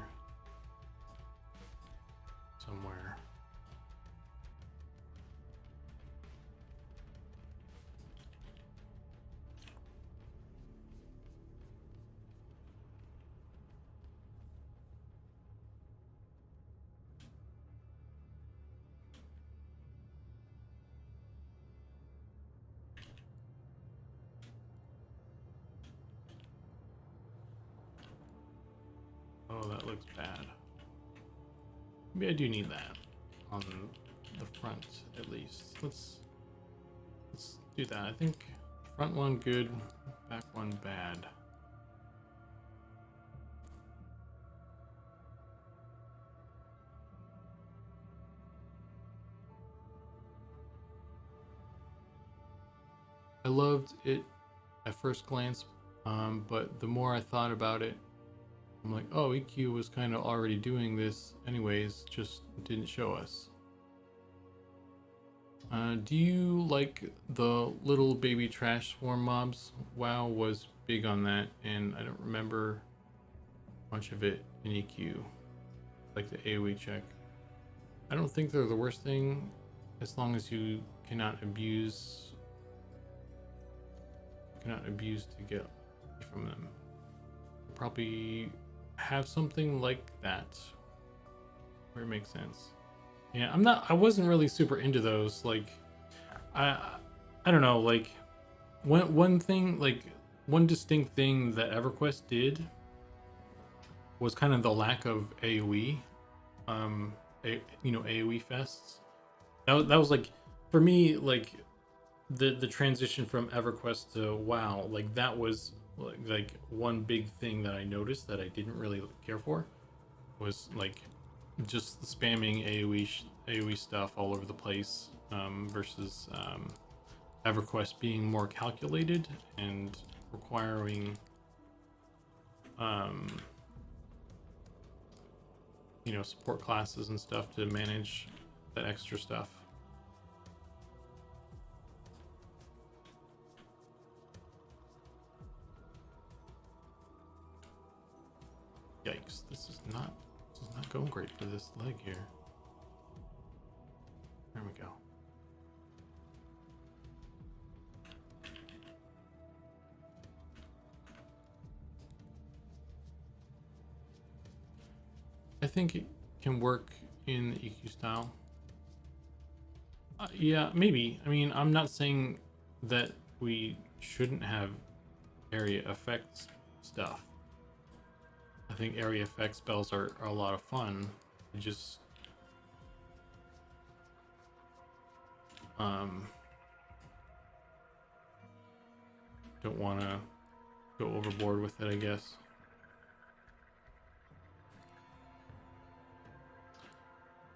somewhere. Oh, that looks bad. Maybe I do need that on the front at least. Let's do that. I think front one good, back one bad. I loved it at first glance, but the more I thought about it, I'm like, oh, EQ was kind of already doing this anyways, just didn't show us. Do you like the little baby trash swarm mobs? WoW was big on that, and I don't remember much of it in EQ, like the AoE check. I don't think they're the worst thing, as long as you cannot abuse to get from them. Probably have something like that where it makes sense. Yeah, I wasn't really super into those. Like I don't know, like one thing, like one distinct thing that EverQuest did was kind of the lack of AoE, AoE fests. That was like, for me, like the transition from EverQuest to WoW, like that was like one big thing that I noticed that I didn't really care for, was like just spamming AoE stuff all over the place, versus EverQuest being more calculated and requiring support classes and stuff to manage that extra stuff. Yikes, this is not going great for this leg here. There we go. I think it can work in the EQ style. Yeah, maybe. I mean, I'm not saying that we shouldn't have area effects stuff. I think area effect spells are a lot of fun. I just don't want to go overboard with it, I guess.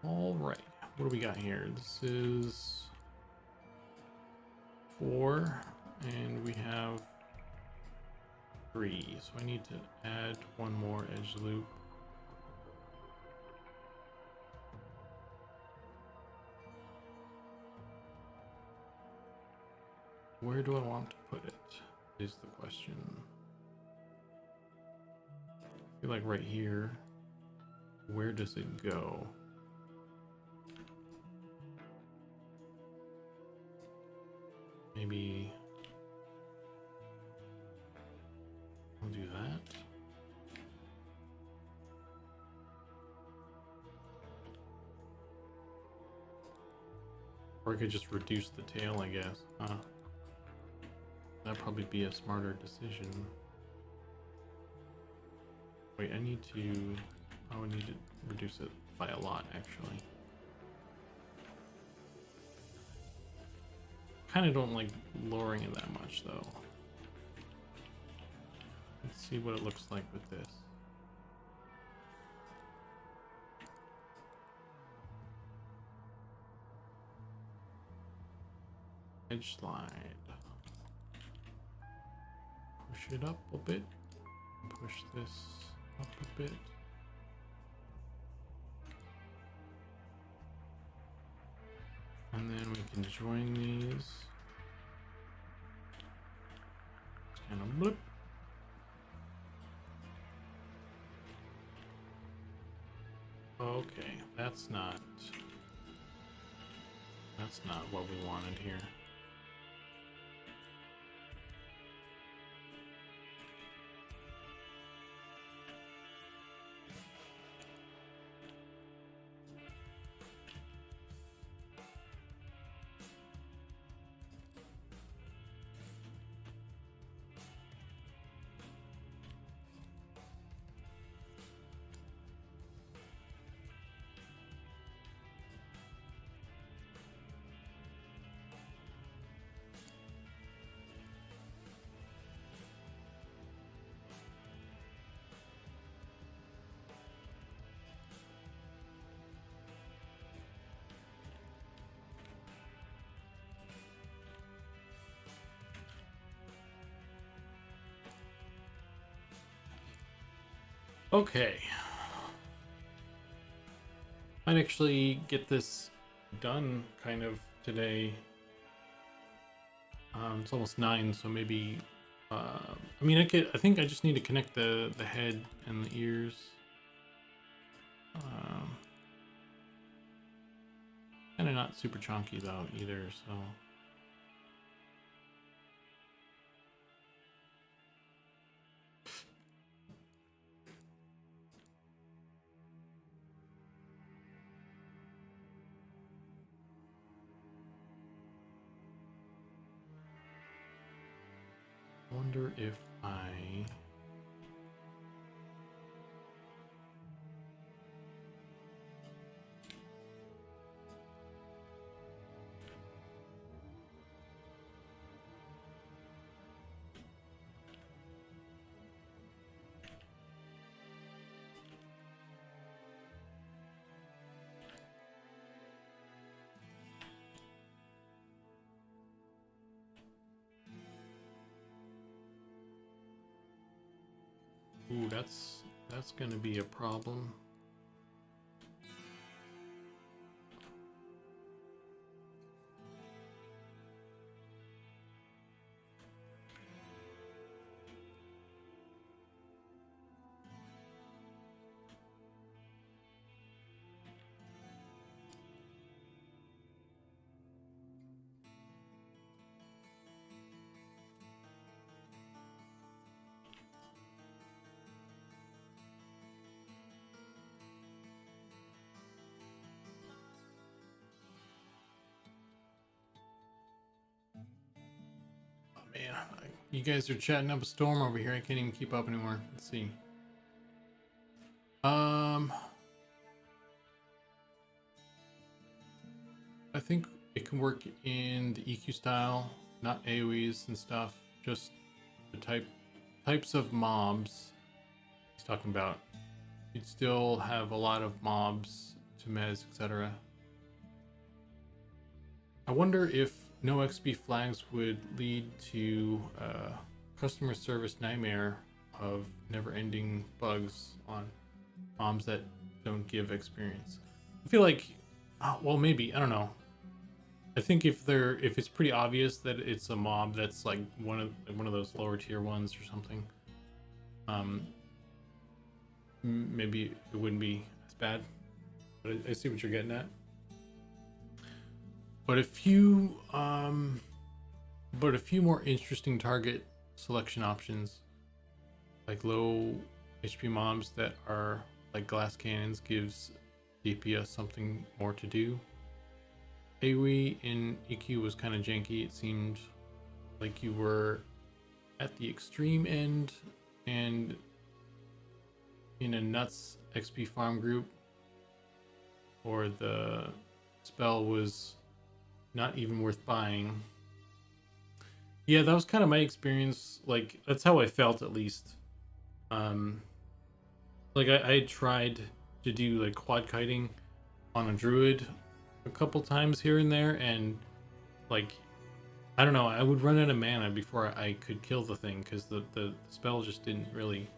All right, what do we got here? This is 4, and we have 3, so I need to add one more edge loop. Where do I want to put it is the question. I feel like right here. Where does it go? Maybe I'll do that. Or I could just reduce the tail, I guess. That'd probably be a smarter decision. Wait, I need to... I would need to reduce it by a lot, actually. Kind of don't like lowering it that much, though. Let's see what it looks like with this. Edge slide. Push it up a bit. Push this up a bit. And then we can join these. Just kind of blip. Okay, that's not what we wanted here. Okay. Might actually get this done kind of today. It's almost 9, so maybe I mean I think I just need to connect the head and the ears. Kinda not super chunky though either, so wonder if I ooh, that's gonna be a problem. Man, you guys are chatting up a storm over here. I can't even keep up anymore. Let's see. I think it can work in the EQ style, not AoEs and stuff. Just the types of mobs he's talking about. You'd still have a lot of mobs to mez, etc. I wonder if no XP flags would lead to customer service nightmare of never-ending bugs on mobs that don't give experience. I feel like, well, maybe, I don't know. I think if it's pretty obvious that it's a mob that's like one of those lower tier ones or something, maybe it wouldn't be as bad. But I see what you're getting at. But a few more interesting target selection options, like low HP mobs that are like glass cannons, gives DPS something more to do. AoE in EQ was kind of janky. It seemed like you were at the extreme end and in a nuts XP farm group, or the spell was not even worth buying. Yeah, that was kind of my experience. Like, that's how I felt, at least. Like I tried to do like quad kiting on a druid a couple times here and there, and like, I don't know, I would run out of mana before I could kill the thing, because the spell just didn't really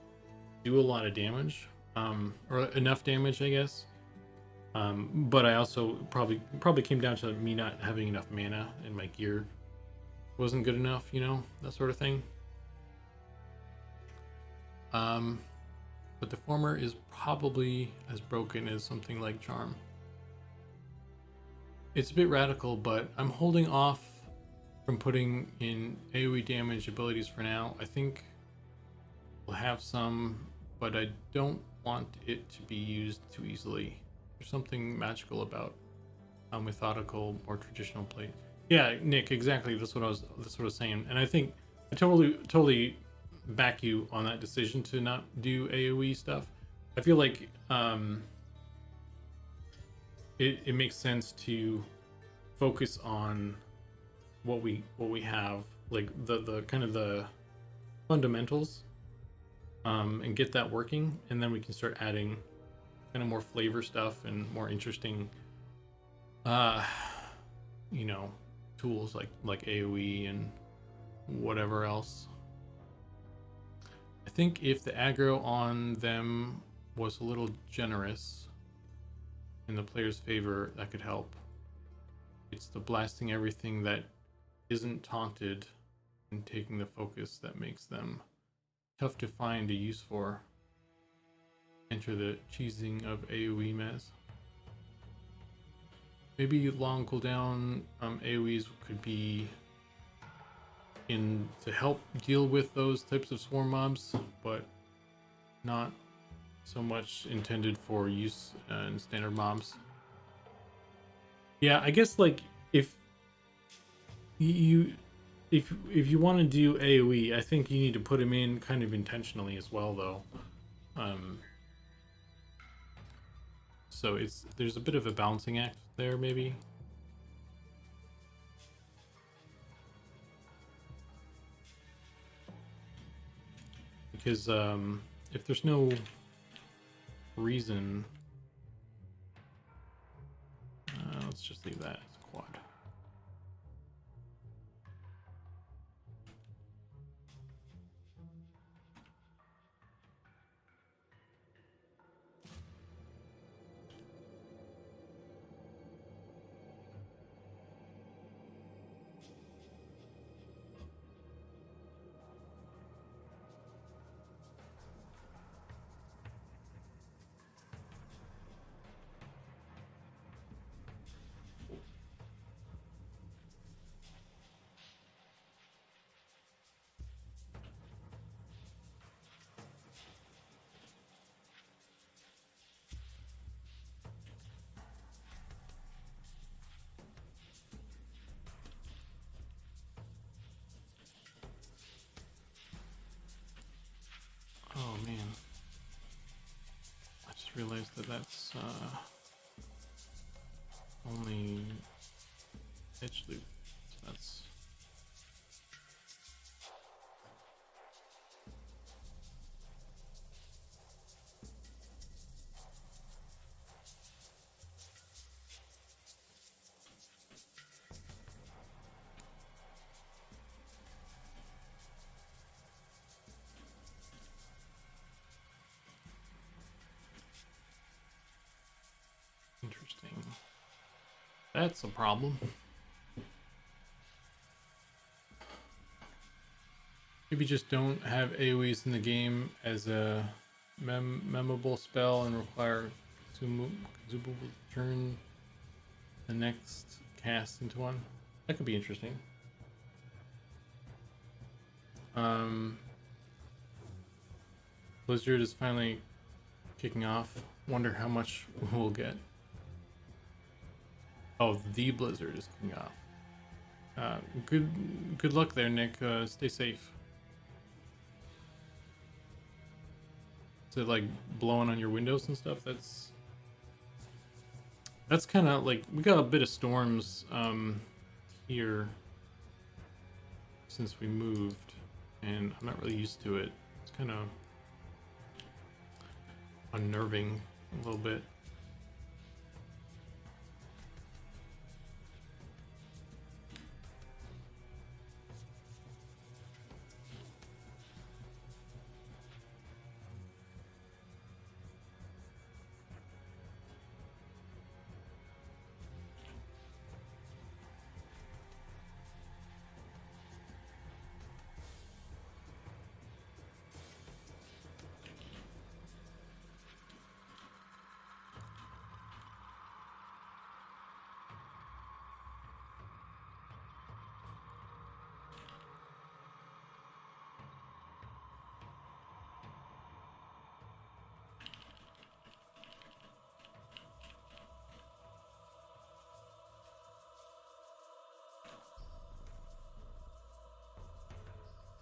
do a lot of damage, or enough damage, I guess. But I also probably came down to me not having enough mana, and my gear wasn't good enough, you know, that sort of thing. But the former is probably as broken as something like Charm. It's a bit radical, but I'm holding off from putting in AoE damage abilities for now. I think we'll have some, but I don't want it to be used too easily. There's something magical about a methodical, more traditional play. Yeah, Nick, exactly. That's what I was saying. And I think I totally back you on that decision to not do AoE stuff. I feel like it makes sense to focus on what we have, like the kind of the fundamentals, and get that working, and then we can start adding kind of more flavor stuff and more interesting you know, tools like AoE and whatever else. I think if the aggro on them was a little generous in the player's favor, that could help. It's the blasting everything that isn't taunted and taking the focus that makes them tough to find a use for. Enter the cheesing of AoE mez. Maybe long cooldown AoEs could be in to help deal with those types of swarm mobs, but not so much intended for use in standard mobs. Yeah, I guess like if you want to do AoE, I think you need to put them in kind of intentionally as well, though. So there's a bit of a balancing act there, maybe. Because if there's no reason, let's just leave that as quad. Oh man, I just realized that that's only edge loop, so that's Interesting. That's a problem. Maybe just don't have AoEs in the game as a memorable spell and require consumable to turn the next cast into one. That could be interesting. Blizzard is finally kicking off. Wonder how much we'll get. Oh, the Blizzard is kicking off. Good luck there, Nick. Stay safe. Is it like blowing on your windows and stuff? That's kind of like, we got a bit of storms here since we moved, and I'm not really used to it. It's kind of unnerving a little bit.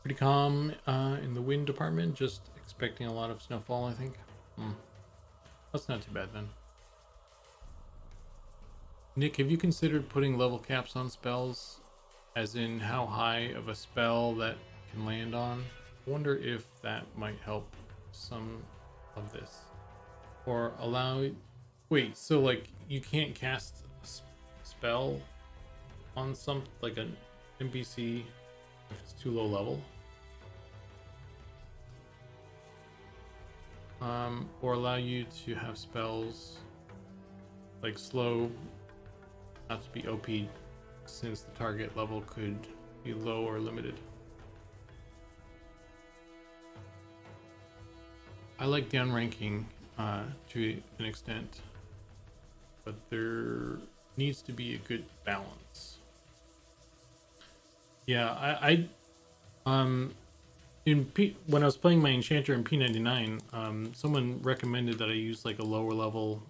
Pretty calm in the wind department, just expecting a lot of snowfall, I think. That's not too bad then. Nick, have you considered putting level caps on spells? As in how high of a spell that can land on? I wonder if that might help some of this. Or allow... Wait, so like you can't cast a spell on some, like an NPC if it's too low level? Or allow you to have spells like slow not to be OP since the target level could be low or limited. I like downranking to an extent, but there needs to be a good balance. Yeah, when I was playing my enchanter in P99, someone recommended that I use like a lower level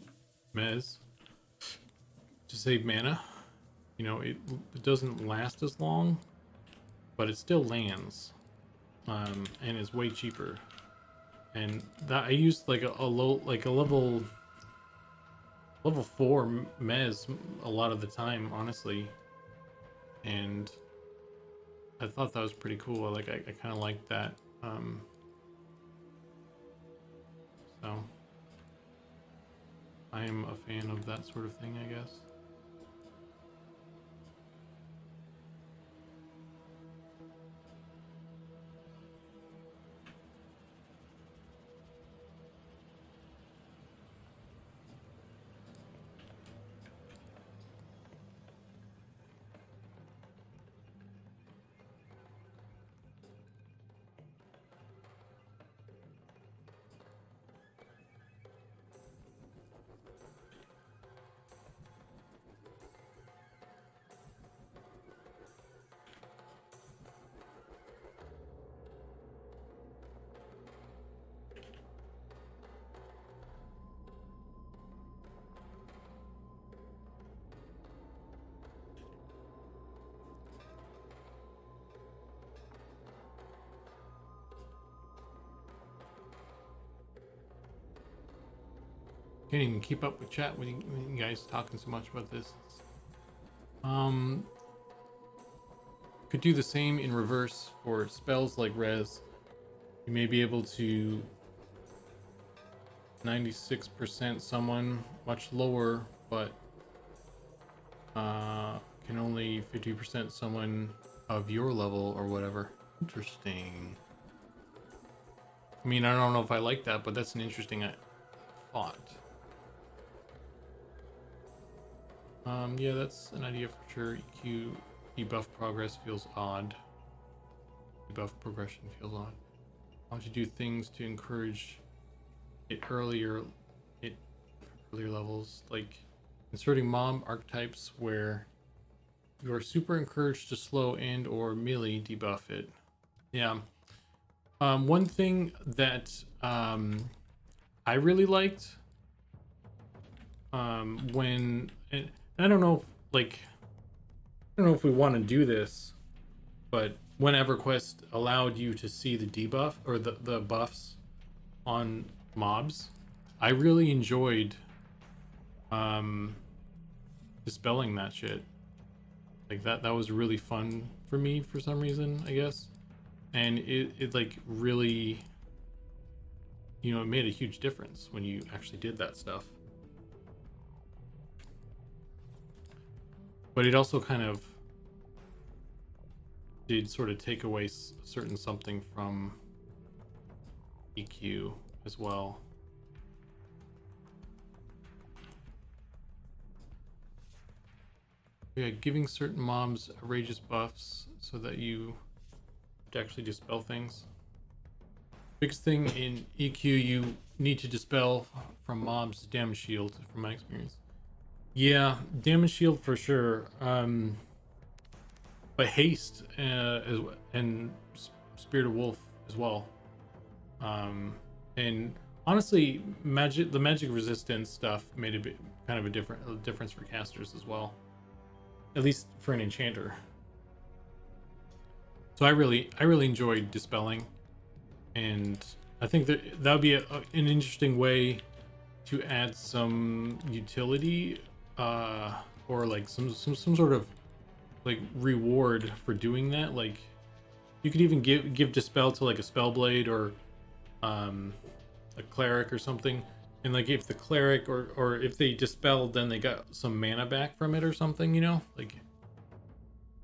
mez to save mana. You know, it doesn't last as long, but it still lands, and is way cheaper. And that I used like a low, like a level 4 mez a lot of the time, honestly. And I thought that was pretty cool. Like I kind of liked that. So I am a fan of that sort of thing, I guess. Can't even keep up with chat when you guys talking so much about this. Could do the same in reverse for spells like Res. You may be able to 96% someone much lower, but can only 50% someone of your level or whatever. Interesting. I mean, I don't know if I like that, but that's an interesting thought. Yeah, that's an idea for sure. EQ debuff progress feels odd. Debuff progression feels odd. Why don't you do things to encourage it earlier levels, like inserting mob archetypes where you are super encouraged to slow and or melee debuff it. Yeah. One thing that I really liked when and I don't know if, like I don't know if we want to do this, but when EverQuest allowed you to see the debuff or the buffs on mobs, I really enjoyed dispelling that shit. Like that was really fun for me for some reason, I guess. And it like really, you know, it made a huge difference when you actually did that stuff. But it also kind of did sort of take away certain something from EQ as well. Yeah, giving certain mobs outrageous buffs so that you have to actually dispel things. Biggest thing in EQ you need to dispel from mobs is damage shield, from my experience. Yeah, damage shield for sure. But haste and Spirit of Wolf as well. And honestly, the magic resistance stuff made a bit kind of a difference for casters as well. At least for an enchanter. So I really enjoyed dispelling, and I think that would be an interesting way to add some utility, or like some sort of like reward for doing that. Like you could even give dispel to like a spellblade or a cleric or something, and like if the cleric or if they dispelled, then they got some mana back from it or something, you know, like,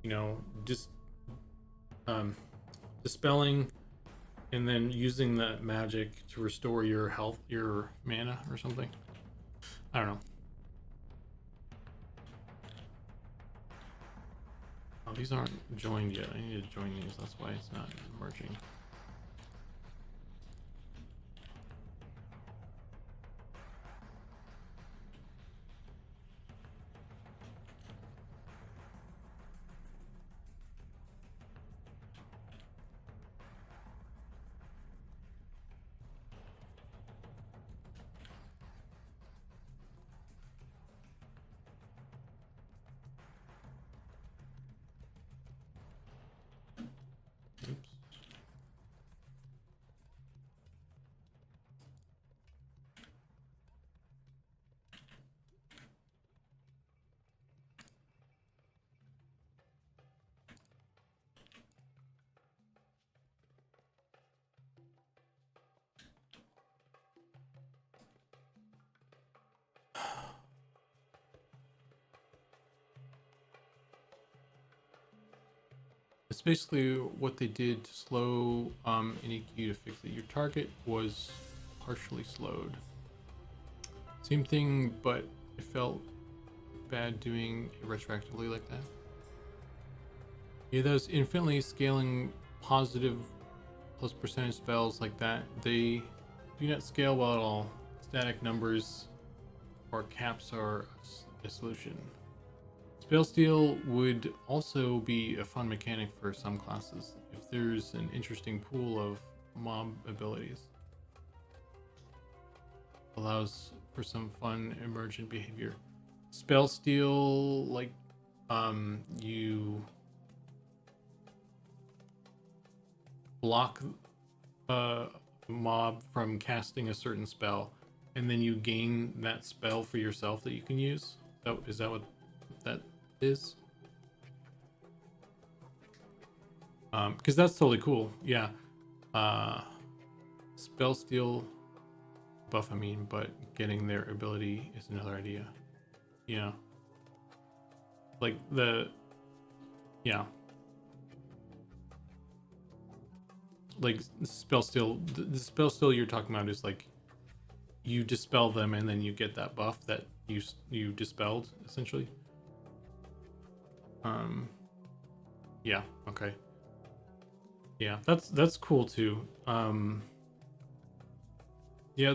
you know, just dispelling and then using that magic to restore your health, your mana or something. I don't know. Oh, these aren't joined yet. I need to join these. That's why it's not merging. Oops. It's basically what they did to slow an EQ to fix it. Your target was partially slowed. Same thing, but it felt bad doing it retroactively like that. Yeah, those infinitely scaling positive plus percentage spells like that, they do not scale well at all. Static numbers or caps are a solution. Spell steal would also be a fun mechanic for some classes if there's an interesting pool of mob abilities. Allows for some fun emergent behavior. Spell steal, like you block a mob from casting a certain spell, and then you gain that spell for yourself that you can use. Is that what that is? Because that's totally cool. Yeah. Spell steal buff, I mean, but getting their ability is another idea. Yeah. Like yeah. Like spell steal, the spell steal you're talking about is like you dispel them and then you get that buff that you dispelled essentially. Yeah, okay. Yeah, that's cool too. Yeah,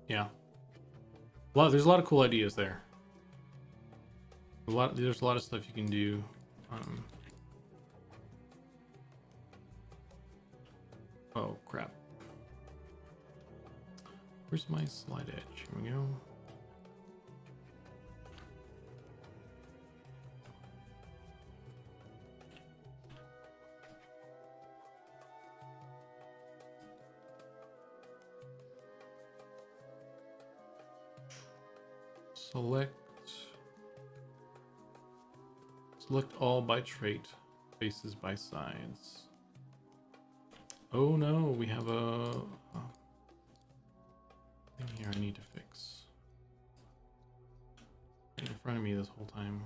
yeah. There's a lot of cool ideas there. There's a lot of stuff you can do. Oh crap. Where's my slide edge? Here we go. Select all by trait, faces by sides. Oh no, we have a thing here I need to fix. In front of me this whole time.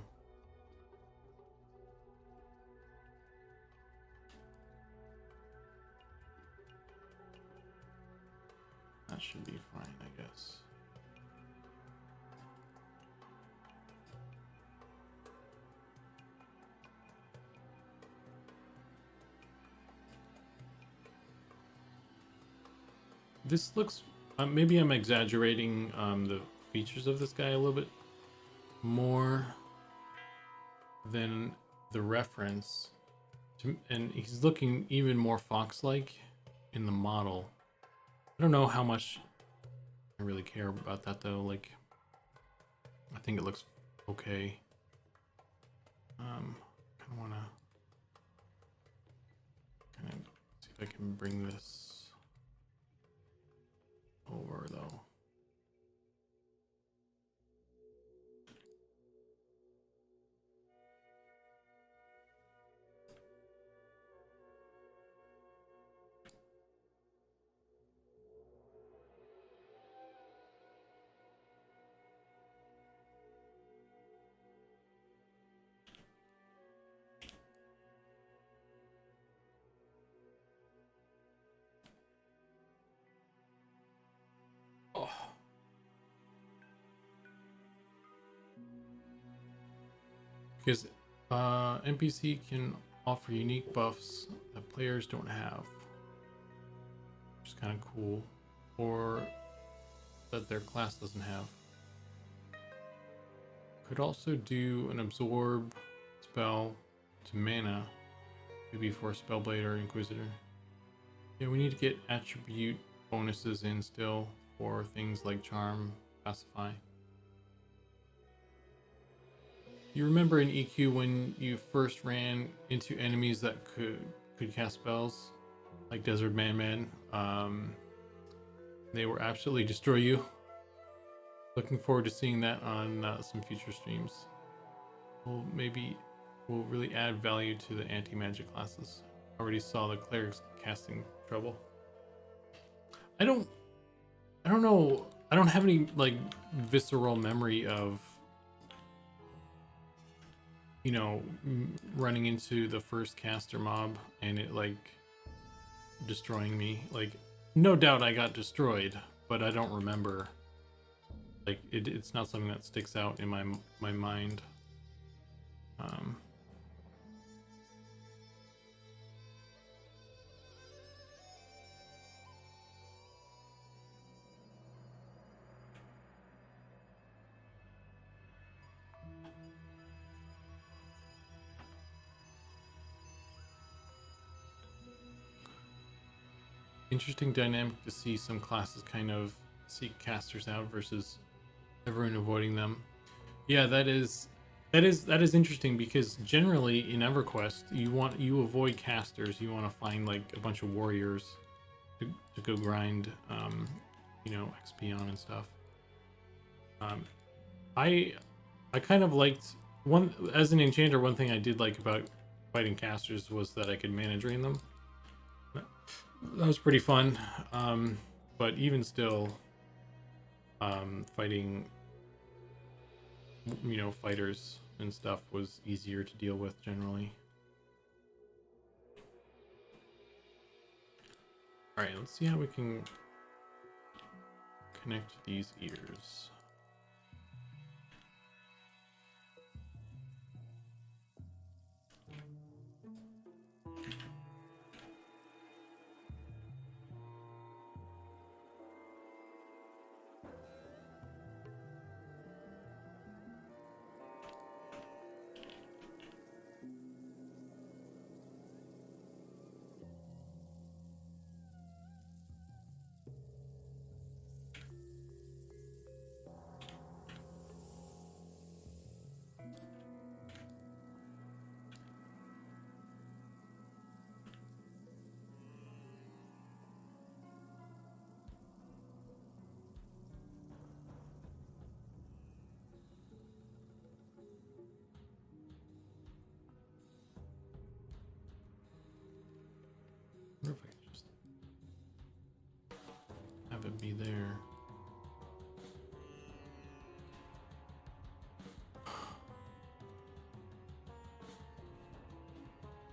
That should be fine, I guess. This looks, maybe I'm exaggerating the features of this guy a little bit more than the reference. And he's looking even more fox-like in the model. I don't know how much I really care about that though. Like, I think it looks okay. Kind of want to kind of see if I can bring this over though. Because NPC can offer unique buffs that players don't have, which is kind of cool, or that their class doesn't have. Could also do an absorb spell to mana, maybe for Spellblade or Inquisitor. Yeah, we need to get attribute bonuses in still for things like Charm, Pacify. You remember in EQ when you first ran into enemies that could cast spells, like Desert Man, they were absolutely destroy you. Looking forward to seeing that on some future streams. Maybe we'll really add value to the anti-magic classes. Already saw the clerics casting trouble. I don't know. I don't have any like visceral memory of, you know, running into the first caster mob and it like destroying me. Like, no doubt I got destroyed, but I don't remember. Like, it's not something that sticks out in my mind. Interesting dynamic to see some classes kind of seek casters out versus everyone avoiding them. Yeah, that is interesting because generally in EverQuest you avoid casters. You want to find like a bunch of warriors to go grind, you know, XP on and stuff. I kind of liked as an enchanter. One thing I did like about fighting casters was that I could mana drain them. That was pretty fun, but even still, fighting, you know, fighters and stuff was easier to deal with generally. All right, let's see how we can connect these ears.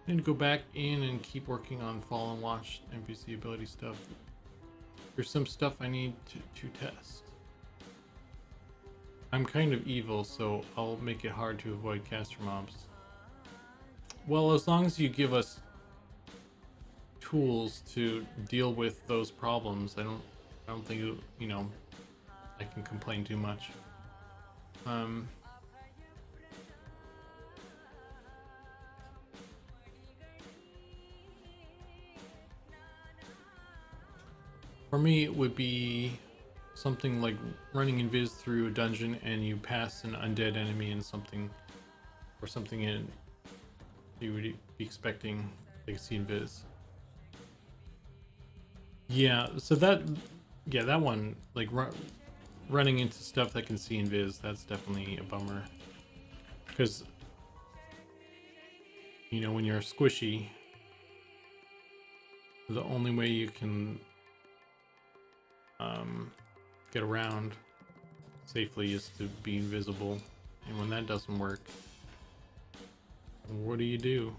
And go back in and keep working on Fall and Watch NPC ability stuff. There's some stuff I need to test. I'm kind of evil, so I'll make it hard to avoid caster mobs. Well, as long as you give us tools to deal with those problems, I don't think, you know, I can complain too much. For me, it would be something like running invis through a dungeon and you pass an undead enemy and something, or something in you would be expecting like see invis. Yeah, so that one, like running into stuff that can see invis, that's definitely a bummer. Because, you know, when you're squishy, the only way you can get around safely is to be invisible. And when that doesn't work, what do you do?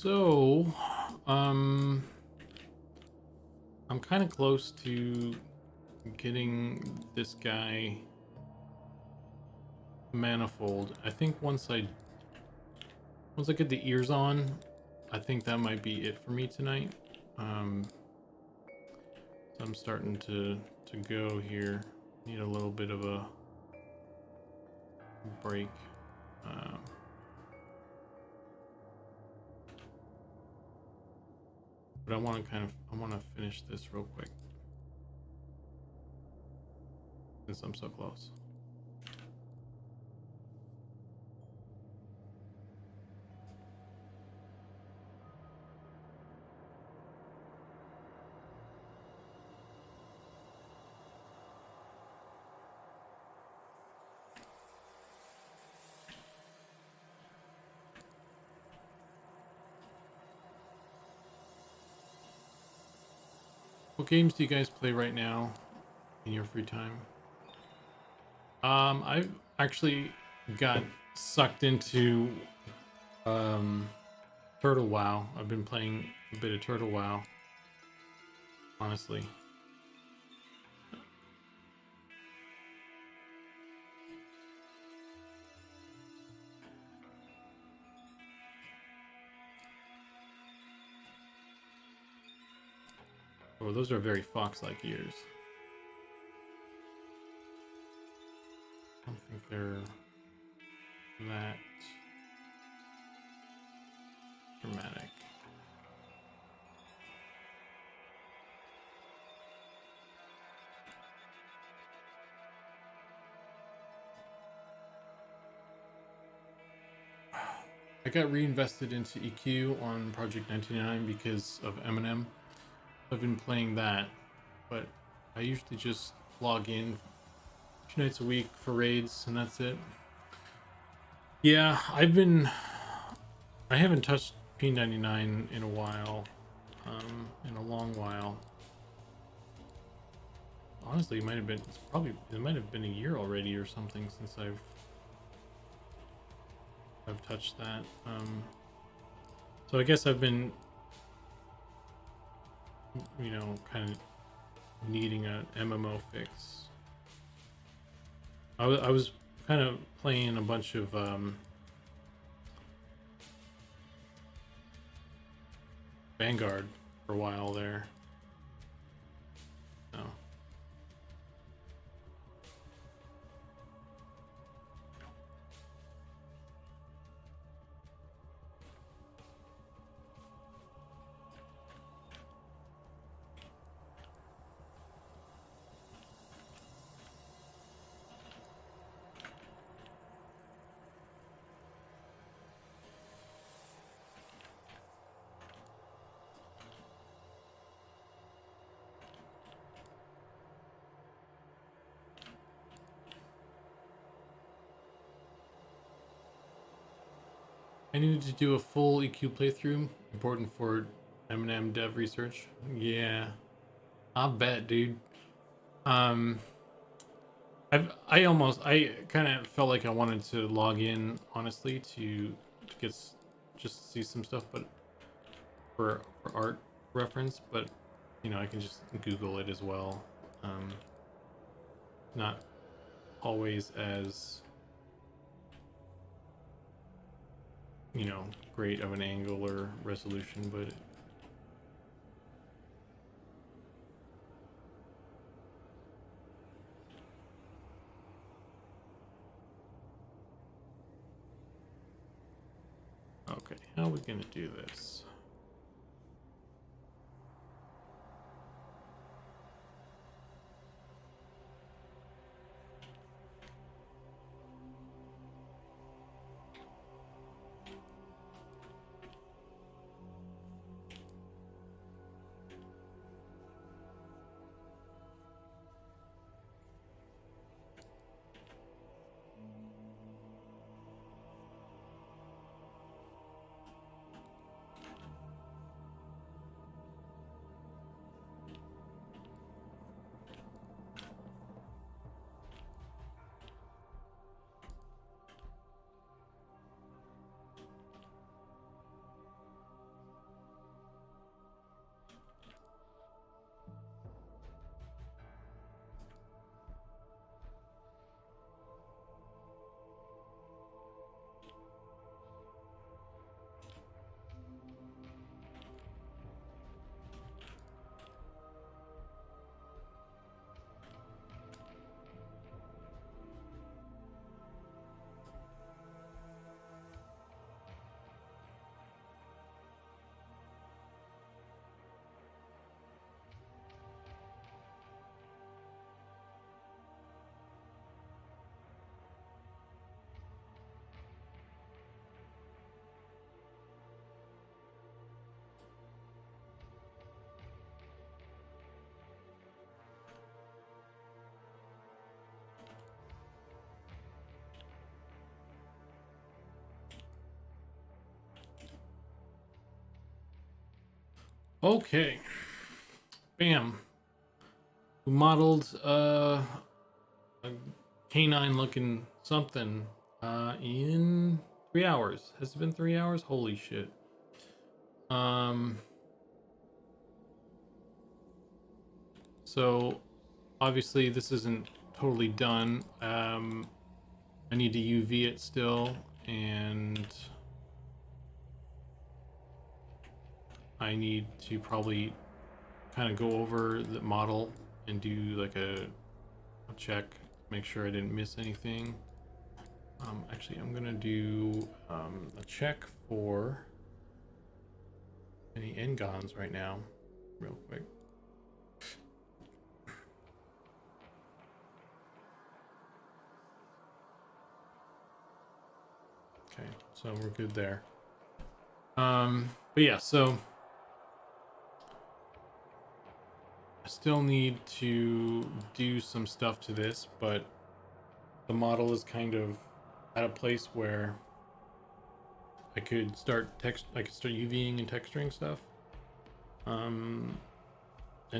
So, I'm kind of close to getting this guy manifold. I think once I get the ears on, I think that might be it for me tonight. So I'm starting to go here. Need a little bit of a break. But I want to finish this real quick since I'm so close. What games do you guys play right now in your free time? I've actually got sucked into Turtle WoW. I've been playing a bit of Turtle WoW, honestly. Oh, those are very fox-like ears. I don't think they're that dramatic. I got reinvested into EQ on Project 99 because of Eminem. I've been playing that, but I usually just log in 2 nights a week for raids and that's it. Yeah, I haven't touched P99 in a while, in a long while. Honestly, it might have been a year already or something since I've touched that. So I guess I've been, you know, kind of needing a MMO fix. I was kind of playing a bunch of Vanguard for a while there. So. I needed to do a full EQ playthrough. Important for M&M dev research. Yeah, I bet, dude. Um, I kind of felt like I wanted to log in honestly to get just see some stuff, but for art reference. But you know, I can just Google it as well. Not always as, you know, great of an angle or resolution, but okay, how are we gonna do this? Okay, bam. We modeled a canine looking something in 3 hours. Has it been 3 hours? Holy shit. So obviously this isn't totally done. I need to UV it still, and I need to probably kind of go over the model and do like a check, make sure I didn't miss anything. Actually, I'm gonna do a check for any Ngons right now, real quick. Okay, so we're good there. But yeah, so I still need to do some stuff to this, but the model is kind of at a place where I could start UVing and texturing stuff. And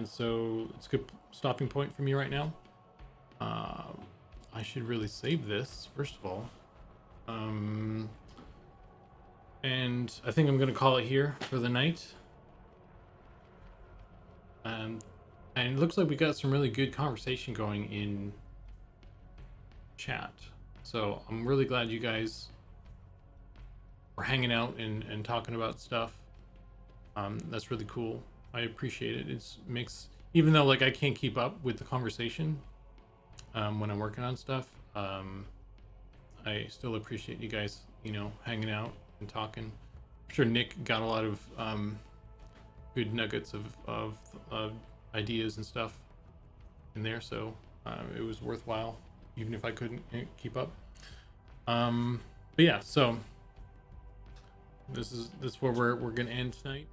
so it's a good stopping point for me right now. I should really save this first of all. And I think I'm gonna call it here for the night. And it looks like we got some really good conversation going in chat. So I'm really glad you guys were hanging out and talking about stuff. That's really cool. I appreciate it. It's makes, even though like I can't keep up with the conversation when I'm working on stuff, I still appreciate you guys, you know, hanging out and talking. I'm sure Nick got a lot of good nuggets of ideas and stuff in there, so it was worthwhile, even if I couldn't keep up. But yeah, so this is where we're gonna end tonight.